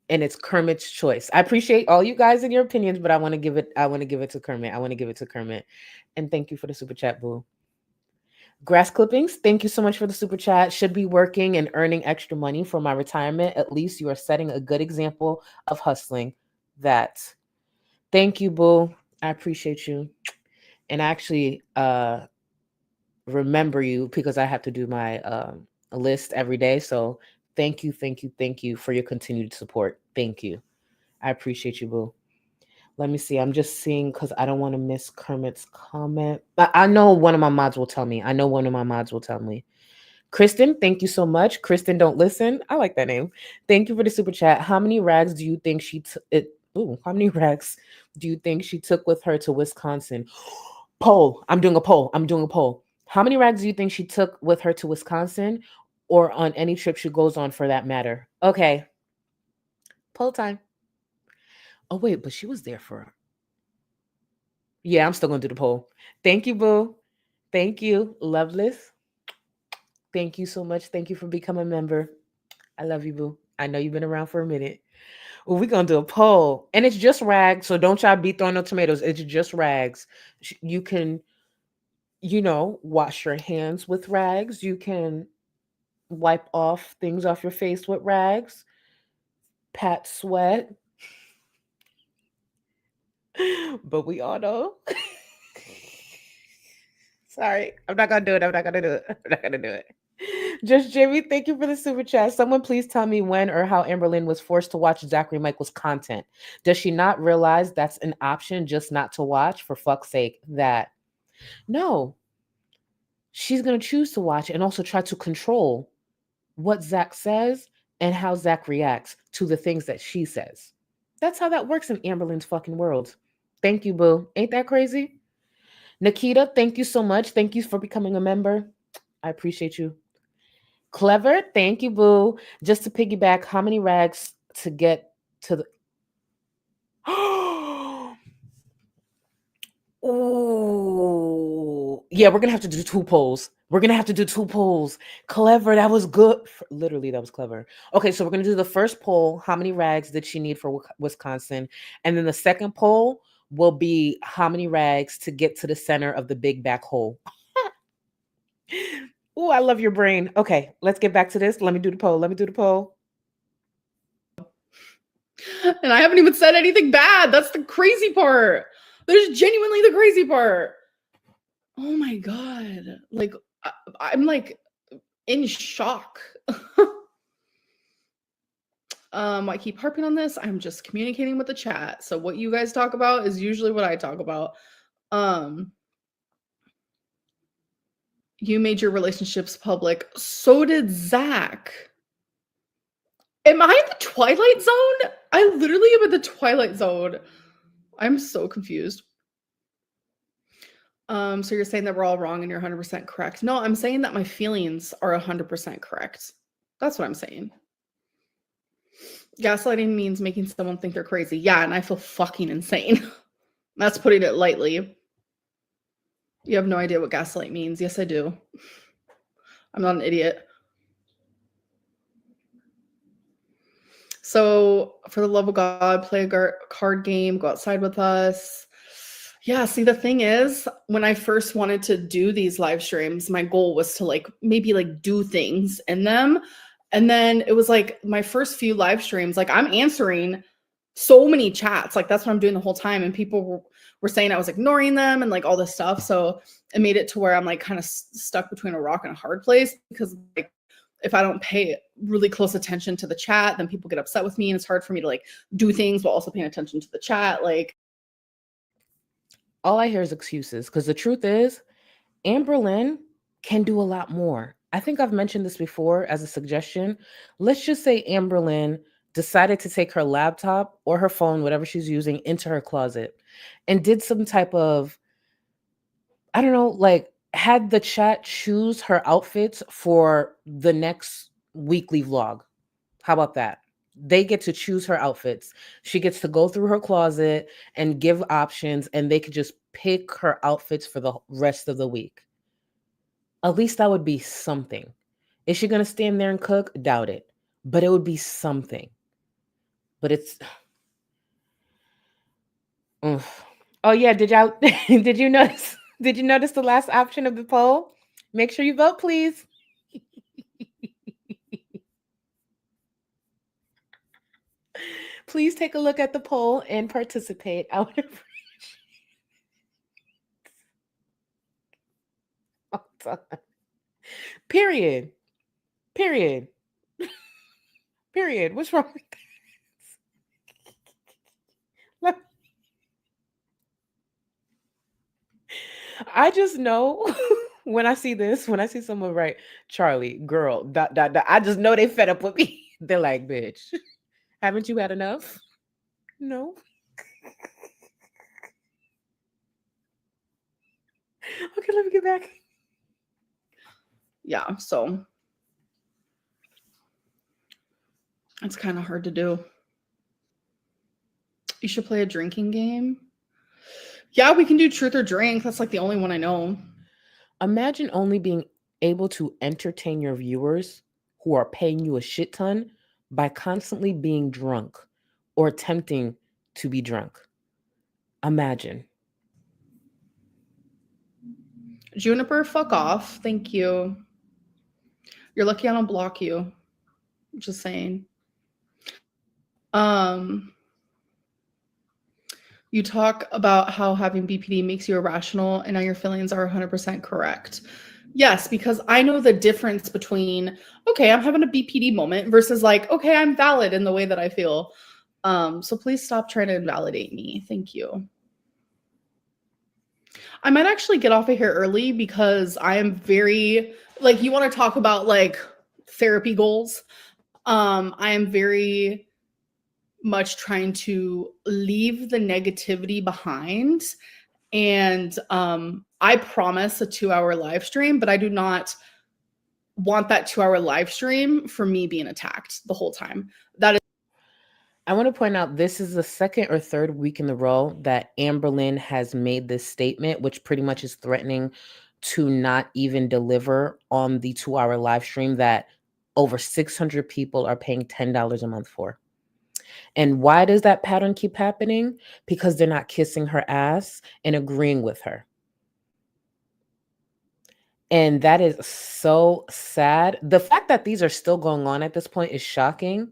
And it's Kermit's choice. I appreciate all you guys and your opinions, but I want to give it to Kermit. And thank you for the super chat, boo. Grass clippings, thank you so much for the super chat. Should be working and earning extra money for my retirement. At least you are setting a good example of hustling. That. Thank you, boo. I appreciate you. And I actually remember you because I have to do my list every day. So thank you for your continued support. Thank you. I appreciate you, boo. Let me see. I'm just seeing because I don't want to miss Kermit's comment. I know one of my mods will tell me. Kristen, thank you so much. Kristen, don't listen. I like that name. Thank you for the super chat. How many rags do you think she how many rags do you think she took with her to Wisconsin? Poll. I'm doing a poll. How many rags do you think she took with her to Wisconsin or on any trip she goes on for that matter? Okay. Poll time. Oh, wait, but she was there for. Yeah, I'm still going to do the poll. Thank you, boo. Thank you, Loveless. Thank you so much. Thank you for becoming a member. I love you, boo. I know you've been around for a minute. Well, we're going to do a poll. And it's just rags, so don't y'all be throwing no tomatoes. It's just rags. You can, wash your hands with rags. You can wipe off things off your face with rags. Pat sweat. But we all know. Sorry, I'm not gonna do it. Just Jimmy, thank you for the super chat. Someone please tell me when or how Amberlynn was forced to watch Zachary Michael's content. Does she not realize that's an option just not to watch? For fuck's sake, that. No. She's gonna choose to watch and also try to control what Zach says and how Zach reacts to the things that she says. That's how that works in Amberlynn's fucking world. Thank you, boo. Ain't that crazy? Nikita, thank you so much. Thank you for becoming a member. I appreciate you. Clever, thank you, boo. Just to piggyback, how many rags to get to the... Oh, yeah, we're going to have to do two polls. Clever, that was good. Literally, that was clever. Okay, so we're going to do the first poll. How many rags did she need for Wisconsin? And then the second poll will be how many rags to get to the center of the big back hole. Oh, I love your brain. Okay, let's get back to this. Let me do the poll. And I haven't even said anything bad. That's the crazy part. That is genuinely the crazy part. Oh my God. Like, I'm like in shock. I keep harping on this. I'm just communicating with the chat. So what you guys talk about is usually what I talk about. You made your relationships public. So did Zach. Am I in the Twilight Zone? I literally am in the Twilight Zone. I'm so confused. So you're saying that we're all wrong and you're 100% correct. No, I'm saying that my feelings are 100% correct. That's what I'm saying. Gaslighting means making someone think they're crazy. Yeah, and I feel fucking insane. That's putting it lightly. You have no idea what gaslight means. Yes, I do. I'm not an idiot. So, for the love of God, play a card game, go outside with us. Yeah, see, the thing is, when I first wanted to do these live streams, my goal was to maybe do things in them. And then it was my first few live streams, I'm answering so many chats. That's what I'm doing the whole time. And people were saying I was ignoring them and all this stuff. So it made it to where I'm kind of stuck between a rock and a hard place, because if I don't pay really close attention to the chat, then people get upset with me and it's hard for me to do things while also paying attention to the chat. All I hear is excuses, because the truth is Amberlynn can do a lot more. I think I've mentioned this before as a suggestion. Let's just say Amberlynn decided to take her laptop or her phone, whatever she's using, into her closet and did some type of, I don't know, had the chat choose her outfits for the next weekly vlog. How about that? They get to choose her outfits. She gets to go through her closet and give options, and they could just pick her outfits for the rest of the week. At least that would be something. Is she going to stand there and cook? Doubt it. But it would be something. But it's... Oh yeah, did you notice the last option of the poll? Make sure you vote, please. Please take a look at the poll and participate. I would appreciate. Hold on. Period. What's wrong with this? I just know when I see this, when I see someone write Charlie, girl, dot, dot, dot, I just know they fed up with me. They're like, bitch, haven't you had enough? No. Okay, let me get back. Yeah, so it's kind of hard to do. You should play a drinking game. Yeah, we can do truth or drink. That's like the only one I know. Imagine only being able to entertain your viewers who are paying you a shit ton by constantly being drunk or attempting to be drunk. Imagine. Juniper, fuck off. Thank you. You're lucky I don't block you. Just saying. You talk about how having BPD makes you irrational, and now your feelings are 100% correct. Yes, because I know the difference between, okay, I'm having a BPD moment versus like, okay, I'm valid in the way that I feel. So please stop trying to invalidate me. Thank you. I might actually get off of here early because I am very, like, you want to talk about like therapy goals. I am very much trying to leave the negativity behind. And I promise a 2-hour live stream, but I do not want that 2-hour live stream for me being attacked the whole time. That is. I want to point out this is the second or third week in a row that Amberlynn has made this statement, which pretty much is threatening to not even deliver on the 2-hour live stream that over 600 people are paying $10 a month for. And why does that pattern keep happening? Because they're not kissing her ass and agreeing with her. And that is so sad. The fact that these are still going on at this point is shocking.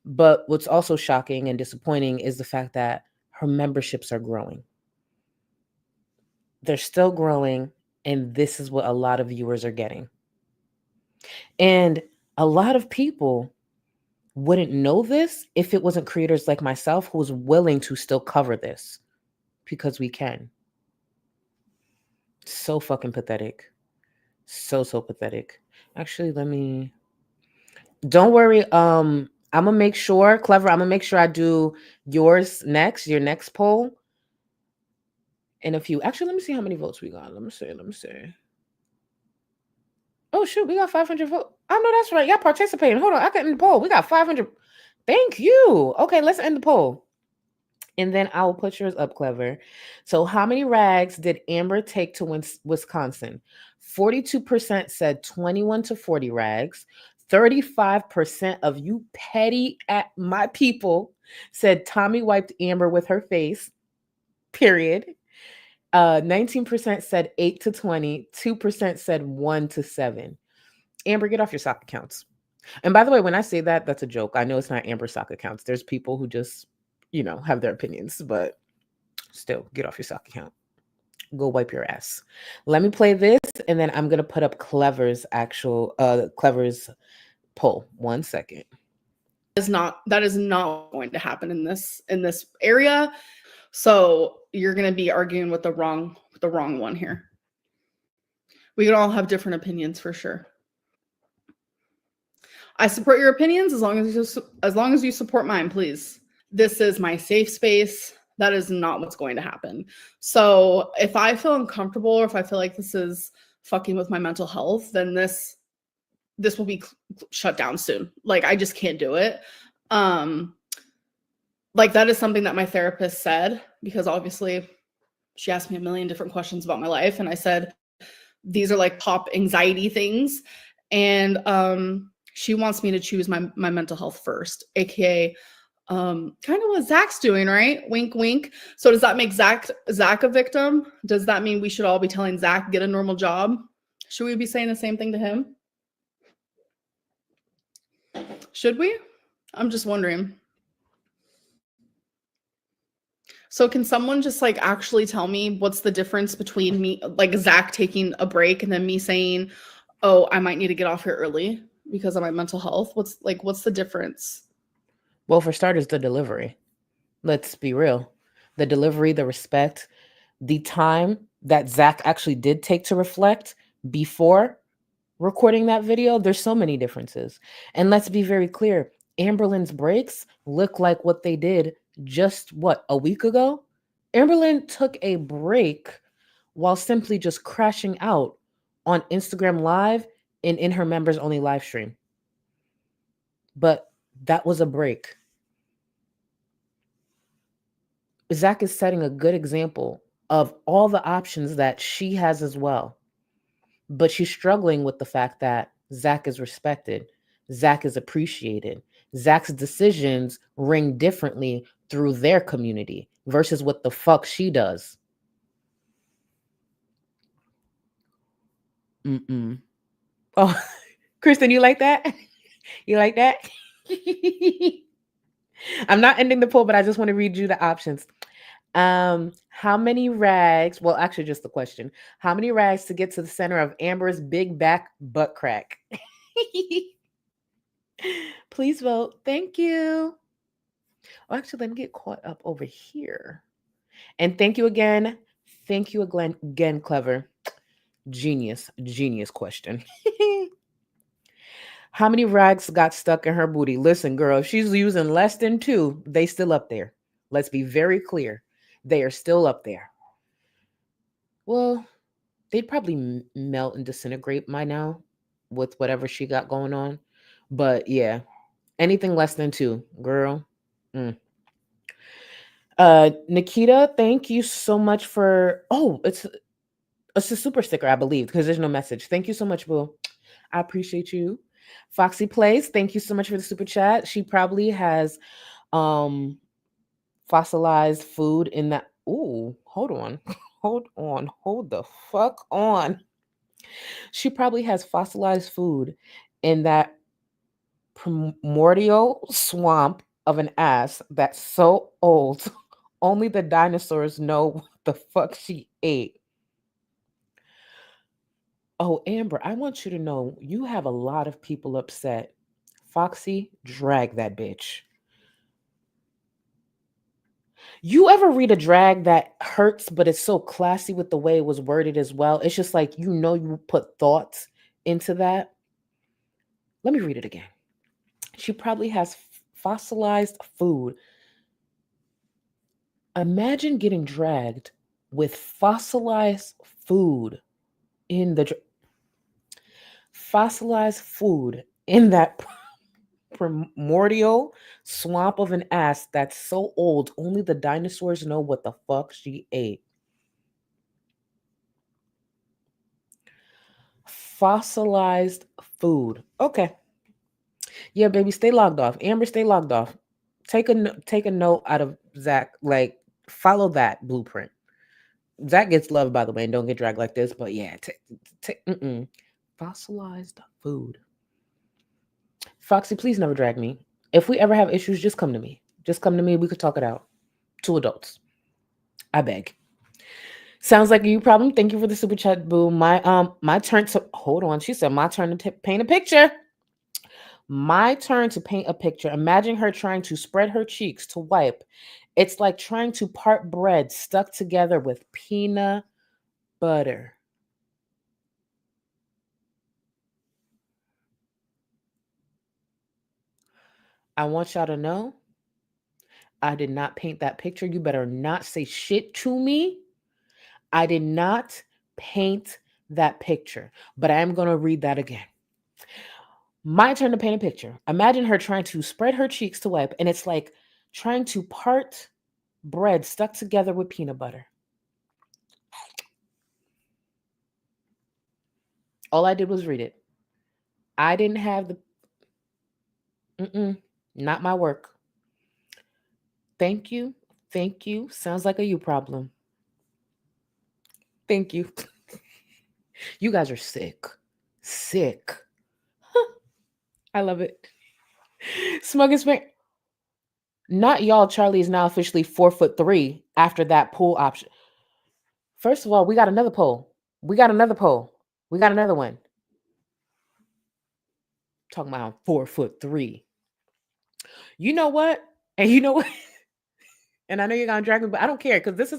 But what's also shocking and disappointing is the fact that her memberships are growing. They're still growing. And this is what a lot of viewers are getting. And a lot of people wouldn't know this if it wasn't creators like myself who was willing to still cover this because we can. So fucking pathetic. So pathetic. Actually, don't worry. I'm gonna make sure, Clever, I'm gonna make sure I do yours next, your next poll in a few. Actually, let me see how many votes we got. Let me see. Oh shoot, we got 500 votes. Oh no, that's right. Y'all participating. Hold on, I can end the poll. We got 500. Thank you. Okay, let's end the poll. And then I will put yours up, Clever. So how many rags did Amber take to Wisconsin? 42% said 21 to 40 rags. 35% of you petty at my people said Tommy wiped Amber with her face, period. 19% said 8 to 20. 2% said 1 to 7. Amber, get off your sock accounts. And by the way, when I say that, that's a joke. I know it's not Amber sock accounts. There's people who just, have their opinions, but still, get off your sock account. Go wipe your ass. Let me play this, and then I'm going to put up Clever's poll. 1 second. That is not going to happen in this area. So you're going to be arguing with the wrong one here. We can all have different opinions for sure. I support your opinions as long as you support mine, please. This is my safe space. That is not what's going to happen. So if I feel uncomfortable or if I feel like this is fucking with my mental health, then this will be shut down soon. Like, I just can't do it. Like, that is something that my therapist said, because obviously she asked me a million different questions about my life. And I said, these are like top anxiety things. And she wants me to choose my mental health first, AKA kind of what Zach's doing, right? Wink, wink. So does that make Zach a victim? Does that mean we should all be telling Zach, get a normal job? Should we be saying the same thing to him? Should we? I'm just wondering. So can someone just like actually tell me what's the difference between me, like Zach taking a break and then me saying, oh, I might need to get off here early because of my mental health? What's the difference? Well, for starters, the delivery. Let's be real. The delivery, the respect, the time that Zach actually did take to reflect before recording that video, there's so many differences. And let's be very clear, Amberlynn's breaks look like what they did just a week ago. Amberlynn took a break while simply just crashing out on Instagram Live and in her members only live stream. But that was a break. Zach is setting a good example of all the options that she has as well. But she's struggling with the fact that Zach is respected. Zach is appreciated. Zach's decisions ring differently through their community versus what the fuck she does. Oh, Kristen, you like that? You like that? I'm not ending the poll, but I just want to read you the options. How many rags? Well, actually, just the question. How many rags to get to the center of Amber's big back butt crack? Please vote. Thank you. Oh, actually, let me get caught up over here. And thank you again. Thank you again, Clever. Genius question. How many rags got stuck in her booty? Listen, girl, if she's using less than 2, they still up there. Let's be very clear. They are still up there. Well, they'd probably melt and disintegrate by now with whatever she got going on. But yeah, anything less than 2, girl. Nikita, thank you so much for... Oh, it's a super sticker, I believe, because there's no message. Thank you so much, boo. I appreciate you. Foxy Plays, thank you so much for the super chat. She probably has fossilized food in that. Ooh, hold on. Hold the fuck on. She probably has fossilized food in that primordial swamp of an ass that's so old, only the dinosaurs know what the fuck she ate. Oh, Amber, I want you to know you have a lot of people upset. Foxy, drag that bitch. You ever read a drag that hurts, but it's so classy with the way it was worded as well? It's just like, you put thoughts into that. Let me read it again. She probably has fossilized food. Imagine getting dragged with fossilized food in the fossilized food in that primordial swamp of an ass that's so old only the dinosaurs know what the fuck she ate. Fossilized food. Okay. Yeah, baby, stay logged off. Amber, stay logged off. Take a note out of Zach. Like, follow that blueprint. Zach gets love, by the way, and don't get dragged like this. But yeah, fossilized food. Foxy, please never drag me. If we ever have issues, just come to me. Just come to me. We could talk it out. 2 adults. I beg. Sounds like a you problem. Thank you for the super chat, boo. My turn to hold on. She said my turn to paint a picture. My turn to paint a picture. Imagine her trying to spread her cheeks to wipe. It's like trying to part bread stuck together with peanut butter. I want y'all to know I did not paint that picture. You better not say shit to me. I did not paint that picture, but I am going to read that again. My turn to paint a picture. Imagine her trying to spread her cheeks to wipe, and it's like trying to part bread stuck together with peanut butter. All I did was read it. I didn't have the... not my work. Thank you. Thank you. Sounds like a you problem. Thank you. You guys are sick. Sick. I love it. Smuggest man. Not y'all. Charlie is now officially 4'3" after that poll option. First of all, we got another poll. We got another one. Talking about 4'3". You know what? And you know what? And I know you're gonna drag me, but I don't care because this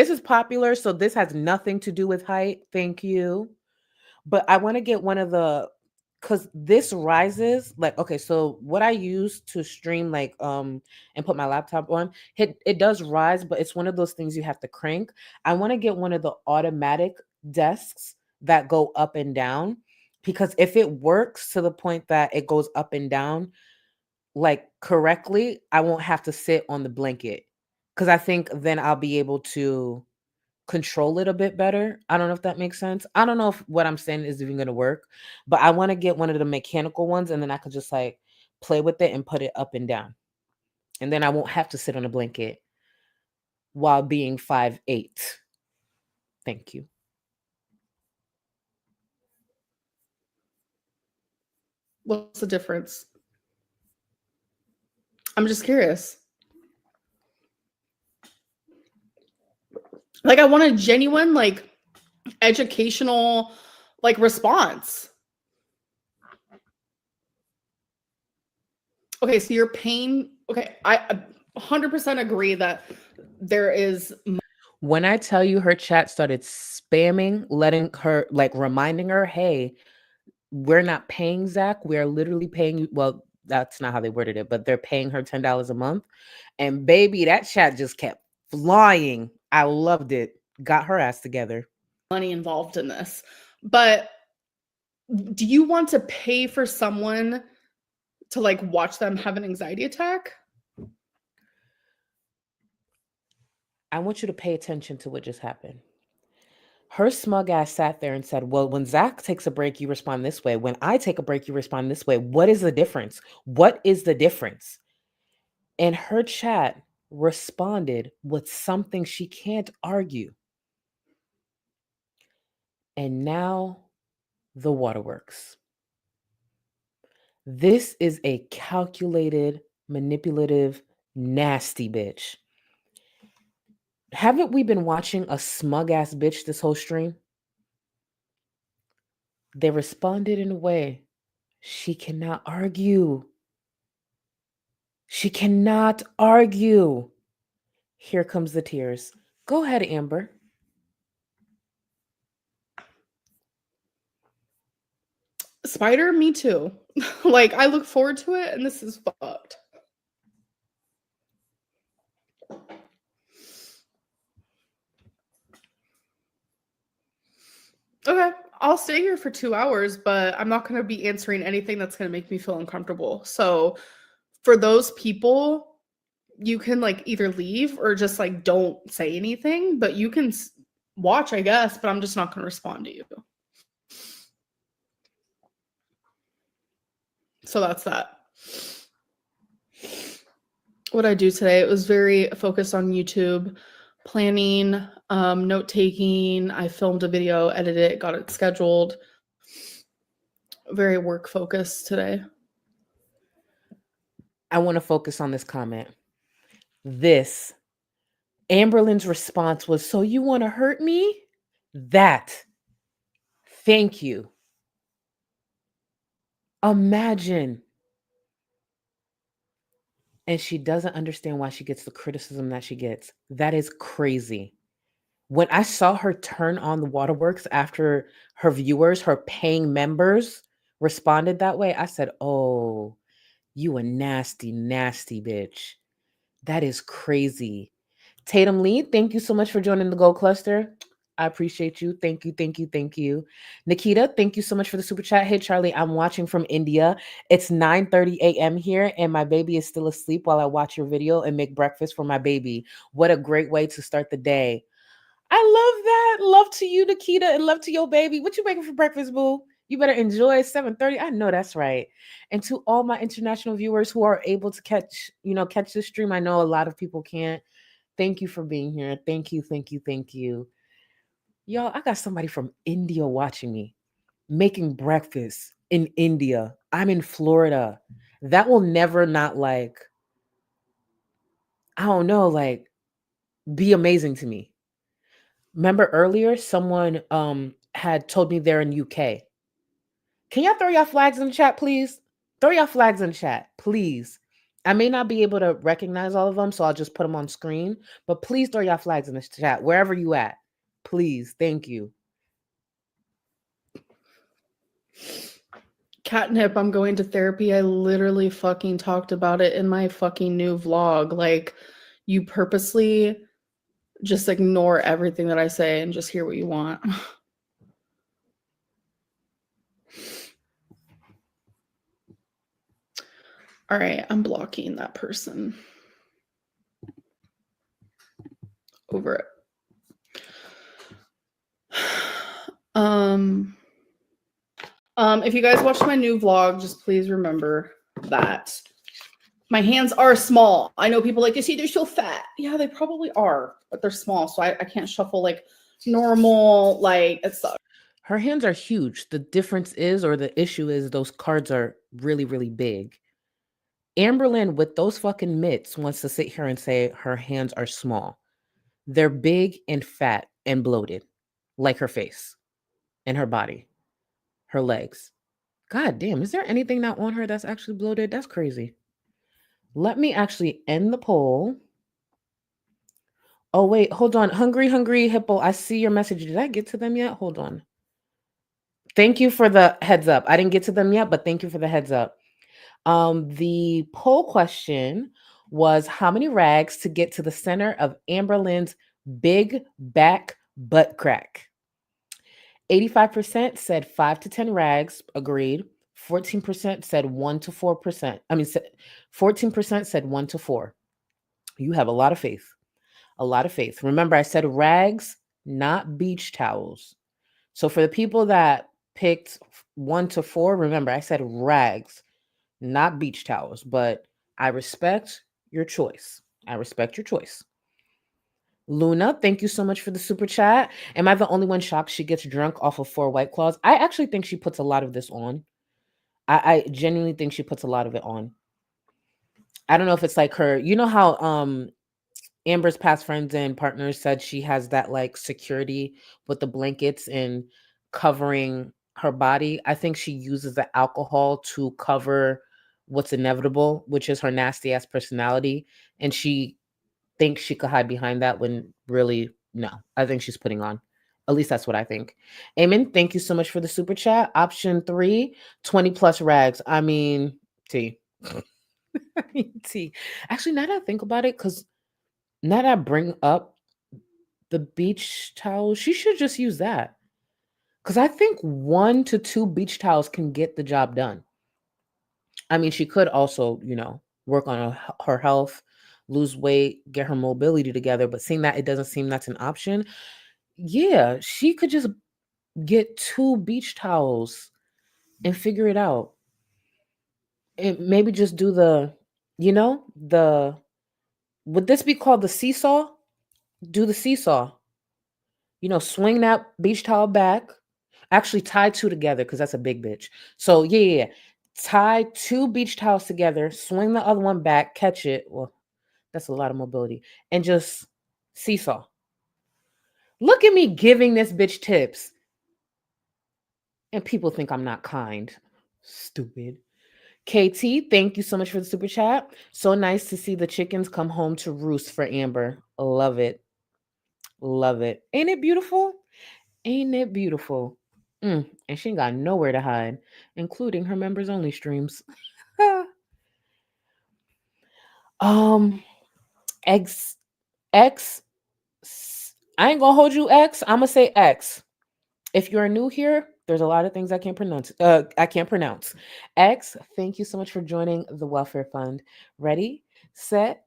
is popular, so this has nothing to do with height. Thank you. But I want to get one of the, because this rises like, okay, so what I use to stream like and put my laptop on, it does rise, but it's one of those things you have to crank. I want to get one of the automatic desks that go up and down, because if it works to the point that it goes up and down like correctly, I won't have to sit on the blanket, because I think then I'll be able to control it a bit better. I don't know if that makes sense. I don't know if what I'm saying is even going to work, but I want to get one of the mechanical ones, and then I could just like play with it and put it up and down. And then I won't have to sit on a blanket while being 5'8". Thank you. What's the difference? I'm just curious. Like, I want a genuine, like, educational, like, response. Okay, so you're paying. Okay, I 100% agree that there is. When I tell you her chat started spamming, letting her, like, reminding her, hey, we're not paying Zach. We're literally paying you. Well, that's not how they worded it, but they're paying her $10 a month. And baby, that chat just kept flying. I loved it. Got her ass together. Money involved in this. But do you want to pay for someone to like watch them have an anxiety attack? I want you to pay attention to what just happened. Her smug ass sat there and said, well, when Zach takes a break, you respond this way. When I take a break, you respond this way. What is the difference? What is the difference? And her chat responded with something she can't argue. And now the waterworks. This is a calculated, manipulative, nasty bitch. Haven't we been watching a smug ass bitch this whole stream? They responded in a way she cannot argue. She cannot argue. Here comes the tears. Go ahead, Amber. Spider, me too. Like, I look forward to it, and this is fucked. Okay, I'll stay here for 2 hours, but I'm not going to be answering anything that's going to make me feel uncomfortable. So for those people, you can like either leave or just like don't say anything, but you can watch, I guess, but I'm just not going to respond to you. So that's that. What I do today, it was very focused on YouTube, planning, note taking. I filmed a video, edited it, got it scheduled. Very work focused today. I want to focus on this comment. This, Amberlynn's response was, so you want to hurt me? That. Thank you. Imagine. And she doesn't understand why she gets the criticism that she gets. That is crazy. When I saw her turn on the waterworks after her viewers, her paying members responded that way, I said, oh, you a nasty, nasty bitch. That is crazy. Tatum Lee, thank you so much for joining the Gold Cluster. I appreciate you. Thank you, thank you, thank you. Nikita, thank you so much for the super chat. Hey, Charlie, I'm watching from India. It's 9:30 a.m. here, and my baby is still asleep while I watch your video and make breakfast for my baby. What a great way to start the day. I love that. Love to you, Nikita, and love to your baby. What you making for breakfast, boo? You better enjoy 7:30. I know that's right. And to all my international viewers who are able to catch the stream, I know a lot of people can't. Thank you for being here. Thank you, thank you, thank you. Y'all, I got somebody from India watching me, making breakfast in India. I'm in Florida. That will never not like, I don't know, like be amazing to me. Remember earlier, someone had told me they're in UK. Can y'all throw your flags in the chat, please? Throw your flags in the chat, please. I may not be able to recognize all of them, so I'll just put them on screen. But please throw your flags in the chat, wherever you at. Please, thank you. Catnip, I'm going to therapy. I literally fucking talked about it in my fucking new vlog. Like, you purposely just ignore everything that I say and just hear what you want. All right, I'm blocking that person. Over it. If you guys watch my new vlog, just please remember that my hands are small. I know people like to see they're so fat. Yeah, they probably are, but they're small, so I can't shuffle like normal. Like, it sucks. Her hands are huge. The difference is, or the issue is, those cards are really, really big. Amberlynn, with those fucking mitts, wants to sit here and say her hands are small. They're big and fat and bloated, like her face and her body, her legs. God damn, is there anything not on her that's actually bloated? That's crazy. Let me actually end the poll. Oh, wait, hold on. Hungry Hippo, I see your message. Did I get to them yet? Hold on. Thank you for the heads up. I didn't get to them yet, but thank you for the heads up. The poll question was how many rags to get to the center of Amberlynn's big back butt crack? 85% said 5 to 10 rags, agreed. 14% said 1 to 4%. 14% said 1 to 4. You have a lot of faith. A lot of faith. Remember, I said rags, not beach towels. So for the people that picked 1 to 4, remember, I said rags, not beach towels, but I respect your choice. I respect your choice. Luna, thank you so much for the super chat. Am I the only one shocked she gets drunk off of 4 White Claws? I actually think she puts a lot of this on. I genuinely think she puts a lot of it on. I don't know if it's like her, you know how Amber's past friends and partners said she has that like security with the blankets and covering her body. I think she uses the alcohol to cover what's inevitable, which is her nasty ass personality. And she thinks she could hide behind that when really, no, I think she's putting on. At least that's what I think. Amen. Thank you so much for the super chat. Option 3, 20 plus rags. I mean, T. T. Actually, now that I think about it, because now that I bring up the beach towel, she should just use that. Because I think 1 to 2 beach towels can get the job done. I mean, she could also, work on her health, lose weight, get her mobility together. But seeing that it doesn't seem that's an option, yeah, she could just get 2 beach towels and figure it out. And maybe just do would this be called the seesaw? Do the seesaw. Swing that beach towel back. Actually, tie 2 together because that's a big bitch. So, yeah. Tie 2 beach towels together, swing the other one back, catch it. Well, that's a lot of mobility. And just seesaw. Look at me giving this bitch tips. And people think I'm not kind. Stupid. KT, thank you so much for the super chat. So nice to see the chickens come home to roost for Amber. Love it. Love it. Ain't it beautiful? Ain't it beautiful? And she ain't got nowhere to hide, including her members only streams. X, I ain't gonna hold you X. I'm gonna say X. If you're new here, there's a lot of things I can't pronounce. X, thank you so much for joining the Welfare Fund. Ready, set,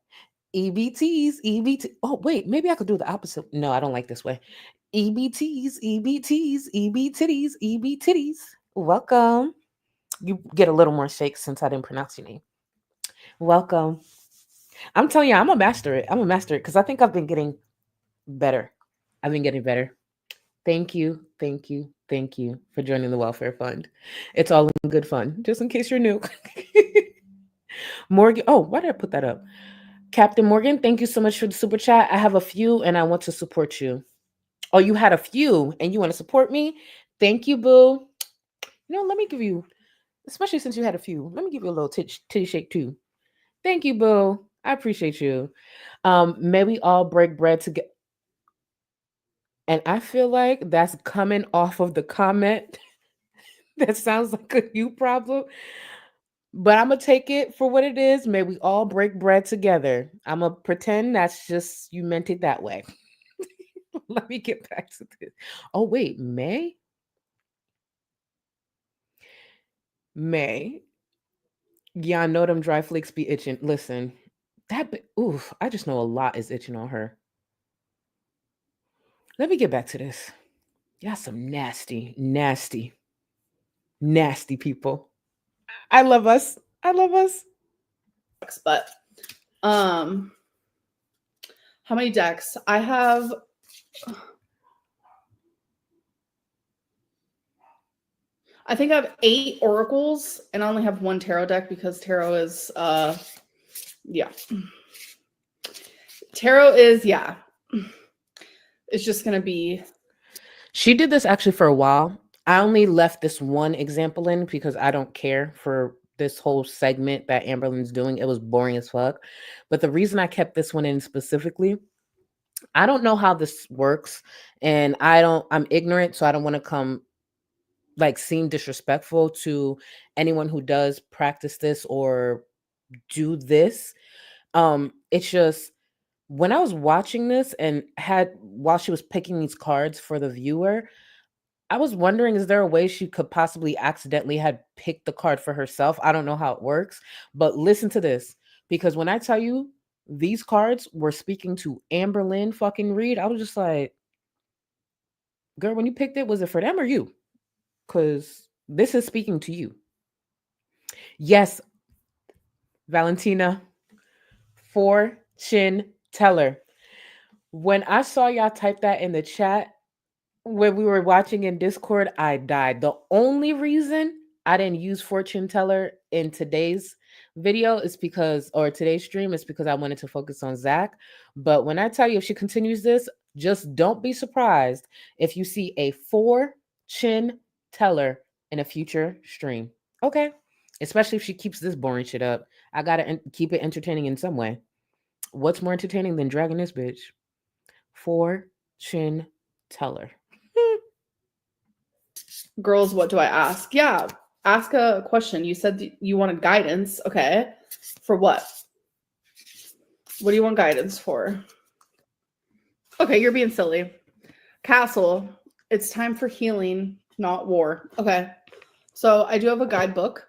EBTs, EBT. Oh, wait, maybe I could do the opposite. No, I don't like this way. EBTs, EBTs, EBTitties, EBTitties. Welcome. You get a little more shake since I didn't pronounce your name. Welcome. I'm telling you, I'm gonna master it. Because I think I've been getting better. Thank you for joining the Welfare Fund. It's all in good fun, just in case you're new. Morgan, oh, why did I put that up? Captain Morgan, thank you so much for the super chat. I have a few and I want to support you. Oh, you had a few and you want to support me? Thank you, boo. Let me give you, especially since you had a few, let me give you a little titty shake too. Thank you, boo. I appreciate you. May we all break bread together. And I feel like that's coming off of the comment That sounds like a you problem. But I'm gonna take it for what it is. May we all break bread together. I'm gonna pretend that's just you meant it that way. Let me get back to this. Oh wait, May? May. Yeah, I know them dry flakes be itching. Listen, oof, I just know a lot is itching on her. Let me get back to this. Y'all some nasty, nasty, nasty people. I love us. I love us. But how many decks? I have I think I have 8 oracles, and I only have 1 tarot deck because tarot is yeah. Tarot is it's just gonna be. She did this actually for a while. I only left this one example in because I don't care for this whole segment that Amberlynn's doing. It was boring as fuck. But the reason I kept this one in specifically, I don't know how this works, and I'm ignorant, so I don't want to come like seem disrespectful to anyone who does practice this or do this. It's just when I was watching this and while she was picking these cards for the viewer, I was wondering, is there a way she could possibly accidentally had picked the card for herself? I don't know how it works, but listen to this, because when I tell you these cards were speaking to Amberlynn fucking Reid, I was just like, girl, when you picked it, was it for them or you? Because this is speaking to you. Yes, Valentina, fortune teller. When I saw y'all type that in the chat, when we were watching in Discord, I died. The only reason I didn't use fortune teller in today's video is because, or today's stream, is because I wanted to focus on Zach. But when I tell you, if she continues this, just don't be surprised if you see a fortune teller in a future stream. Okay. Especially if she keeps this boring shit up. I gotta keep it entertaining in some way. What's more entertaining than dragging this bitch? Fortune teller. Girls, what do I ask? Yeah, ask a question. You said you wanted guidance. Okay. For what? What do you want guidance for? Okay, you're being silly. Castle, it's time for healing, not war. Okay. So I do have a guidebook.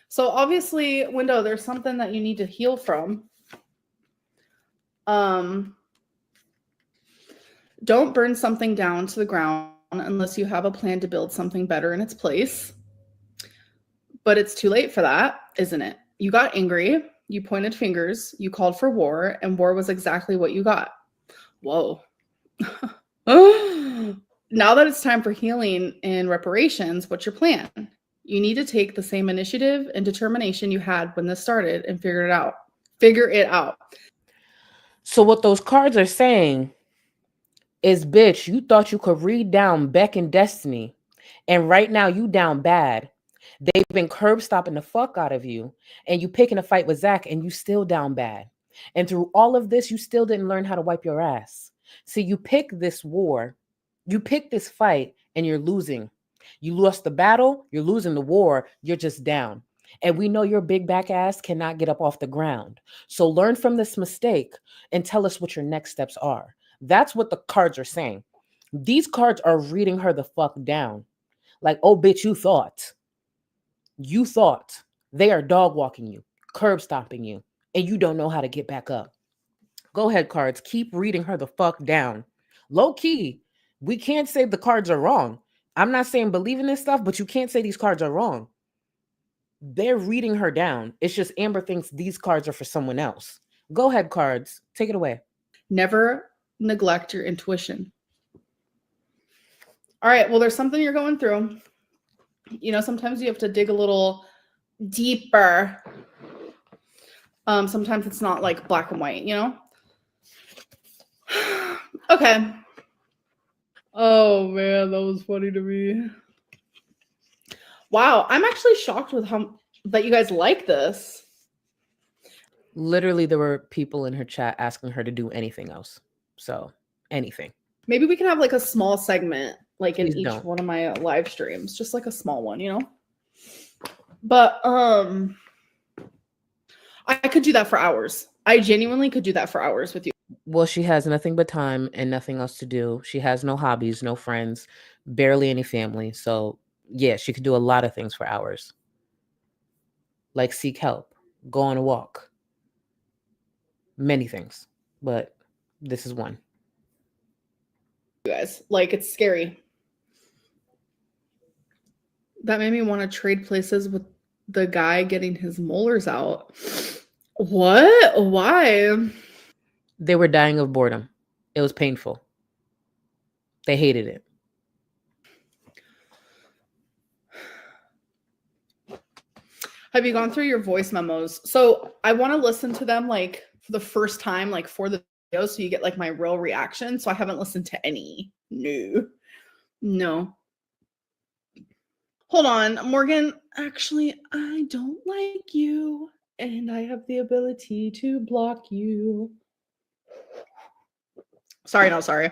So obviously, Window, there's something that you need to heal from. Don't burn something down to the ground unless you have a plan to build something better in its place. But it's too late for that, isn't it? You got angry, you pointed fingers, you called for war, and war was exactly what you got. Whoa. Now that it's time for healing and reparations, what's your plan? You need to take the same initiative and determination you had when this started and figure it out. Figure it out. So what those cards are saying is, bitch, you thought you could read down Beck and Destiny, and right now you down bad. They've been curb stopping the fuck out of you, and you picking a fight with Zach, and you still down bad. And through all of this, you still didn't learn how to wipe your ass. See, you pick this war, you pick this fight, and you're losing. You lost the battle, you're losing the war, you're just down. And we know your big back ass cannot get up off the ground. So learn from this mistake and tell us what your next steps are. That's what the cards are saying. These cards are reading her the fuck down. Like, oh, bitch, you thought. You thought. They are dog walking you, curb stomping you, and you don't know how to get back up. Go ahead, cards. Keep reading her the fuck down. Low key, we can't say the cards are wrong. I'm not saying believe in this stuff, but you can't say these cards are wrong. They're reading her down. It's just Amber thinks these cards are for someone else. Go ahead, cards. Take it away. Never neglect your intuition. All right, well, there's something you're going through. You know, sometimes you have to dig a little deeper. Sometimes it's not like black and white, you know? Okay. Oh, man, that was funny to me. Wow, I'm actually shocked with how that you guys like this. Literally, there were people in her chat asking her to do anything else. So, anything. Maybe we can have like a small segment, like in Please each don't. one of my live streams, just like a small one, you know. But I could do that for hours. I genuinely could do that for hours with you. Well, she has nothing but time and nothing else to do. She has no hobbies, no friends, barely any family. So, yeah, she could do a lot of things for hours. Like seek help, go on a walk, many things. But this is one. Guys, like, it's scary. That made me want to trade places with the guy getting his molars out. What? Why? They were dying of boredom. It was painful. They hated it. Have you gone through your voice memos? So I want to listen to them like for the first time, like for the video, so you get like my real reaction. So I haven't listened to any. No. Hold on, Morgan. Actually, I don't like you, and I have the ability to block you. Sorry, no, sorry.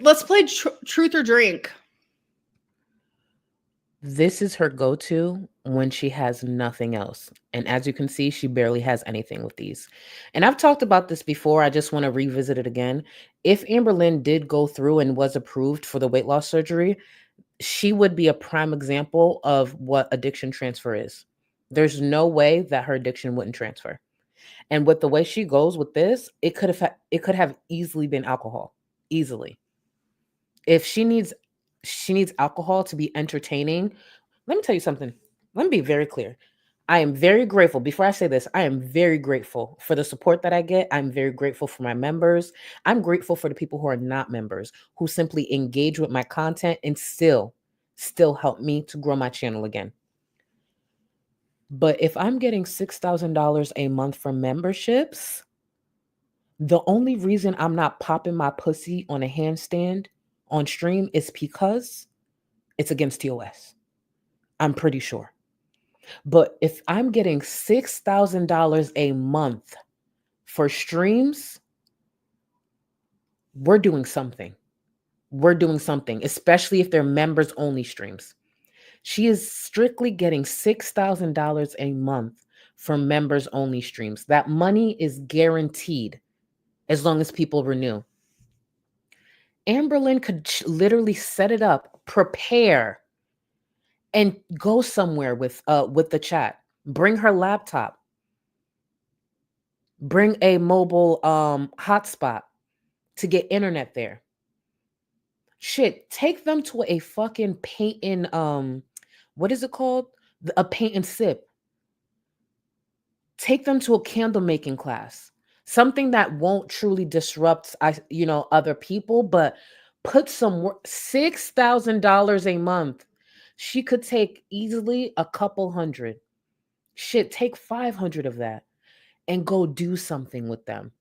Let's play Truth or Drink. This is her go-to when she has nothing else. And as you can see, she barely has anything with these. And I've talked about this before. I just want to revisit it again. If Amberlynn did go through and was approved for the weight loss surgery, she would be a prime example of what addiction transfer is. There's no way that her addiction wouldn't transfer. And with the way she goes with this, it could have easily been alcohol. Easily. If she needs alcohol to be entertaining, let me tell you something. Let me be very clear. I am very grateful. Before I say this, I am very grateful for the support that I get. I'm very grateful for my members. I'm grateful for the people who are not members, who simply engage with my content and still help me to grow my channel again. But if I'm getting $6,000 a month from memberships, the only reason I'm not popping my pussy on a handstand on stream is because it's against TOS. I'm pretty sure. But if I'm getting $6,000 a month for streams, we're doing something. We're doing something, especially if they're members only streams. She is strictly getting $6,000 a month from members only streams. That money is guaranteed as long as people renew. Amberlynn could literally set it up, prepare, and go somewhere with the chat. Bring her laptop. Bring a mobile hotspot to get internet there. Shit, take them to a fucking paint and what is it called? A paint and sip. Take them to a candle making class. Something that won't truly disrupt other people, but put some work. $6,000 a month. She could take easily a couple hundred. Shit, take 500 of that and go do something with them.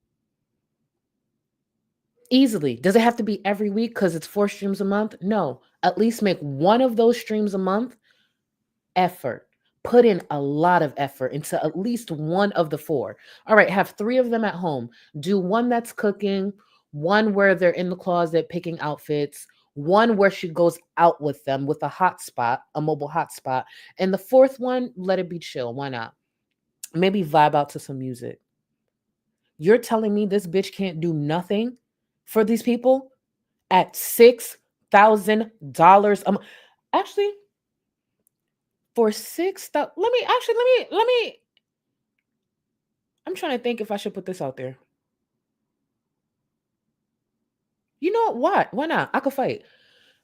Easily. Does it have to be every week because it's 4 streams a month? No. At least make one of those streams a month effort. Put in a lot of effort into at least one of the 4. All right, have 3 of them at home. Do one that's cooking, one where they're in the closet picking outfits, one where she goes out with them with a hotspot, a mobile hotspot, and the 4th one, let it be chill. Why not? Maybe vibe out to some music. You're telling me this bitch can't do nothing for these people at $6,000 a month? Actually, for $6,000, let me. I'm trying to think if I should put this out there. You know what? Why not? I could fight.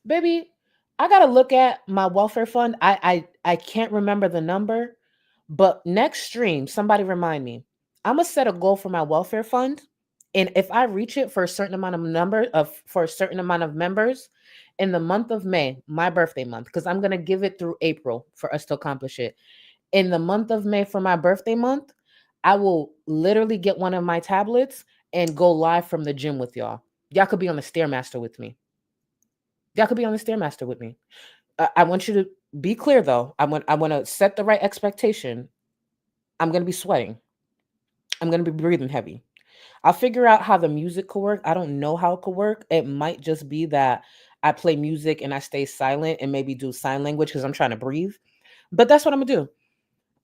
Baby, I gotta look at my welfare fund. I can't remember the number, but next stream, somebody remind me. I'm gonna set a goal for my welfare fund. And if I reach it for a certain amount of members in the month of May, my birthday month, because I'm gonna give it through April for us to accomplish it. In the month of May for my birthday month, I will literally get one of my tablets and go live from the gym with y'all. Y'all could be on the Stairmaster with me. I want you to be clear though. I want to set the right expectation. I'm gonna be sweating. I'm gonna be breathing heavy. I'll figure out how the music could work. I don't know how it could work. It might just be that I play music and I stay silent and maybe do sign language because I'm trying to breathe. But that's what I'm gonna do.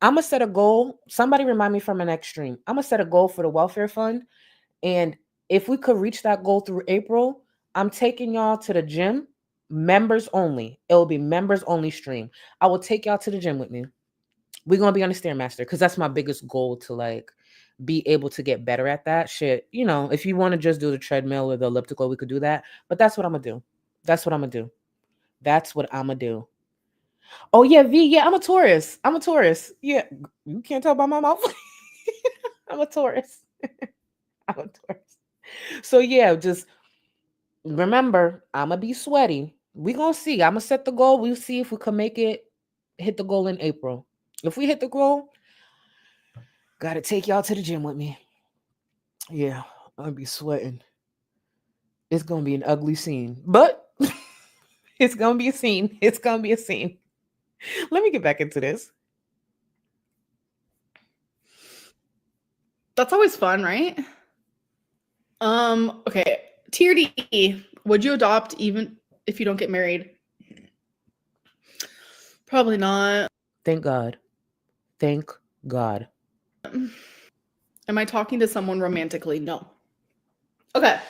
I'm gonna set a goal. Somebody remind me from an extreme. I'm gonna set a goal for the welfare fund. And if we could reach that goal through April, I'm taking y'all to the gym, members only. It will be members only stream. I will take y'all to the gym with me. We're gonna be on the Stairmaster because that's my biggest goal, to like be able to get better at that shit. You know, if you want to just do the treadmill or the elliptical, we could do that. But that's what I'm gonna do. That's what I'm gonna do. That's what I'm gonna do. Oh yeah, V. Yeah, I'm a Taurus. I'm a Taurus. Yeah, you can't tell by my mouth. I'm a Taurus. I'm a Taurus. So yeah, just remember, I'm gonna be sweaty. We gonna see. I'm gonna set the goal. We'll see if we can make it. Hit the goal in April. If we hit the goal, gotta take y'all to the gym with me. Yeah, I'm gonna be sweating. It's gonna be an ugly scene, but it's gonna be a scene. It's gonna be a scene. Let me get back into this. That's always fun, right? Okay. Tier D. Would you adopt even if you don't get married? Probably not. Thank God. Thank God. Am I talking to someone romantically? No. Okay.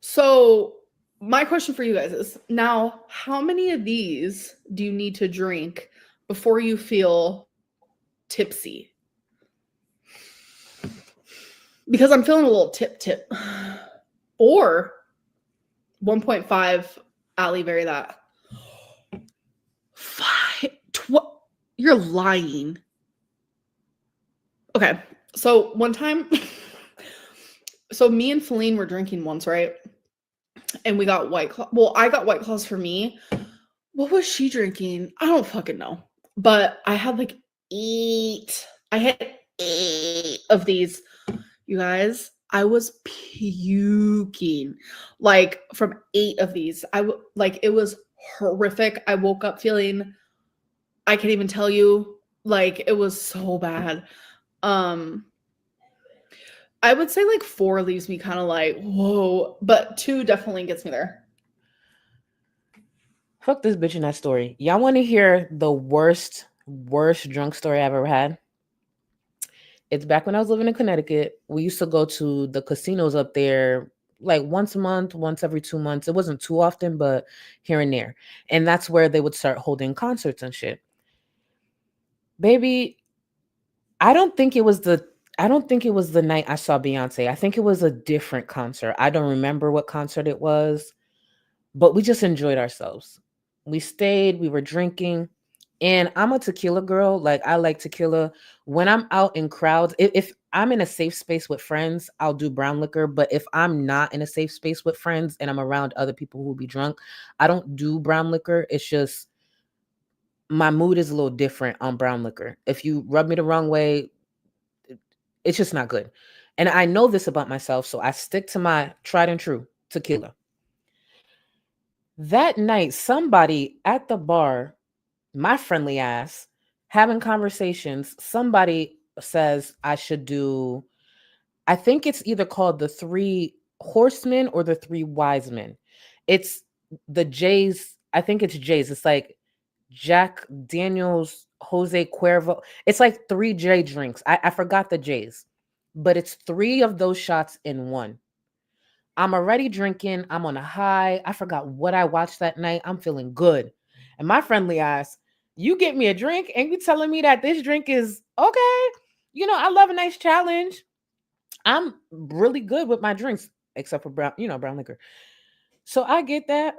So my question for you guys is now, how many of these do you need to drink before you feel tipsy? Because I'm feeling a little tip. Or 1.5, Ali, vary that. 5, you're lying. Okay, so one time, so me and Feline were drinking once, right? And we got White Claw. Well, I got White Claws for me. What was she drinking? I don't fucking know. But I had like 8. I had 8 of these. You guys, I was puking like from 8 of these. Like it was horrific. I woke up feeling, I can't even tell you, like it was so bad. I would say like 4 leaves me kind of like, whoa, but 2 definitely gets me there. Fuck this bitch in that story. Y'all want to hear the worst drunk story I've ever had? It's back when I was living in Connecticut. We used to go to the casinos up there like once a month, once every 2 months. It wasn't too often, but here and there. And that's where they would start holding concerts and shit. Baby, I don't think it was the night I saw Beyonce. I think it was a different concert. I don't remember what concert it was, but we just enjoyed ourselves. We stayed, we were drinking, and I'm a tequila girl. Like I like tequila. When I'm out in crowds, if I'm in a safe space with friends, I'll do brown liquor. But if I'm not in a safe space with friends and I'm around other people who will be drunk, I don't do brown liquor. It's just my mood is a little different on brown liquor. If you rub me the wrong way, it's just not good. And I know this about myself, so I stick to my tried and true tequila. That night, somebody at the bar, my friendly ass, having conversations, somebody says I should do, I think it's either called the 3 horsemen or the 3 wise men. It's the J's, I think it's J's. It's like Jack Daniels, Jose Cuervo. It's like 3 J drinks. I forgot the J's, but it's 3 of those shots in one. I'm already drinking. I'm on a high. I forgot what I watched that night. I'm feeling good. And my friendly ass, you get me a drink and you telling me that this drink is okay. You know, I love a nice challenge. I'm really good with my drinks, except for brown liquor. So I get that.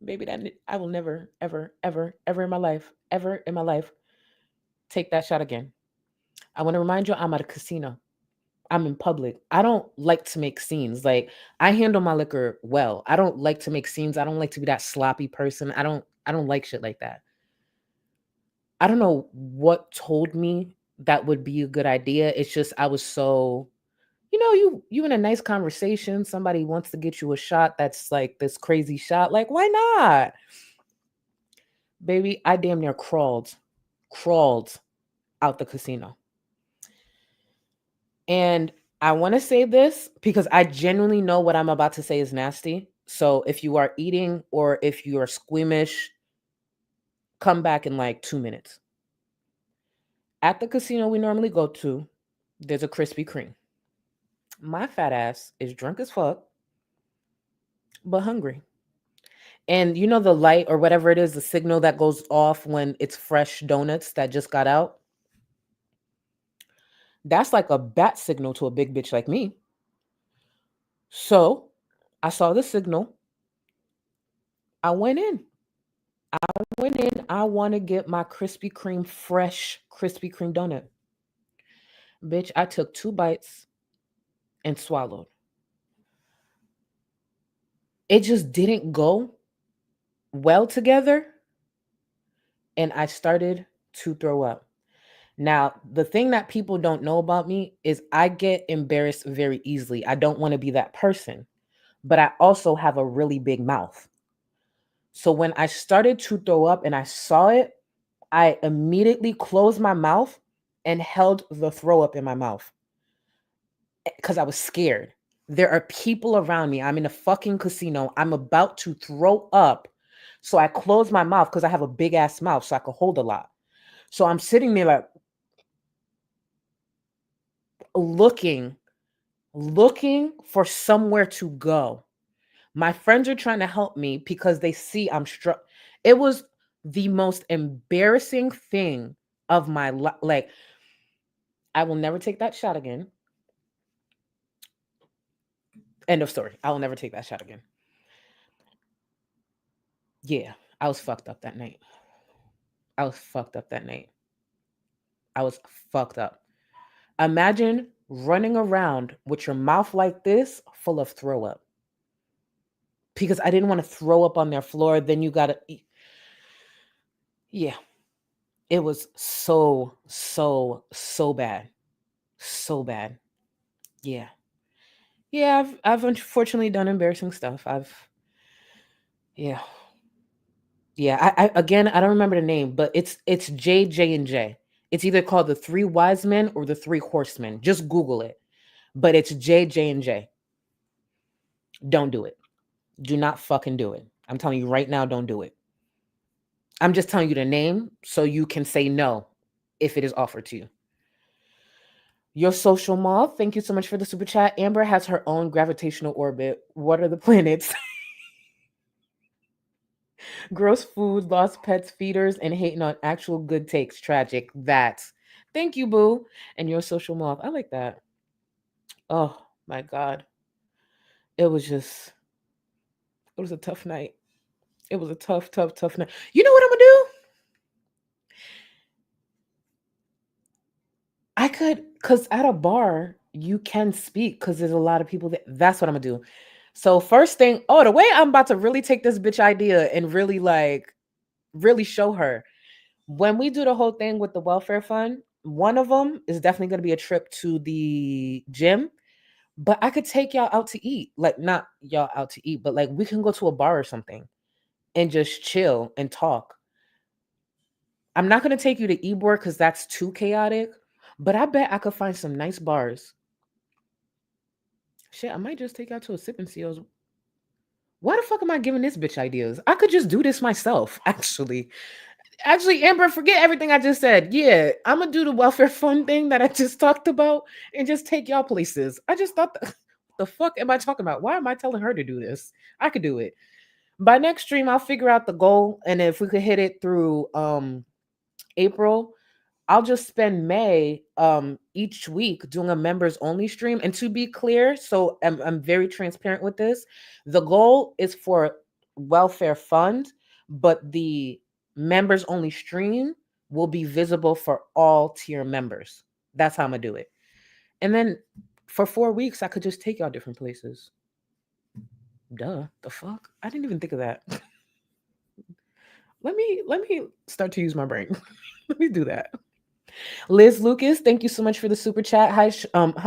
Baby, that I will never, ever, ever, ever in my life, take that shot again. I want to remind you, I'm at a casino. I'm in public. I don't like to make scenes. Like I handle my liquor well. I don't like to make scenes. I don't like to be that sloppy person. I don't like shit like that. I don't know what told me that would be a good idea. It's just I was so, you in a nice conversation, somebody wants to get you a shot that's like this crazy shot. Like, why not? Baby, I damn near crawled out the casino. And I want to say this because I genuinely know what I'm about to say is nasty. So if you are eating or if you are squeamish, come back in like 2 minutes. At the casino we normally go to, there's a Krispy Kreme. My fat ass is drunk as fuck, but hungry. And you know the light or whatever it is, the signal that goes off when it's fresh donuts that just got out? That's like a bat signal to a big bitch like me. So I saw the signal. I went in. I want to get my Krispy Kreme, fresh Krispy Kreme donut. Bitch, I took 2 bites and swallowed. It just didn't go well together. And I started to throw up. Now, the thing that people don't know about me is I get embarrassed very easily. I don't want to be that person, but I also have a really big mouth. So when I started to throw up and I saw it, I immediately closed my mouth and held the throw up in my mouth because I was scared. There are people around me. I'm in a fucking casino. I'm about to throw up. So I closed my mouth because I have a big ass mouth so I could hold a lot. So I'm sitting there like looking for somewhere to go. My friends are trying to help me because they see I'm struck. It was the most embarrassing thing of my life. Like, I will never take that shot again. End of story. I will never take that shot again. Yeah, I was fucked up that night. I was fucked up. Imagine running around with your mouth like this, full of throw up. Because I didn't want to throw up on their floor. Then you gotta eat. Yeah. It was so bad. So bad. Yeah. Yeah, I've unfortunately done embarrassing stuff. Yeah. I again, I don't remember the name, but it's J and J. It's either called the 3 Wise Men or the 3 Horsemen. Just Google it. But it's J and J. Don't do it. Do not fucking do it. I'm telling you right now, don't do it. I'm just telling you the name so you can say no if it is offered to you. Your social moth, thank you so much for the super chat. Amber has her own gravitational orbit. What are the planets? Gross food, lost pets, feeders, and hating on actual good takes. Tragic. That's. Thank you, boo. And your social moth. I like that. Oh my God. It was a tough night. It was a tough night. You know what I'm gonna do? I could, because at a bar, you can speak because there's a lot of people that. That's what I'm gonna do. So first thing, the way I'm about to really take this bitch idea and really show her. When we do the whole thing with the welfare fund, one of them is definitely gonna be a trip to the gym. But I could take y'all out to eat. Like, not y'all out to eat, but like we can go to a bar or something and just chill and talk. I'm not gonna take you to Ybor because that's too chaotic. But I bet I could find some nice bars. Shit, I might just take out to a Sip and Seals. Why the fuck am I giving this bitch ideas? I could just do this myself, actually. Actually, Amber, forget everything I just said. Yeah, I'm gonna do the welfare fund thing that I just talked about and just take y'all places. I just thought, the fuck am I talking about? Why am I telling her to do this? I could do it. By next stream, I'll figure out the goal, and if we could hit it through April, I'll just spend May each week doing a members only stream. And to be clear, so I'm very transparent with this. The goal is for welfare fund, but the members only stream will be visible for all tier members. That's how I'm gonna do it. And then for 4 weeks, I could just take y'all different places. Duh, the fuck? I didn't even think of that. Let me start to use my brain. Let me do that. Liz Lucas, thank you so much for the super chat. Hi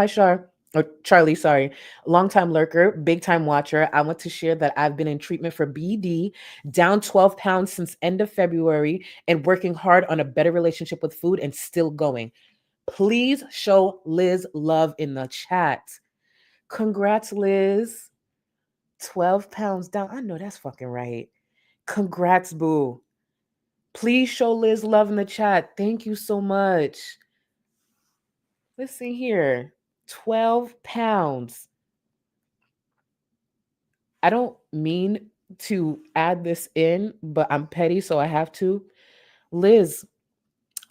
Char, or Charlie, sorry. Longtime lurker, big time watcher. I want to share that I've been in treatment for BD, down 12 pounds since end of February, and working hard on a better relationship with food and still going. Please show Liz love in the chat. Congrats, Liz. 12 pounds down. I know that's fucking right. Congrats, boo. Please show Liz love in the chat. Thank you so much. Let's see here. 12 pounds. I don't mean to add this in, but I'm petty, so I have to. Liz,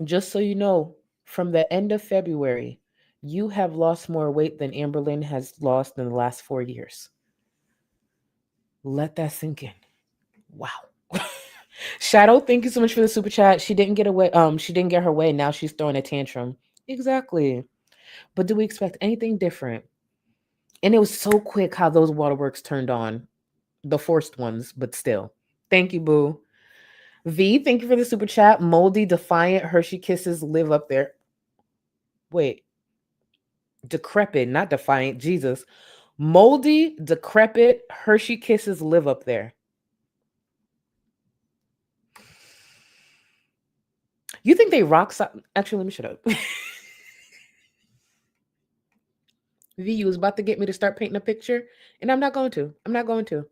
just so you know, from the end of February, you have lost more weight than Amberlynn has lost in the last 4 years. Let that sink in. Wow. Shadow, thank you so much for the super chat. She didn't get away. She didn't get her way. Now she's throwing a tantrum. Exactly. But do we expect anything different? And it was so quick how those waterworks turned on. The forced ones, but still. Thank you, boo. V, thank you for the super chat. Moldy, Defiant, Hershey Kisses live up there. Wait. Decrepit, not Defiant. Jesus. Moldy, Decrepit, Hershey Kisses live up there. You think they rock? Actually, let me shut up. V, you was about to get me to start painting a picture, and I'm not going to. I'm not going to.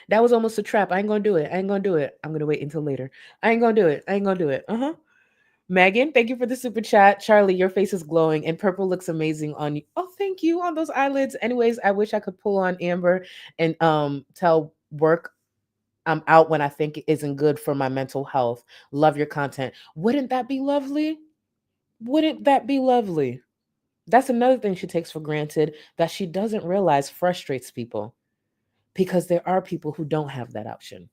That was almost a trap. I ain't going to do it. I ain't going to do it. I'm going to wait until later. I ain't going to do it. I ain't going to do it. Megan, thank you for the super chat. Charlie, your face is glowing, and purple looks amazing on you. Oh, thank you on those eyelids. Anyways, I wish I could pull on Amber and tell work I'm out when I think it isn't good for my mental health. Love your content. Wouldn't that be lovely? Wouldn't that be lovely? That's another thing she takes for granted that she doesn't realize frustrates people, because there are people who don't have that option,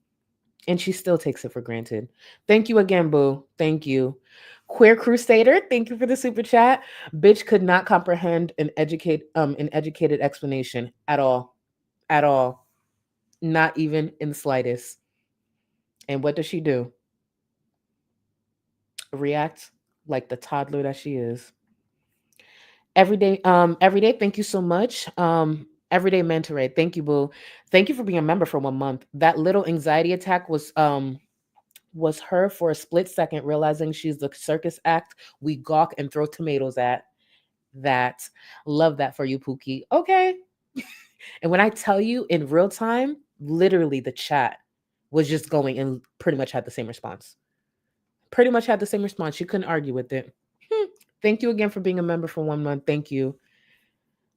and she still takes it for granted. Thank you again, boo. Thank you. Queer Crusader, thank you for the super chat. Bitch could not comprehend an educated explanation at all. At all. Not even in the slightest. And what does she do? React like the toddler that she is. Everyday, thank you so much. Everyday Mentor, thank you, boo. Thank you for being a member for 1 month. That little anxiety attack was her for a split second, realizing she's the circus act we gawk and throw tomatoes at. That. Love that for you, Pookie. Okay. And when I tell you in real time, literally the chat was just going and pretty much had the same response. Pretty much had the same response. You couldn't argue with it. Thank you again for being a member for 1 month. Thank you.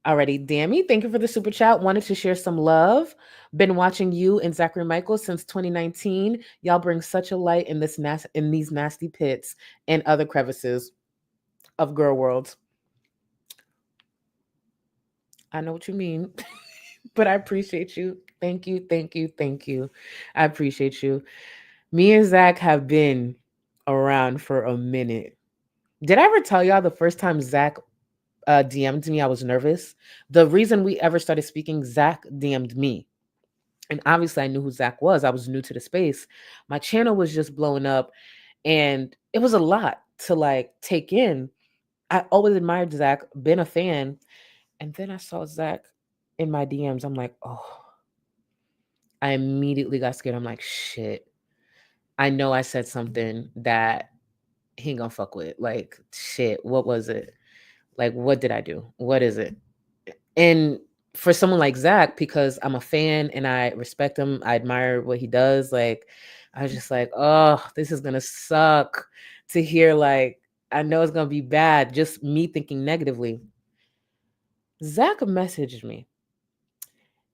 Alrighty, Dammy, thank you for the super chat. Wanted to share some love. Been watching you and Zachary Michael since 2019. Y'all bring such a light in these nasty pits and other crevices of girl world. I know what you mean, but I appreciate you. Thank you, thank you, thank you. I appreciate you. Me and Zach have been around for a minute. Did I ever tell y'all the first time Zach DM'd me, I was nervous? The reason we ever started speaking, Zach DM'd me. And obviously I knew who Zach was. I was new to the space. My channel was just blowing up, and it was a lot to like take in. I always admired Zach, been a fan. And then I saw Zach in my DMs. I'm like, oh. I immediately got scared. I'm like, shit. I know I said something that he ain't gonna fuck with. Like, shit, what was it? Like, what did I do? What is it? And for someone like Zach, because I'm a fan and I respect him, I admire what he does. Like, I was just like, oh, this is gonna suck to hear. Like, I know it's gonna be bad. Just me thinking negatively. Zach messaged me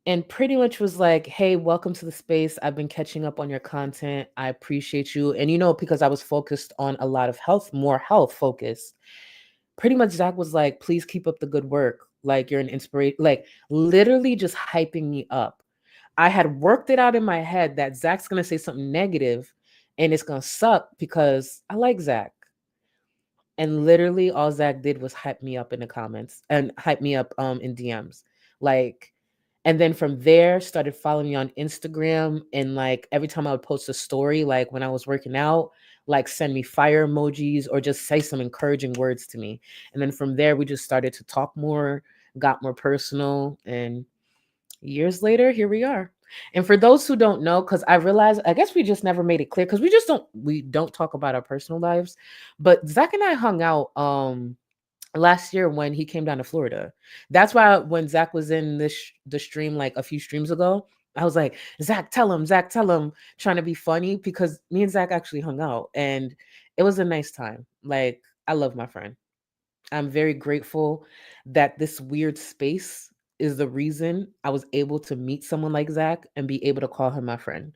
and pretty much was like, hey, welcome to the space. I've been catching up on your content. I appreciate you. And because I was focused on a lot of more health focus, pretty much Zach was like, please keep up the good work. Like, you're an inspiration, like literally just hyping me up. I had worked it out in my head that Zach's going to say something negative and it's going to suck because I like Zach. And literally all Zach did was hype me up in the comments and hype me up in DMs. Like, and then from there started following me on Instagram. And like every time I would post a story, like when I was working out, like send me fire emojis or just say some encouraging words to me. And then from there, we just started to talk more, got more personal. And years later, here we are. And for those who don't know, because I realized, I guess we just never made it clear because we don't talk about our personal lives. But Zach and I hung out last year when he came down to Florida. That's why when Zach was in the stream like a few streams ago, I was like, Zach, tell him, trying to be funny because me and Zach actually hung out and it was a nice time. Like, I love my friend. I'm very grateful that this weird space is the reason I was able to meet someone like Zach and be able to call him my friend.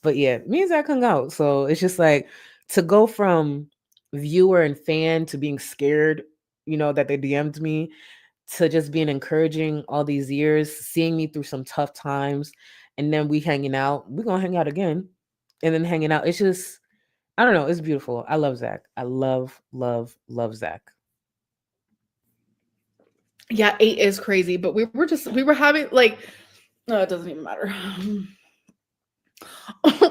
But yeah, me and Zach hung out. So it's just like to go from viewer and fan to being scared, that they DM'd me to just being encouraging all these years, seeing me through some tough times. And then we hanging out. We're going to hang out again and then hanging out. It's just, I don't know. It's beautiful. I love Zach. I love, love, love Zach. Yeah, 8 is crazy, but we were having like, no, it doesn't even matter.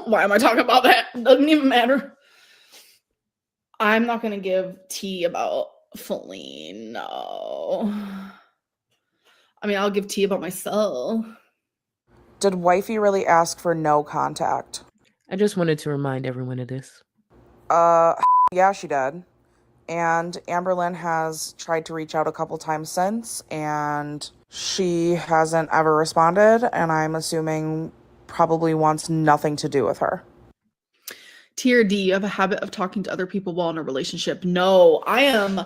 Why am I talking about that? It doesn't even matter. I'm not going to give tea about Feline. No. I mean, I'll give tea about myself. Did wifey really ask for no contact? I just wanted to remind everyone of this. Yeah, she did. And Amberlynn has tried to reach out a couple times since, and she hasn't ever responded, and I'm assuming probably wants nothing to do with her. Tier D, you have a habit of talking to other people while in a relationship. No, I am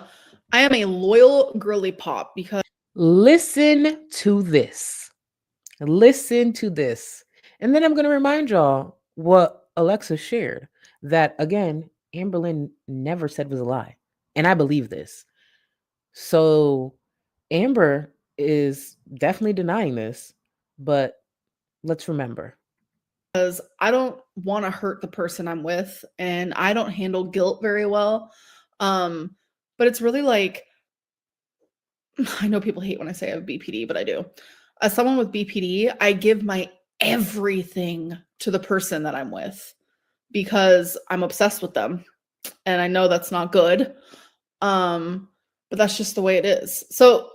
a loyal girly pop because Listen to this. Listen to this. And then I'm going to remind y'all what Alexa shared, that again, Amberlynn never said was a lie. And I believe this. So Amber is definitely denying this, but let's remember. because I don't want to hurt the person I'm with, and I don't handle guilt very well. But it's really like, I know people hate when I say I have BPD, but I do. As someone with BPD, I give my everything to the person that I'm with because I'm obsessed with them, and I know that's not good. But that's just the way it is. So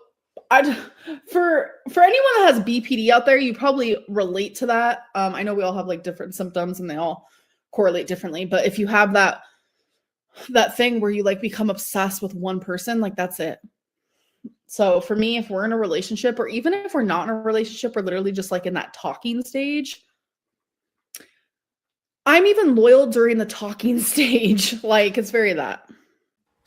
for anyone that has BPD out there, you probably relate to that. I know we all have like different symptoms and they all correlate differently, but if you have that thing where you like become obsessed with one person, like that's it. So for me, if we're in a relationship, or even if we're not in a relationship, we're literally just like in that talking stage. I'm even loyal during the talking stage. Like, it's very that.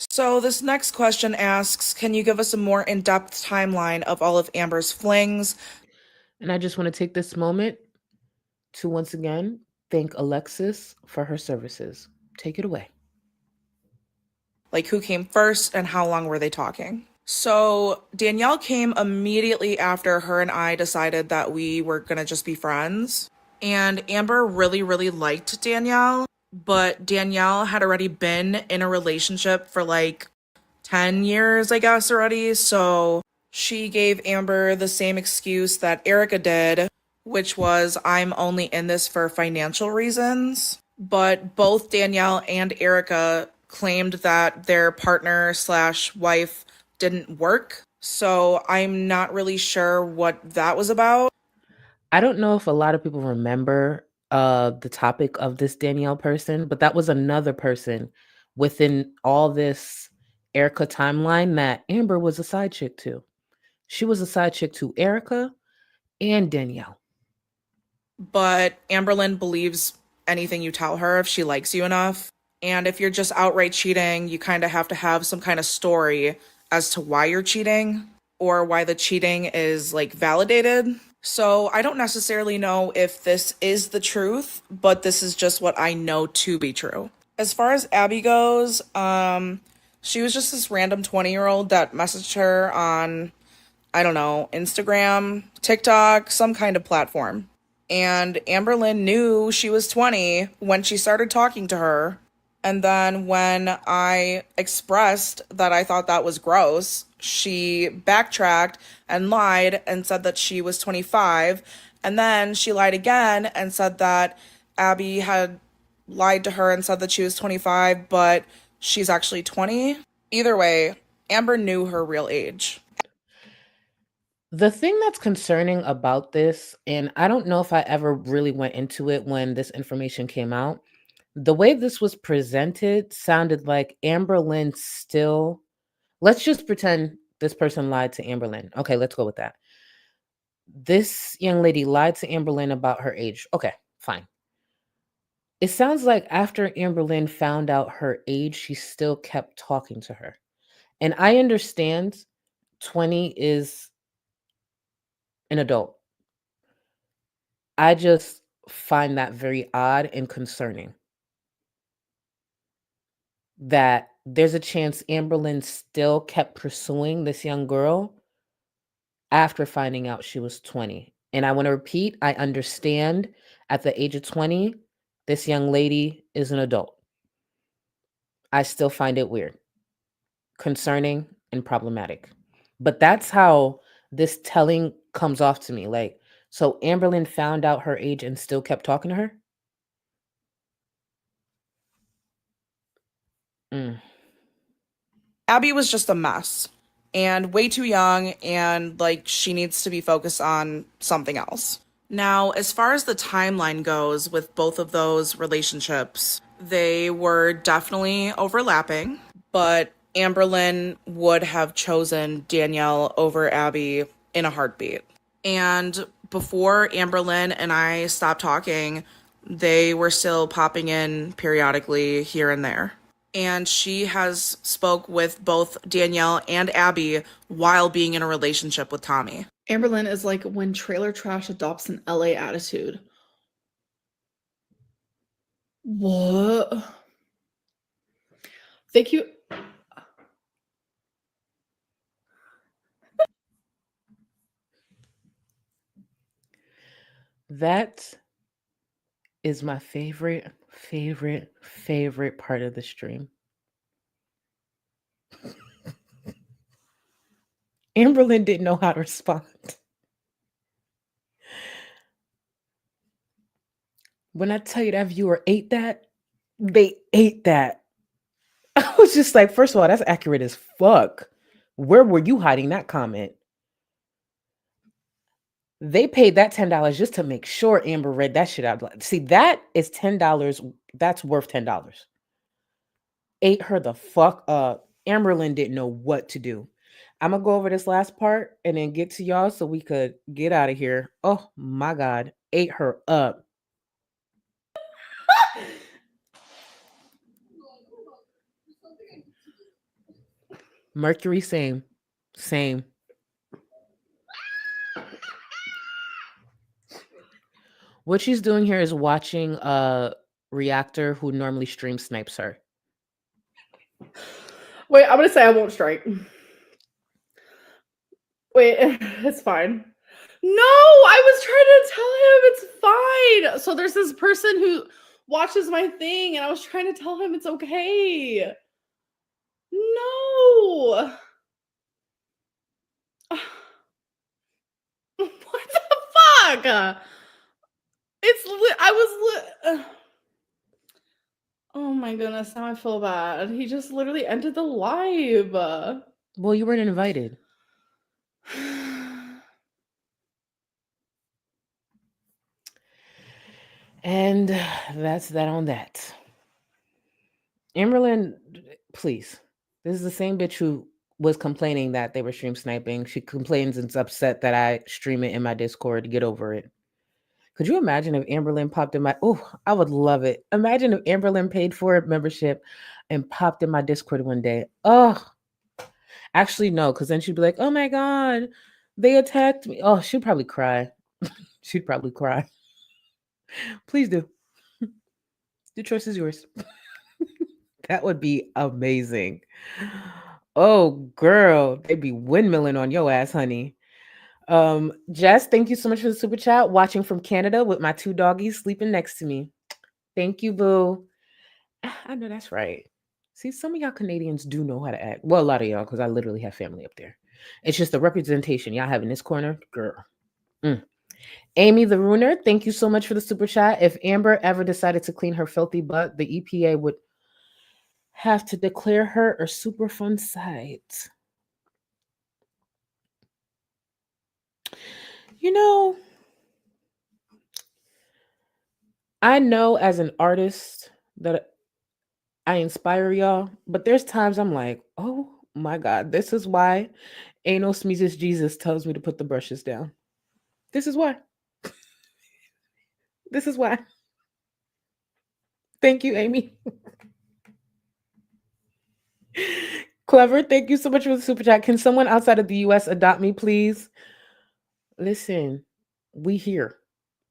So this next question asks, can you give us a more in-depth timeline of all of Amber's flings? And I just want to take this moment to once again thank Alexis for her services. Take it away. Like, who came first and how long were they talking? So Danielle came immediately after her and I decided that we were going to just be friends. And Amber really, really liked Danielle. But Danielle had already been in a relationship for like 10 years, I guess, already. So she gave Amber the same excuse that Erica did, which was, I'm only in this for financial reasons. But both Danielle and Erica claimed that their partner / wife didn't work. So I'm not really sure what that was about. I don't know if a lot of people remember the topic of this Danielle person, but that was another person within all this Erica timeline that Amber was a side chick to. She was a side chick to Erica and Danielle. But Amberlynn believes anything you tell her if she likes you enough. And if you're just outright cheating, you kind of have to have some kind of story as to why you're cheating or why the cheating is like validated. So I don't necessarily know if this is the truth, but this is just what I know to be true. As far as Abby goes, she was just this random 20-year-old that messaged her on, I don't know, Instagram, TikTok, some kind of platform. And Amberlynn knew she was 20 when she started talking to her. And then when I expressed that I thought that was gross, she backtracked and lied and said that she was 25. And then she lied again and said that Abby had lied to her and said that she was 25, but she's actually 20. Either way, Amber knew her real age. The thing that's concerning about this, and I don't know if I ever really went into it when this information came out, the way this was presented sounded like Amberlynn still Let's just pretend this person lied to Amberlynn. Okay, let's go with that. This young lady lied to Amberlynn about her age. Okay, fine. It sounds like after Amberlynn found out her age, she still kept talking to her. And I understand 20 is an adult. I just find that very odd and concerning. That there's a chance Amberlynn still kept pursuing this young girl after finding out she was 20. And I want to repeat, I understand at the age of 20, this young lady is an adult. I still find it weird, concerning, and problematic. But that's how this telling comes off to me. Like, so Amberlynn found out her age and still kept talking to her? Mm. Abby was just a mess and way too young, and like she needs to be focused on something else. Now, as far as the timeline goes with both of those relationships, they were definitely overlapping, but Amberlynn would have chosen Danielle over Abby in a heartbeat. And before Amberlynn and I stopped talking, they were still popping in periodically here and there. And she has spoke with both Danielle and Abby while being in a relationship with Tommy. Amberlynn is like when trailer trash adopts an LA attitude. What? Thank you. That is my favorite part of the stream. Amberlynn didn't know how to respond. When I tell you that viewer ate that, they ate that. I was just like, first of all, that's accurate as fuck. Where were you hiding that comment? They paid that $10 just to make sure Amber read that shit out. See, that is $10. That's worth $10. Ate her the fuck up. Amberlynn didn't know what to do. I'm gonna go over this last part and then get to y'all so we could get out of here. Oh my God, ate her up. Mercury, same. What she's doing here is watching a reactor who normally stream snipes her. Wait, I'm gonna say I won't strike. Wait, it's fine. No, I was trying to tell him it's fine. So there's this person who watches my thing, and I was trying to tell him it's okay. No. What the fuck? Oh my goodness, now I feel bad. He just literally ended the live. Well, you weren't invited. And that's that on that. Amberlynn, please. This is the same bitch who was complaining that they were stream sniping. She complains and is upset that I stream it in my Discord. Get over it. Could you imagine if Amberlynn popped in my... Oh, I would love it. Imagine if Amberlynn paid for a membership and popped in my Discord one day. Oh, actually, no, because then she'd be like, oh my God, they attacked me. Oh, she'd probably cry. She'd probably cry. Please do. The choice is yours. That would be amazing. Oh, girl, they'd be windmilling on your ass, honey. Jess, thank you so much for the super chat. Watching from Canada with my 2 doggies sleeping next to me. Thank you, boo. I know that's right. See, some of y'all Canadians do know how to act. Well, a lot of y'all, because I literally have family up there. It's just the representation y'all have in this corner, girl. Amy the Runer, thank you so much for the super chat. If Amber ever decided to clean her filthy butt, the EPA would have to declare her a Superfund site. You know, I know as an artist that I inspire y'all, but there's times I'm like, oh my God. This is why Anal Smeezus Jesus tells me to put the brushes down. This is why. This is why. Thank you, Amy. Clever, thank you so much for the super chat. Can someone outside of the US adopt me, please? Listen, we here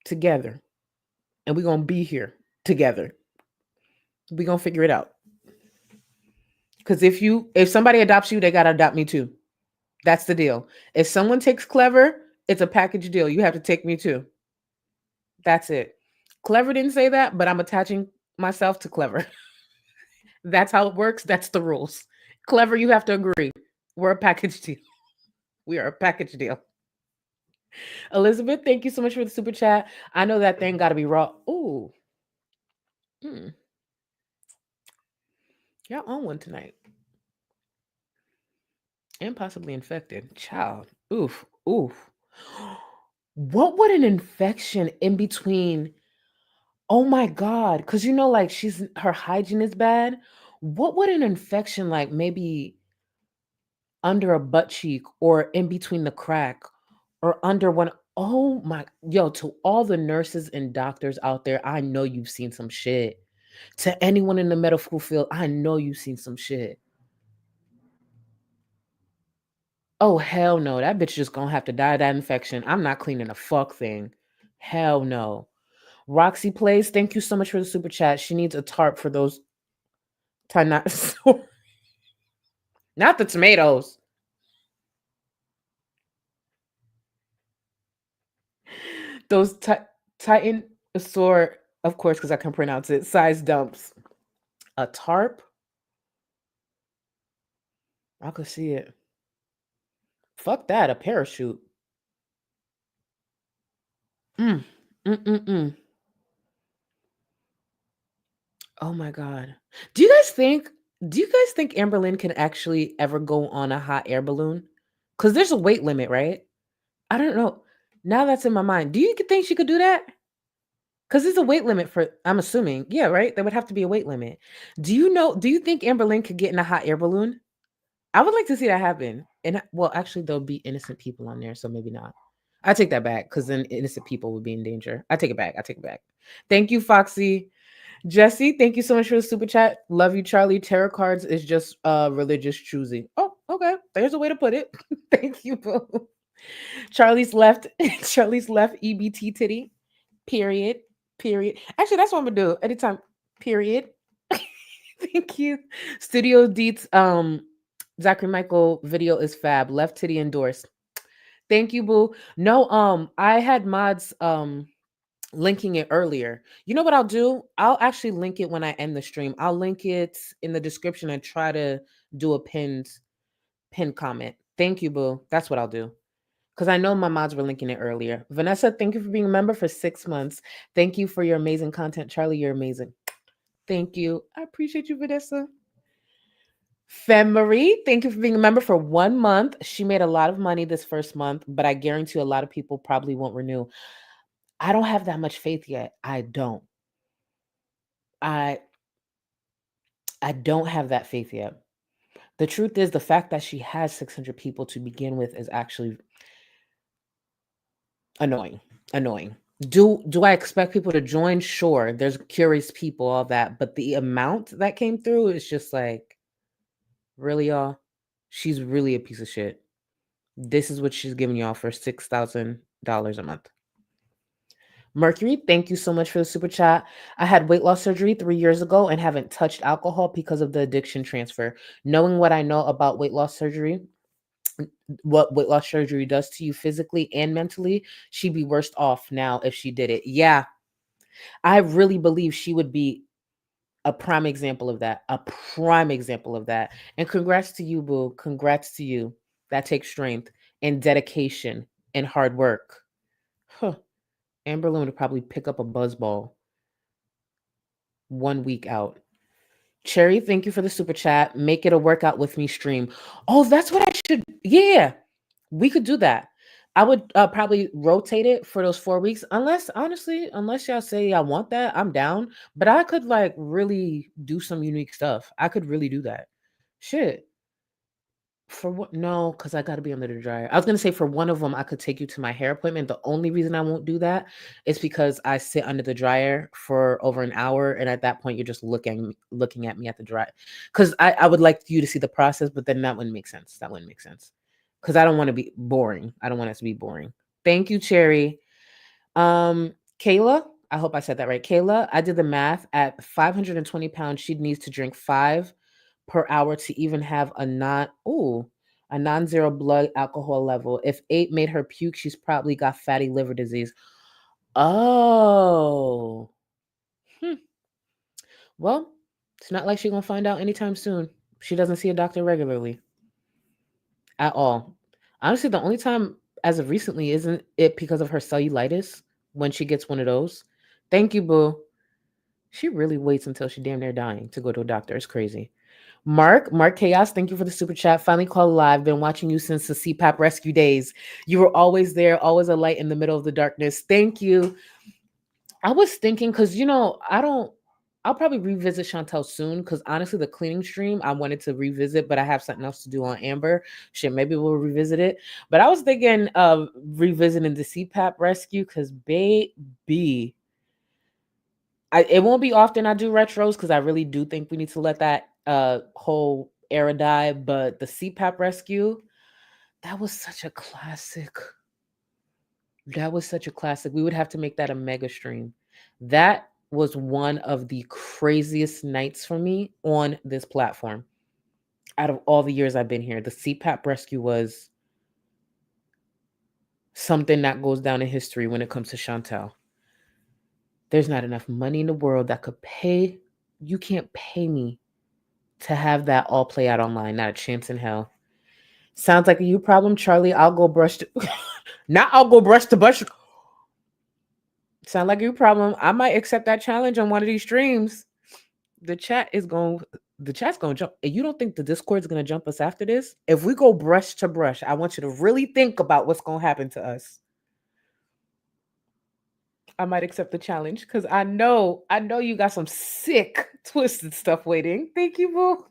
together. And we're going to be here together. We're going to figure it out. Because if somebody adopts you, they got to adopt me too. That's the deal. If someone takes Clever, it's a package deal. You have to take me too. That's it. Clever didn't say that, but I'm attaching myself to Clever. That's how it works. That's the rules. Clever, you have to agree. We're a package deal. We are a package deal. Elizabeth, thank you so much for the super chat. I know that thing got to be raw. Ooh. Y'all on one tonight. And possibly infected. Child. Oof. What would an infection in between? Oh my God. Because like her hygiene is bad. What would an infection like maybe under a butt cheek or in between the crack or under one? Oh my, to all the nurses and doctors out there, I know you've seen some shit. To anyone in the medical field, I know you've seen some shit. Oh, hell no. That bitch just gonna have to die of that infection. I'm not cleaning a fuck thing. Hell no. Roxy Plays, thank you so much for the super chat. She needs a tarp for those not the tomatoes. Those Titanosaur, of course, because I can pronounce it, size dumps. A tarp? I could see it. Fuck that, a parachute. Oh my God. Do you guys think Amberlynn can actually ever go on a hot air balloon? Because there's a weight limit, right? I don't know. Now that's in my mind. Do you think she could do that? Because there's a weight limit for, I'm assuming. Yeah, right? There would have to be a weight limit. Do you think Amberlynn could get in a hot air balloon? I would like to see that happen. And well, actually, there'll be innocent people on there, so maybe not. I take that back because then innocent people would be in danger. I take it back. Thank you, Foxy. Jesse, thank you so much for the super chat. Love you, Charlie. Tarot cards is just religious choosing. Oh, okay. There's a way to put it. Thank you, boo. Charlie's left EBT titty. Period. Actually, that's what I'm gonna do. Anytime. Period. Thank you. Studio Deets Zachary Michael video is fab. Left titty endorsed. Thank you, boo. No, I had mods linking it earlier. You know what I'll do? I'll actually link it when I end the stream. I'll link it in the description and try to do a pinned comment. Thank you, boo. That's what I'll do. Because I know my mods were linking it earlier. Vanessa, thank you for being a member for 6 months. Thank you for your amazing content. Charlie, you're amazing. Thank you. I appreciate you, Vanessa. Femme Marie, thank you for being a member for 1 month. She made a lot of money this first month, but I guarantee a lot of people probably won't renew. I don't have that much faith yet. I don't. I don't have that faith yet. The truth is, the fact that she has 600 people to begin with is actually annoying. Do I expect people to join? Sure. There's curious people, all that. But the amount that came through is just like, really, y'all? She's really a piece of shit. This is what she's giving y'all for $6,000 a month. Mercury, thank you so much for the super chat. I had weight loss surgery 3 years ago and haven't touched alcohol because of the addiction transfer. Knowing what I know about weight loss surgery, what weight loss surgery does to you physically and mentally, she'd be worse off now if she did it. Yeah, I really believe she would be a prime example of that. And congrats to you, boo. Congrats to you. That takes strength and dedication and hard work. Huh. Amberlynn would probably pick up a buzzball 1 week out. Cherry, thank you for the super chat. Make it a workout with me stream. Oh, that's what I should. Yeah, we could do that. I would probably rotate it for those 4 weeks. Unless y'all say I want that, I'm down. But I could like really do some unique stuff. I could really do that. Shit. For what? No, because I got to be under the dryer. I was gonna say for one of them, I could take you to my hair appointment. The only reason I won't do that is because I sit under the dryer for over an hour, and at that point, you're just looking at me at the dryer. Because I would like you to see the process, but then that wouldn't make sense. That wouldn't make sense. Because I don't want to be boring. I don't want us to be boring. Thank you, Cherry. Kayla, I hope I said that right. Kayla, I did the math. At 520 pounds, she needs to drink 5 per hour to even have a non-zero blood alcohol level. If 8 made her puke, she's probably got fatty liver disease. Oh. Well, it's not like she's gonna find out anytime soon. She doesn't see a doctor regularly at all. Honestly, the only time as of recently isn't it because of her cellulitis when she gets one of those. Thank you, boo. She really waits until she damn near dying to go to a doctor. It's crazy. Mark Chaos, thank you for the super chat. Finally called live. Been watching you since the CPAP rescue days. You were always there, always a light in the middle of the darkness. Thank you. I was thinking, because I'll probably revisit Chantel soon, because honestly, the cleaning stream I wanted to revisit, but I have something else to do on Amber. Shit, maybe we'll revisit it. But I was thinking of revisiting the CPAP rescue, because baby, it won't be often I do retros, because I really do think we need to let that whole era die. But the CPAP rescue, that was such a classic. That was such a classic. We would have to make that a mega stream. That was one of the craziest nights for me on this platform. Out of all the years I've been here, the CPAP rescue was something that goes down in history when it comes to Chantel. There's not enough money in the world that could pay. You can't pay me to have that all play out online. Not a chance in hell. Sounds like a you problem, Charlie. I'll go brush. I'll go brush the bush. Sound like a you problem. I might accept that challenge on one of these streams. The chat's gonna jump. You don't think the Discord's gonna jump us after this? If we go brush to brush, I want you to really think about what's gonna happen to us. I might accept the challenge because I know you got some sick, twisted stuff waiting. Thank you, boo.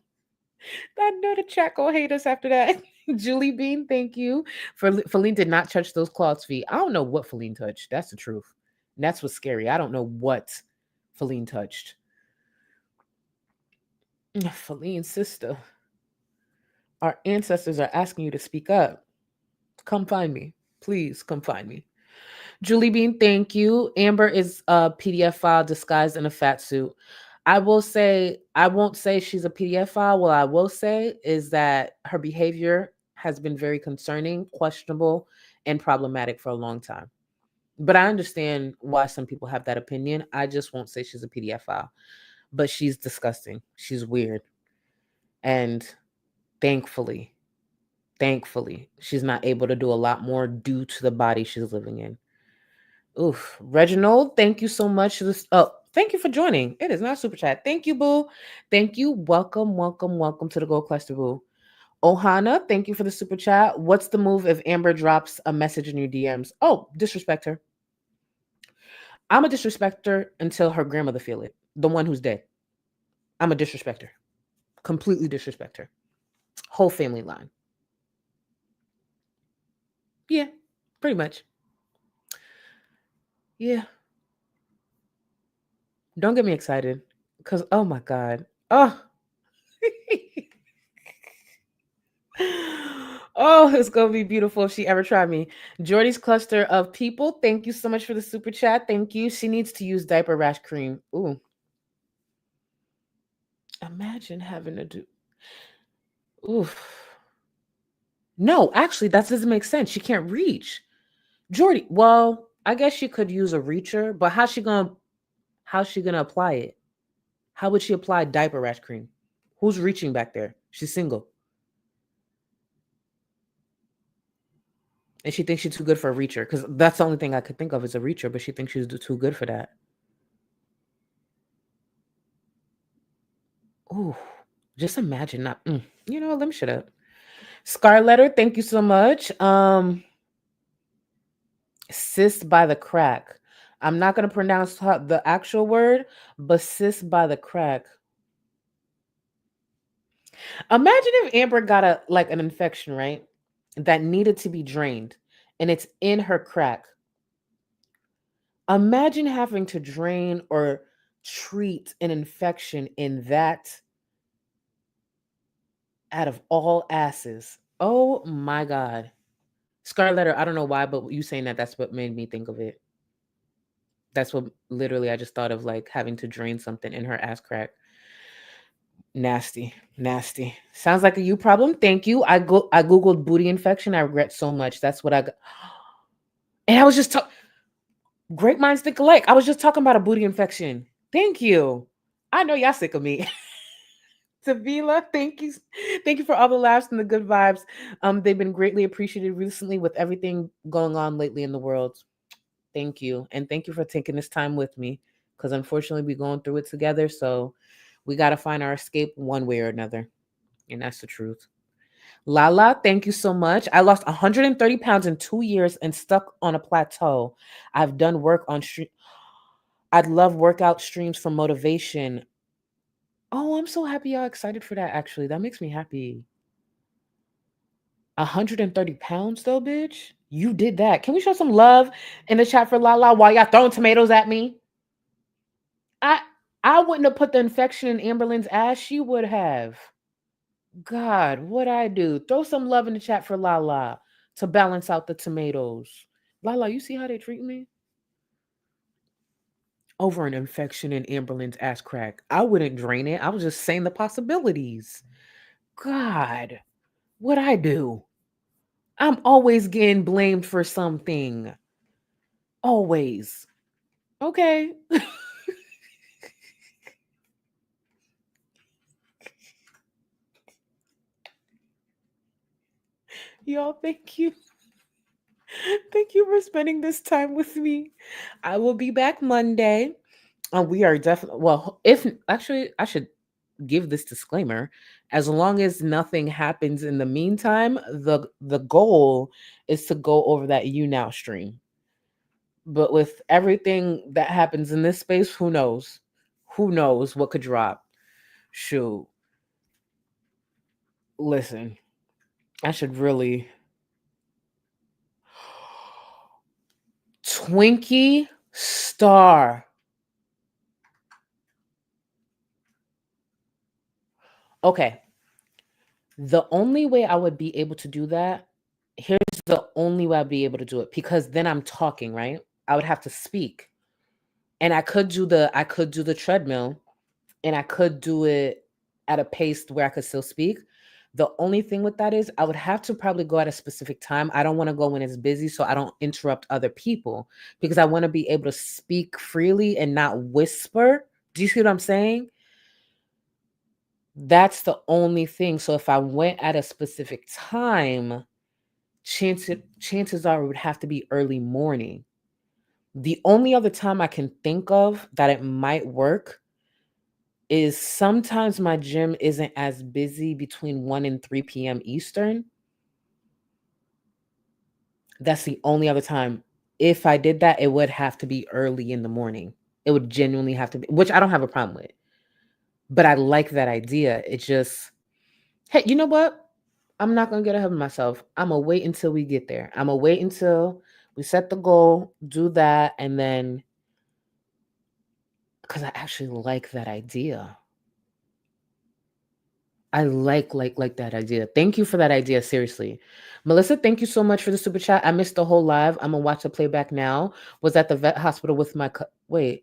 I know the chat gonna hate us after that. Julie Bean, thank you. Feline did not touch those claws feet. I don't know what Feline touched. That's the truth. And that's what's scary. I don't know what Feline touched. Feline's sister. Our ancestors are asking you to speak up. Come find me. Please come find me. Julie Bean, thank you. Amber is a PDF file disguised in a fat suit. I won't say she's a PDF file. What I will say is that her behavior has been very concerning, questionable, and problematic for a long time. But I understand why some people have that opinion. I just won't say she's a PDF file. But she's disgusting. She's weird. And thankfully, she's not able to do a lot more due to the body she's living in. Oof. Reginald, thank you so much. Thank you for joining. It is not super chat. Thank you, boo. Thank you. Welcome to the Gold Cluster, boo. Ohana, thank you for the super chat. What's the move if Amber drops a message in your DMs? Oh, disrespect her. I'm a disrespecter until her grandmother feel it. The one who's dead. I'm a disrespecter. Completely disrespect her. Whole family line. Yeah, pretty much. Yeah. Don't get me excited. Because, oh my God. Oh. Oh, it's going to be beautiful if she ever tried me. Jordy's cluster of people. Thank you so much for the super chat. Thank you. She needs to use diaper rash cream. Ooh. Imagine having to do. Oof. No, actually, that doesn't make sense. She can't reach. Jordy, well, I guess she could use a reacher, but how's she gonna apply it? How would she apply diaper rash cream? Who's reaching back there? She's single. And she thinks she's too good for a reacher, because that's the only thing I could think of is a reacher, but she thinks she's too good for that. Ooh, just imagine not. You know, let me shut up. Scarletter, thank you so much. Sis by the crack. I'm not going to pronounce the actual word, but sis by the crack. Imagine if Amber got an infection, right? That needed to be drained and it's in her crack. Imagine having to drain or treat an infection in that out of all asses. Oh my God. Scarlet Letter, I don't know why, but you saying that's what made me think of it. That's what literally I just thought of, like having to drain something in her ass crack. Nasty, nasty. Sounds like a you problem. Thank you. I googled booty infection. I regret so much. That's what I got. And I was just talking. Great minds think alike. I was just talking about a booty infection. Thank you. I know y'all sick of me. Savila, thank you. Thank you for all the laughs and the good vibes. They've been greatly appreciated recently with everything going on lately in the world. Thank you. And thank you for taking this time with me. Because unfortunately we're going through it together. So we got to find our escape one way or another. And that's the truth. Lala, thank you so much. I lost 130 pounds in 2 years and stuck on a plateau. I've done work on I'd love workout streams for motivation. Oh, I'm so happy y'all excited for that, actually. That makes me happy. 130 pounds though, bitch? You did that. Can we show some love in the chat for Lala while y'all throwing tomatoes at me? I wouldn't have put the infection in Amberlynn's ass. She would have. God, what I do? Throw some love in the chat for Lala to balance out the tomatoes. Lala, you see how they treat me? Over an infection in Amberlynn's ass crack. I wouldn't drain it. I was just saying the possibilities. God, what I do? I'm always getting blamed for something. Always. Okay. Y'all, thank you. Thank you for spending this time with me. I will be back Monday. We are definitely, well, if actually, I should give this disclaimer. As long as nothing happens in the meantime, the goal is to go over that You Now stream. But with everything that happens in this space, who knows? Who knows what could drop? Shoot. Listen, I should really. Twinkie Star. Okay. The only way I would be able to do that, here's the only way I'd be able to do it, because then I'm talking, right? I would have to speak. And I could do the treadmill, and I could do it at a pace where I could still speak. The only thing with that is I would have to probably go at a specific time. I don't want to go when it's busy so I don't interrupt other people, because I want to be able to speak freely and not whisper. Do you see what I'm saying? That's the only thing. So if I went at a specific time, chances are it would have to be early morning. The only other time I can think of that it might work is sometimes my gym isn't as busy between 1 and 3 p.m. Eastern. That's the only other time. If I did that, it would have to be early in the morning. It would genuinely have to be, which I don't have a problem with. But I like that idea. It just, hey, you know what? I'm not going to get ahead of myself. I'm going to wait until we get there. I'm going to wait until we set the goal, do that, and then, because I actually like that idea. I like that idea. Thank you for that idea. Seriously. Melissa, thank you so much for the super chat. I missed the whole live. I'm going to watch the playback now. Was at the vet hospital with my, the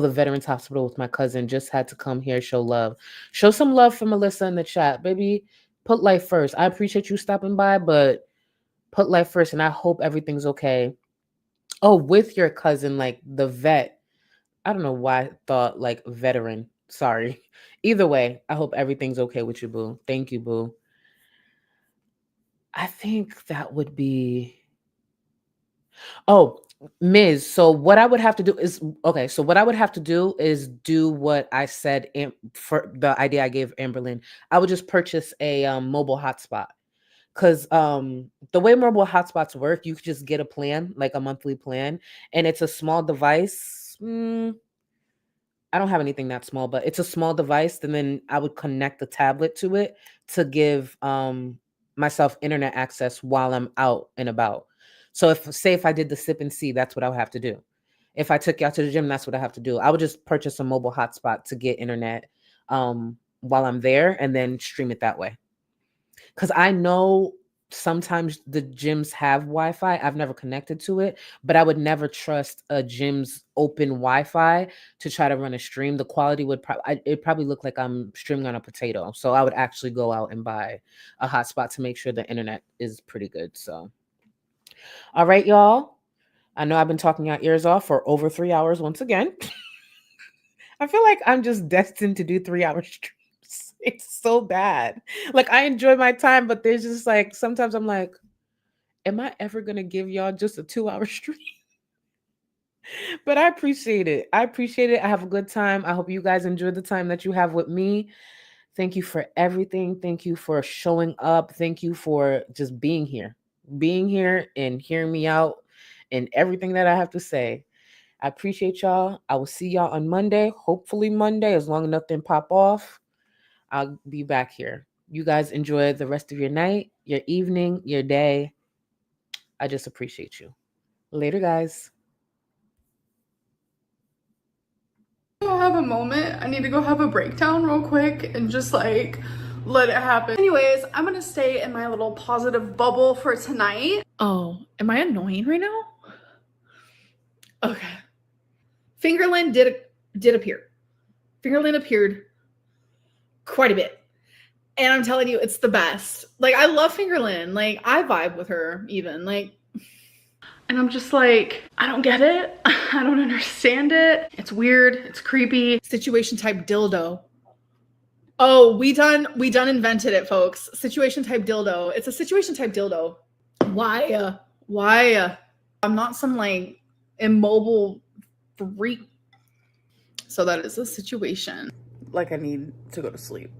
Veterans Hospital with my cousin. Just had to come here, show love. Show some love for Melissa in the chat. Baby, put life first. I appreciate you stopping by, but put life first, and I hope everything's okay. Oh, with your cousin, like the vet. I don't know why I thought like veteran. Sorry. Either way, I hope everything's okay with you, boo. Thank you, boo. I think that would be. Oh, Ms. So what I would have to do is do what I said for the idea I gave Amberlynn. I would just purchase a mobile hotspot. Because the way mobile hotspots work, you could just get a plan, like a monthly plan, and it's a small device. I don't have anything that small, but it's a small device. And then I would connect the tablet to it to give myself internet access while I'm out and about. So if I did the sip and see, that's what I would have to do. If I took you out to the gym, that's what I have to do. I would just purchase a mobile hotspot to get internet while I'm there and then stream it that way. Because I know sometimes the gyms have Wi-Fi. I've never connected to it, but I would never trust a gym's open Wi-Fi to try to run a stream. The quality would probably look like I'm streaming on a potato. So I would actually go out and buy a hotspot to make sure the internet is pretty good. So, all right, y'all. I know I've been talking your ears off for over 3 hours once again. I feel like I'm just destined to do 3-hour streams. It's so bad. Like, I enjoy my time, but there's just like, sometimes I'm like, am I ever going to give y'all just a 2-hour stream? But I appreciate it. I have a good time. I hope you guys enjoy the time that you have with me. Thank you for everything. Thank you for showing up. Thank you for just being here and hearing me out and everything that I have to say. I appreciate y'all. I will see y'all on Monday. Hopefully Monday, as long as nothing pop off, I'll be back here. You guys enjoy the rest of your night, your evening, your day. I just appreciate you. Later, guys. I'll have a moment. I need to go have a breakdown real quick and just like let it happen. Anyways, I'm gonna stay in my little positive bubble for tonight. Oh, am I annoying right now? Okay. Fingerlyn did appear. Fingerlyn appeared quite a bit. And I'm telling you, it's the best. Like, I love Fingerlyn. Like, I vibe with her even. Like, and I'm just like, I don't get it. I don't understand it. It's weird. It's creepy. Situation type dildo. Oh, we done invented it, folks. Situation type dildo. It's a situation type dildo. Why? Why? I'm not some like immobile freak. So that is a situation. Like, I need to go to sleep.